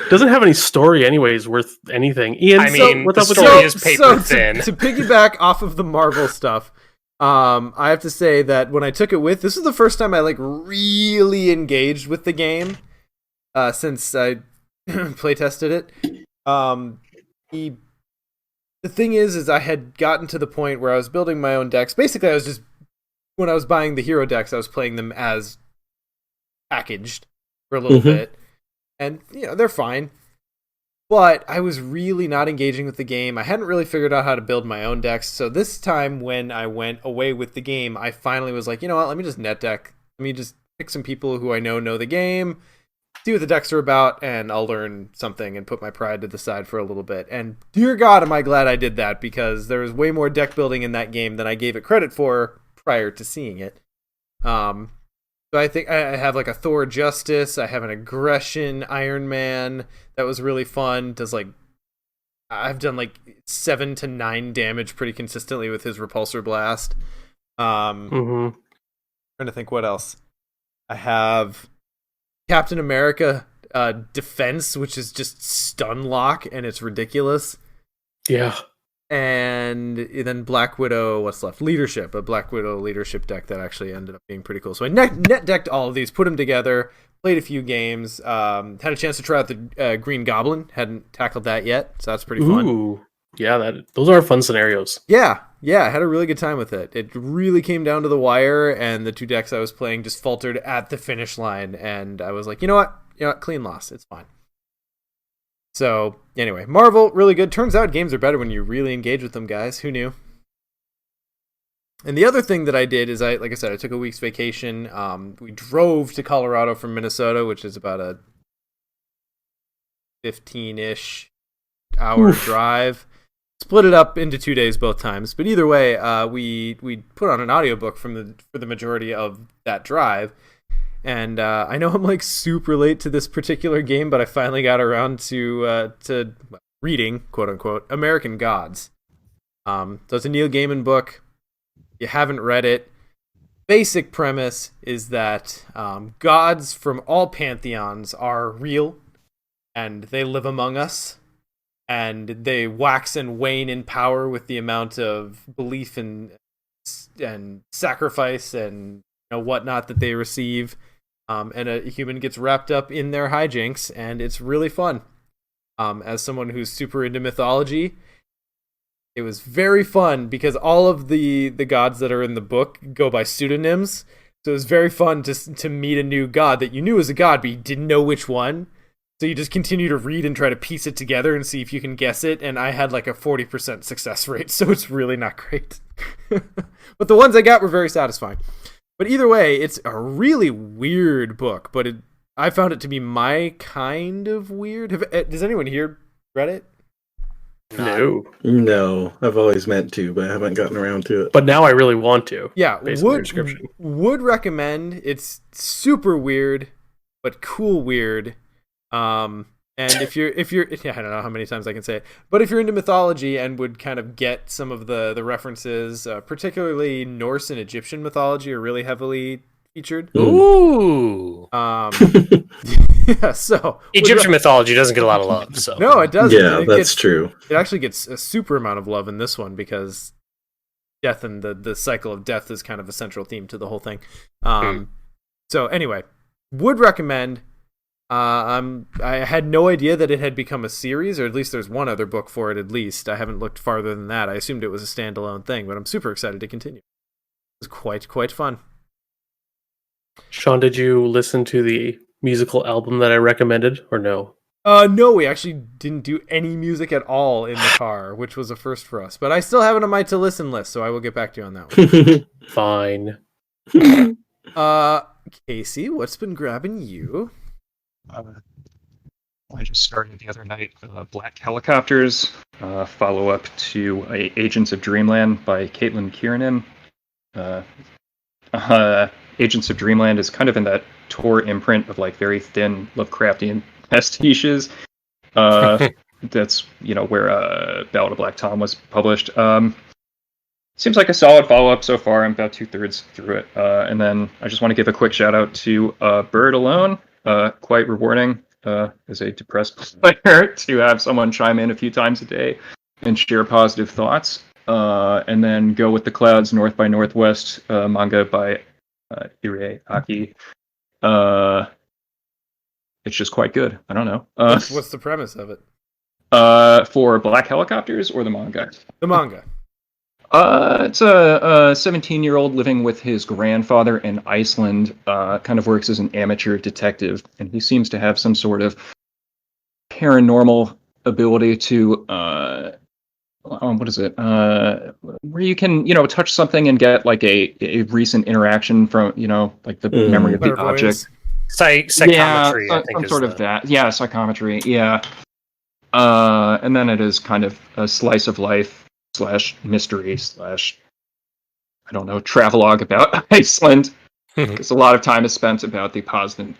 Doesn't have any story anyways worth anything. Ian, I mean, what's the up with story you? is paper thin. To piggyback off of the Marvel stuff, I have to say that when I took it with, this is the first time I really engaged with the game since I play tested it. The thing is I had gotten to the point where I was building my own decks. Basically, when I was buying the hero decks, I was playing them as packaged for a little bit. And, they're fine. But I was really not engaging with the game. I hadn't really figured out how to build my own decks. So this time when I went away with the game, I finally was like, you know what, let me just net deck. Let me just pick some people who I know the game, see what the decks are about, and I'll learn something and put my pride to the side for a little bit. And dear God, am I glad I did that, because there was way more deck building in that game than I gave it credit for prior to seeing it. So I think I have a Thor Justice, I have an Aggression Iron Man that was really fun. I've done 7 to 9 damage pretty consistently with his Repulsor Blast. Trying to think what else. I have Captain America Defense, which is just stun lock, and it's ridiculous. Yeah. And then Black Widow, what's left? Leadership, a Black Widow leadership deck that actually ended up being pretty cool. So I net decked all of these, put them together, played a few games, had a chance to try out the Green Goblin, hadn't tackled that yet, so that's pretty fun. Ooh. Yeah, those are fun scenarios. Yeah, I had a really good time with it. It really came down to the wire, and the 2 decks I was playing just faltered at the finish line, and I was like, you know what, clean loss, it's fine. So, anyway, Marvel, really good. Turns out games are better when you really engage with them, guys. Who knew? And the other thing that I did is, like I said, I took a week's vacation. We drove to Colorado from Minnesota, which is about a 15-ish hour drive. Split it up into 2 days both times. But either way, we put on an audiobook for the majority of that drive. And I know I'm super late to this particular game, but I finally got around to reading, quote unquote, American Gods. So it's a Neil Gaiman book. You haven't read it. Basic premise is that gods from all pantheons are real, and they live among us, and they wax and wane in power with the amount of belief and sacrifice and whatnot that they receive. And a human gets wrapped up in their hijinks, and it's really fun. As someone who's super into mythology, it was very fun because all of the gods that are in the book go by pseudonyms. So it was very fun to meet a new god that you knew was a god, but you didn't know which one. So you just continue to read and try to piece it together and see if you can guess it. And I had a 40% success rate, so it's really not great. But the ones I got were very satisfying. But either way, it's a really weird book, but I found it to be my kind of weird. Does anyone here read it? No, I've always meant to, but I haven't gotten around to it. But now I really want to. Yeah, description. Would recommend. It's super weird, but cool weird. And if you're I don't know how many times I can say it, but if you're into mythology and would kind of get some of the references, particularly Norse and Egyptian mythology are really heavily featured. Ooh. Yeah, so Egyptian mythology doesn't get a lot of love, so. No, it doesn't. Yeah, that's true. It actually gets a super amount of love in this one because death and the cycle of death is kind of a central theme to the whole thing. So anyway, would recommend. I had no idea that it had become a series, or at least there's one other book for it at least. I haven't looked farther than that. I assumed it was a standalone thing, but I'm super excited to continue. It was quite fun. Sean, did you listen to the musical album that I recommended, or no? No, we actually didn't do any music at all in the car, which was a first for us. But I still have it on my to-listen list, so I will get back to you on that one. Fine. Casey, what's been grabbing you? I just started the other night, Black Helicopters, follow-up to Agents of Dreamland by Caitlin Kiernan. Agents of Dreamland is kind of in that Tor imprint of like very thin Lovecraftian pastiches. That's where Ballad of Black Tom was published. Seems like a solid follow-up so far. I'm about 2/3 through it, and then I just want to give a quick shout out to Bird Alone. Quite rewarding as a depressed player to have someone chime in a few times a day and share positive thoughts. And then Go with the Clouds, North by Northwest, manga by Ire Aki. It's just quite good. I don't know. What's the premise of it? For Black Helicopters or the manga? The manga. It's a 17-year-old living with his grandfather in Iceland, kind of works as an amateur detective, and he seems to have some sort of paranormal ability to, what is it? Where you can, touch something and get like a recent interaction from, like the memory of the object. Psychometry, I think some is sort of that. Yeah, psychometry, yeah. And then it is kind of a slice of life / mystery / I don't know, travelogue about Iceland. Because a lot of time is spent about the positive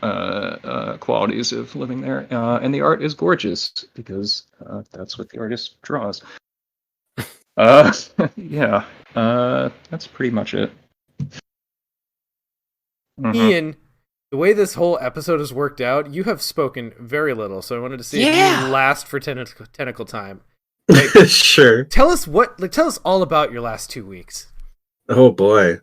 qualities of living there. And the art is gorgeous, because that's what the artist draws. Yeah, that's pretty much it. Ian, the way this whole episode has worked out, you have spoken very little, so I wanted to see if you last for tentacle time. Like, Sure. tell us all about your last 2 weeks. Oh boy.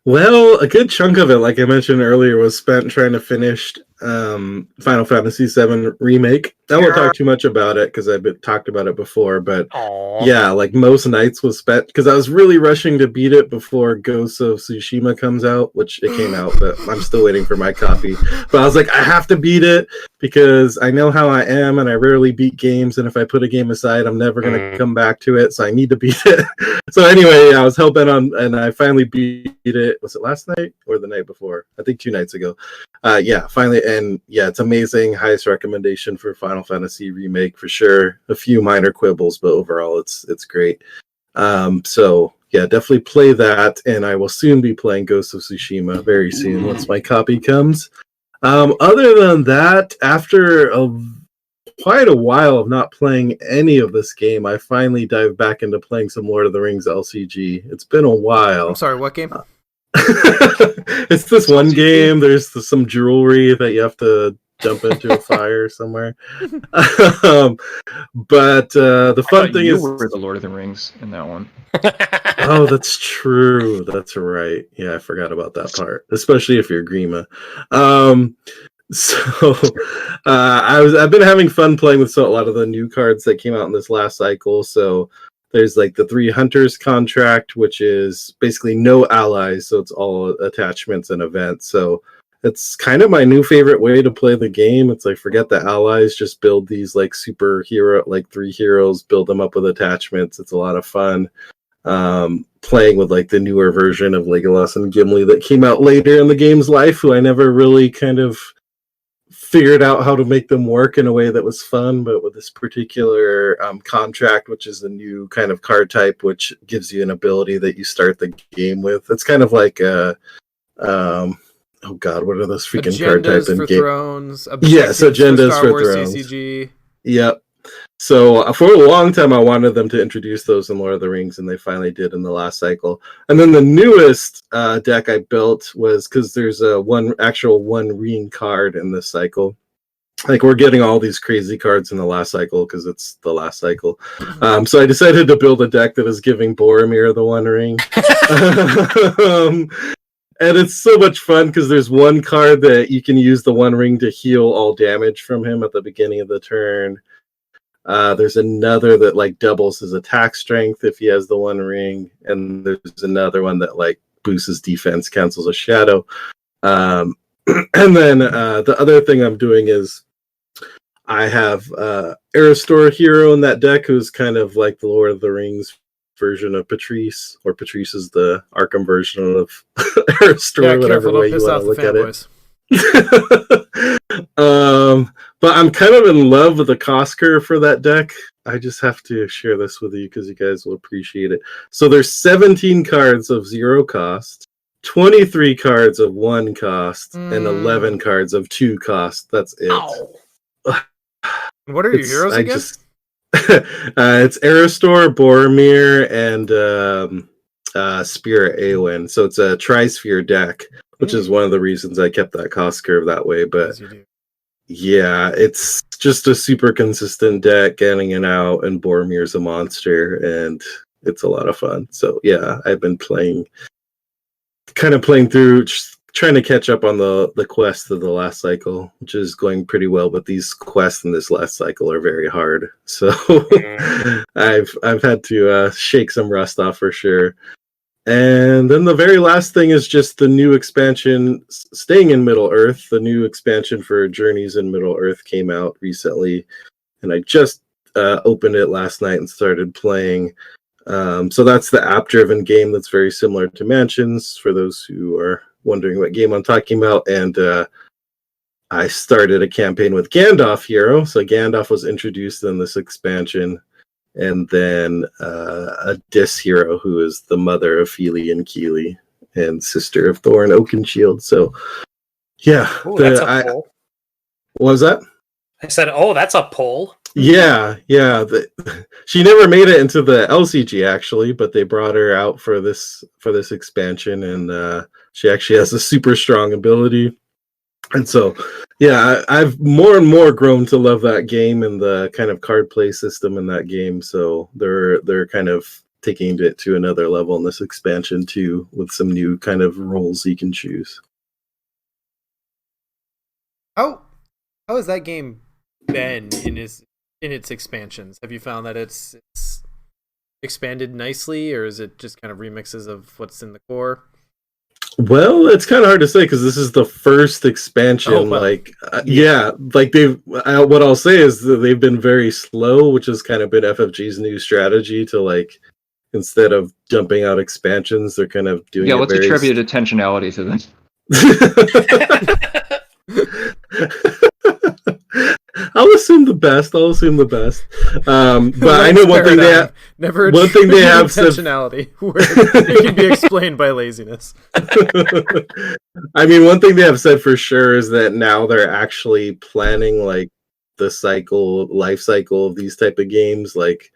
Well, a good chunk of it, like I mentioned earlier, was spent trying to finish Final Fantasy VII Remake. I won't talk too much about it because I've talked about it before, but yeah, like most nights was spent because I was really rushing to beat it before Ghost of Tsushima comes out, which it came out, but I'm still waiting for my copy. But I was like, I have to beat it because I know how I am and I rarely beat games, and if I put a game aside, I'm never going to come back to it, so I need to beat it. So anyway, I was hell-bent on, and I finally beat it. Was it last night or the night before? I think 2 nights ago. Yeah, finally, and yeah, it's amazing. Highest recommendation for Final Fantasy Remake for sure. A few minor quibbles, but overall, it's great. So yeah, definitely play that, and I will soon be playing Ghost of Tsushima very soon once my copy comes. Other than that, after quite a while of not playing any of this game, I finally dived back into playing some Lord of the Rings LCG. It's been a while. I'm sorry, what game? It's this one game. There's some jewelry that you have to jump into a fire somewhere. But the fun thing is, you were the Lord of the Rings in that one. Oh, that's true. That's right. Yeah, I forgot about that part. Especially if you're Grima. So I've been having fun playing with a lot of the new cards that came out in this last cycle. So there's like the 3 Hunters contract, which is basically no allies, so it's all attachments and events. So it's kind of my new favorite way to play the game. It's like, forget the allies, just build these like superhero, like 3 heroes, build them up with attachments. It's a lot of fun. Playing with like the newer version of Legolas and Gimli that came out later in the game's life, who I never really kind of figured out how to make them work in a way that was fun. But with this particular contract, which is a new kind of card type, which gives you an ability that you start the game with. It's kind of like oh god, what are those freaking card types in game? Thrones. Yes, agendas Star for Wars Thrones. CCG. Yep. So for a long time, I wanted them to introduce those in Lord of the Rings, and they finally did in the last cycle. And then the newest deck I built was, because there's a one ring card in this cycle. Like, we're getting all these crazy cards in the last cycle because it's the last cycle. So I decided to build a deck that is giving Boromir the One Ring. And it's so much fun because there's one card that you can use the One Ring to heal all damage from him at the beginning of the turn. There's another that like doubles his attack strength if he has the One Ring, and there's another one that like boosts his defense, cancels a shadow. And then the other thing I'm doing is I have Aristor hero in that deck, who's kind of like the Lord of the Rings version of Patrice, or Patrice is the Arkham version of Aristor, whatever way you want to look at it. But I'm kind of in love with the cost curve for that deck. I just have to share this with you because you guys will appreciate it. So there's 17 cards of 0 cost, 23 cards of 1 cost, and 11 cards of 2 cost. That's it. What are your heroes again? It's Aristor, Boromir, and Spirit Aowen. So it's a Tri-Sphere deck, which is one of the reasons I kept that cost curve that way. But yeah, it's just a super consistent deck, getting it out, and Boromir's a monster, and it's a lot of fun. So yeah, I've been playing through, trying to catch up on the quest of the last cycle, which is going pretty well, but these quests in this last cycle are very hard. So I've had to shake some rust off for sure. And then the very last thing is just the new expansion, staying in Middle Earth. The new expansion for Journeys in Middle Earth came out recently, and I just opened it last night and started playing. So that's the app-driven game that's very similar to Mansions, for those who are wondering what game I'm talking about. And I started a campaign with Gandalf hero. So Gandalf was introduced in this expansion. And then a Dis hero, who is the mother of Feely and Keely and sister of Thor and Oakenshield. So, yeah. Ooh, that's a poll. What was that? I said, oh, that's a poll. Yeah. She never made it into the LCG, actually, but they brought her out for this expansion, and she actually has a super strong ability. And so, yeah, I've more and more grown to love that game and the kind of card play system in that game. So they're kind of taking it to another level in this expansion too, with some new kind of roles you can choose. How has that game been in its expansions? Have you found that it's expanded nicely, or is it just kind of remixes of what's in the core? Well, it's kind of hard to say because this is the first expansion. Oh, well. What I'll say is that they've been very slow, which has kind of been FFG's new strategy to, like, instead of dumping out expansions, they're kind of doing. Yeah, let's attribute intentionality to them. I'll assume the best. But I know one thing they have. Never one thing they have intentionality where it can be explained by laziness. I mean, one thing they have said for sure is that now they're actually planning, like, the life cycle of these type of games, like,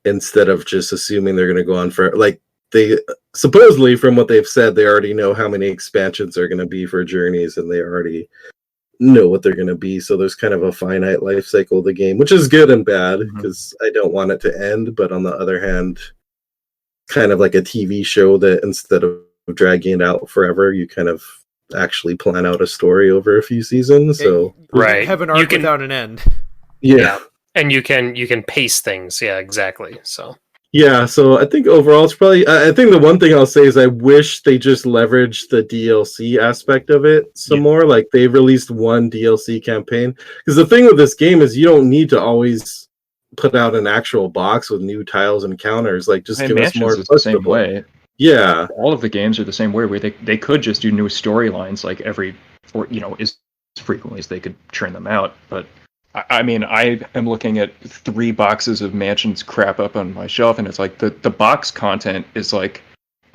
instead of just assuming they're going to go on for, like, they supposedly, from what they've said, they already know how many expansions are going to be for Journeys, and they already know what they're going to be. So there's kind of a finite life cycle of the game, which is good and bad because I don't want it to end. But on the other hand, kind of like a TV show that instead of dragging it out forever, you kind of actually plan out a story over a few seasons. So right, have an arc without an end. Yeah. And you can pace things. Yeah, exactly. So yeah, so I think overall it's probably, I think the one thing I'll say is I wish they just leveraged the DLC aspect of it some more. Like, they released one DLC campaign, because the thing with this game is you don't need to always put out an actual box with new tiles and counters. Like, just give us more. Is the same way. Yeah, all of the games are the same way, where they could just do new storylines like as frequently as they could churn them out. But I mean, I am looking at 3 boxes of Mansions crap up on my shelf, and it's like the box content is like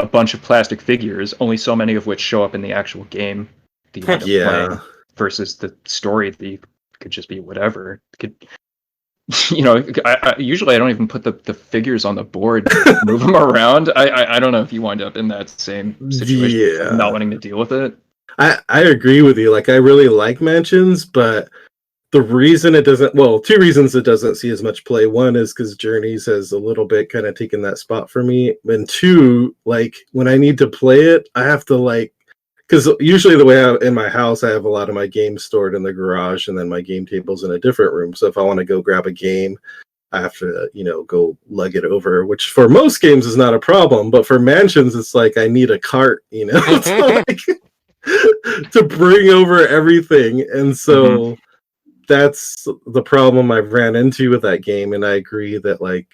a bunch of plastic figures, only so many of which show up in the actual game that you end up playing, versus the story that could just be whatever. Usually I don't even put the figures on the board, move them around. I don't know if you wind up in that same situation, not wanting to deal with it. I agree with you. Like, I really like Mansions, but the reason it doesn't, well, 2 reasons it doesn't see as much play. One is because Journeys has a little bit kind of taken that spot for me. And 2, like, when I need to play it, I have to, like, because usually the way in my house, I have a lot of my games stored in the garage, and then my game table's in a different room. So if I want to go grab a game, I have to, go lug it over, which for most games is not a problem. But for Mansions, it's like I need a cart, to bring over everything. And so that's the problem I've ran into with that game. And I agree that, like,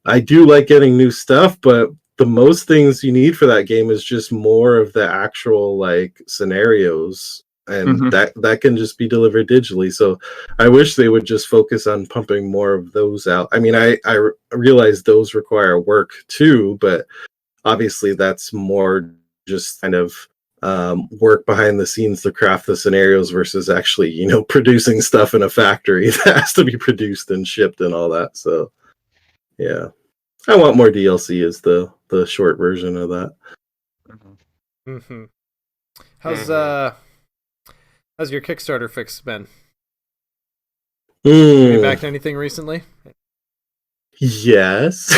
I do like getting new stuff, but the most things you need for that game is just more of the actual, like, scenarios and that can just be delivered digitally. So I wish they would just focus on pumping more of those out. I mean, I realize those require work too, but obviously that's more just kind of work behind the scenes to craft the scenarios versus actually, producing stuff in a factory that has to be produced and shipped and all that. So yeah, I want more DLC as the short version of that. Mm-hmm. How's your Kickstarter fix been? Have you backed anything recently? Yes.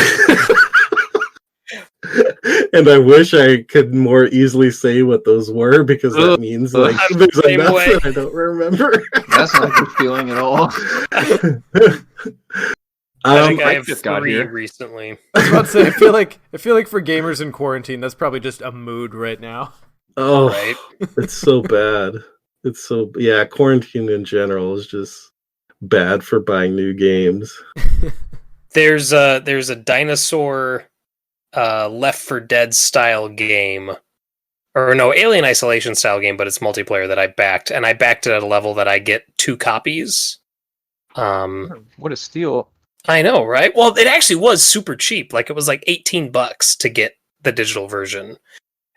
And I wish I could more easily say what those were, because that means like there's enough that I don't remember. That's not a good feeling at all. I think I have 3 recently. I was about to say, I feel like for gamers in quarantine, that's probably just a mood right now. Oh, right? It's so bad. Quarantine in general is just bad for buying new games. There's a dinosaur Left 4 Dead style game, or no, Alien Isolation style game, but it's multiplayer that I backed, and I backed it at a level that I get 2 copies. What a steal! I know, right? Well, it actually was super cheap. Like, it was like $18 to get the digital version.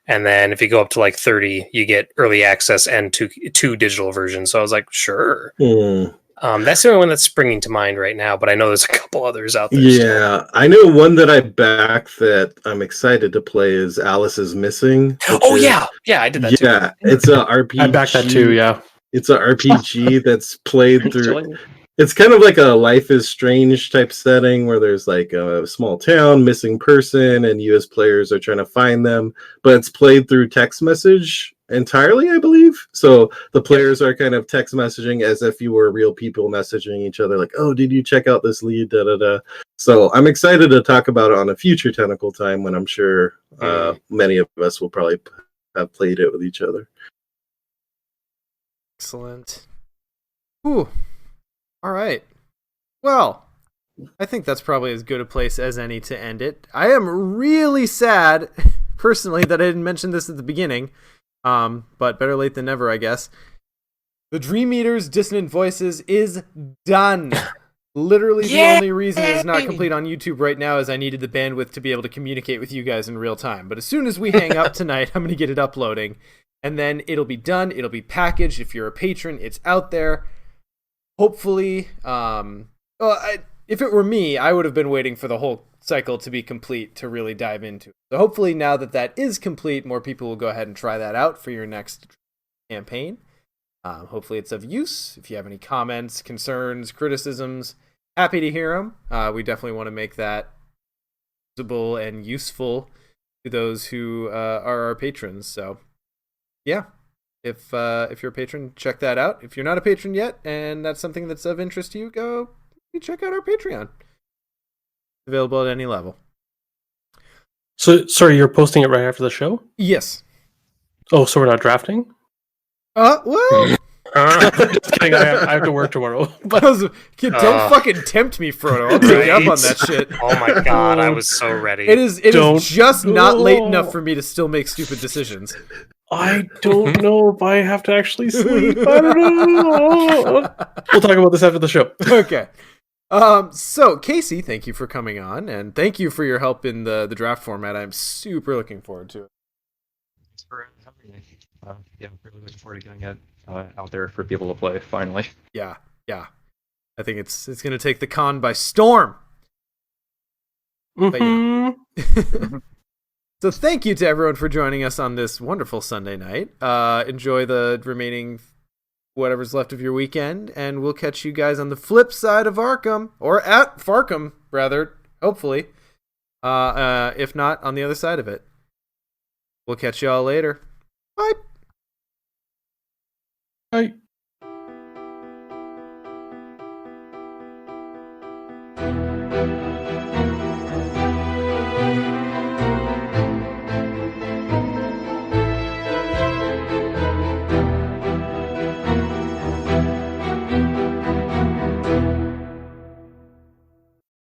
And then if you go up to like 30, you get early access and two digital versions. So I was like, sure. That's the only one that's springing to mind right now, but I know there's a couple others out there. Yeah, still. I know one that I back that I'm excited to play is Alice is Missing. Yeah, I did that too. Yeah, it's a RPG. I backed that too, yeah. It's an RPG that's played through... It's kind of like a Life is Strange type setting where there's like a small town, missing person, and you as players are trying to find them. But it's played through text message entirely, I believe. So the players are kind of text messaging as if you were real people messaging each other, like, "Oh, did you check out this lead?" Da da da. So I'm excited to talk about it on a future Tentacle Time when I'm sure many of us will probably have played it with each other. Excellent. Ooh. All right. Well, I think that's probably as good a place as any to end it. I am really sad, personally, that I didn't mention this at the beginning. But better late than never, I guess. The Dream Eater's Dissonant Voices is done. Literally, the only reason it's not complete on YouTube right now is I needed the bandwidth to be able to communicate with you guys in real time. But as soon as we hang up tonight, I'm going to get it uploading. And then it'll be done. It'll be packaged. If you're a patron, it's out there. Hopefully, if it were me, I would have been waiting for the whole cycle to be complete to really dive into it. So hopefully now that is complete, more people will go ahead and try that out for your next campaign. Hopefully it's of use. If you have any comments, concerns, criticisms, happy to hear them. We definitely want to make that usable and useful to those who are our patrons. So, yeah. If you're a patron, check that out. If you're not a patron yet, and that's something that's of interest to you, go check out our Patreon. Available at any level. So, sorry, you're posting it right after the show? Yes. Oh, so we're not drafting? Well... Just kidding, I have to work tomorrow. But don't fucking tempt me, Frodo. I'll take you up on that shit. Oh my god, I was so ready. It is just not late enough for me to still make stupid decisions. I don't know if I have to actually sleep. I don't know. We'll talk about this after the show. Okay. So, Casey, thank you for coming on, and thank you for your help in the draft format. I'm super looking forward to it. Thanks for having me. I'm really looking forward to getting it out there for people to play, finally. Yeah. I think it's going to take the con by storm. Mm-hmm. But yeah. So thank you to everyone for joining us on this wonderful Sunday night. Enjoy the remaining whatever's left of your weekend, and we'll catch you guys on the flip side of Arkham, or at Farkham, rather, hopefully. If not, on the other side of it. We'll catch y'all later. Bye. Bye.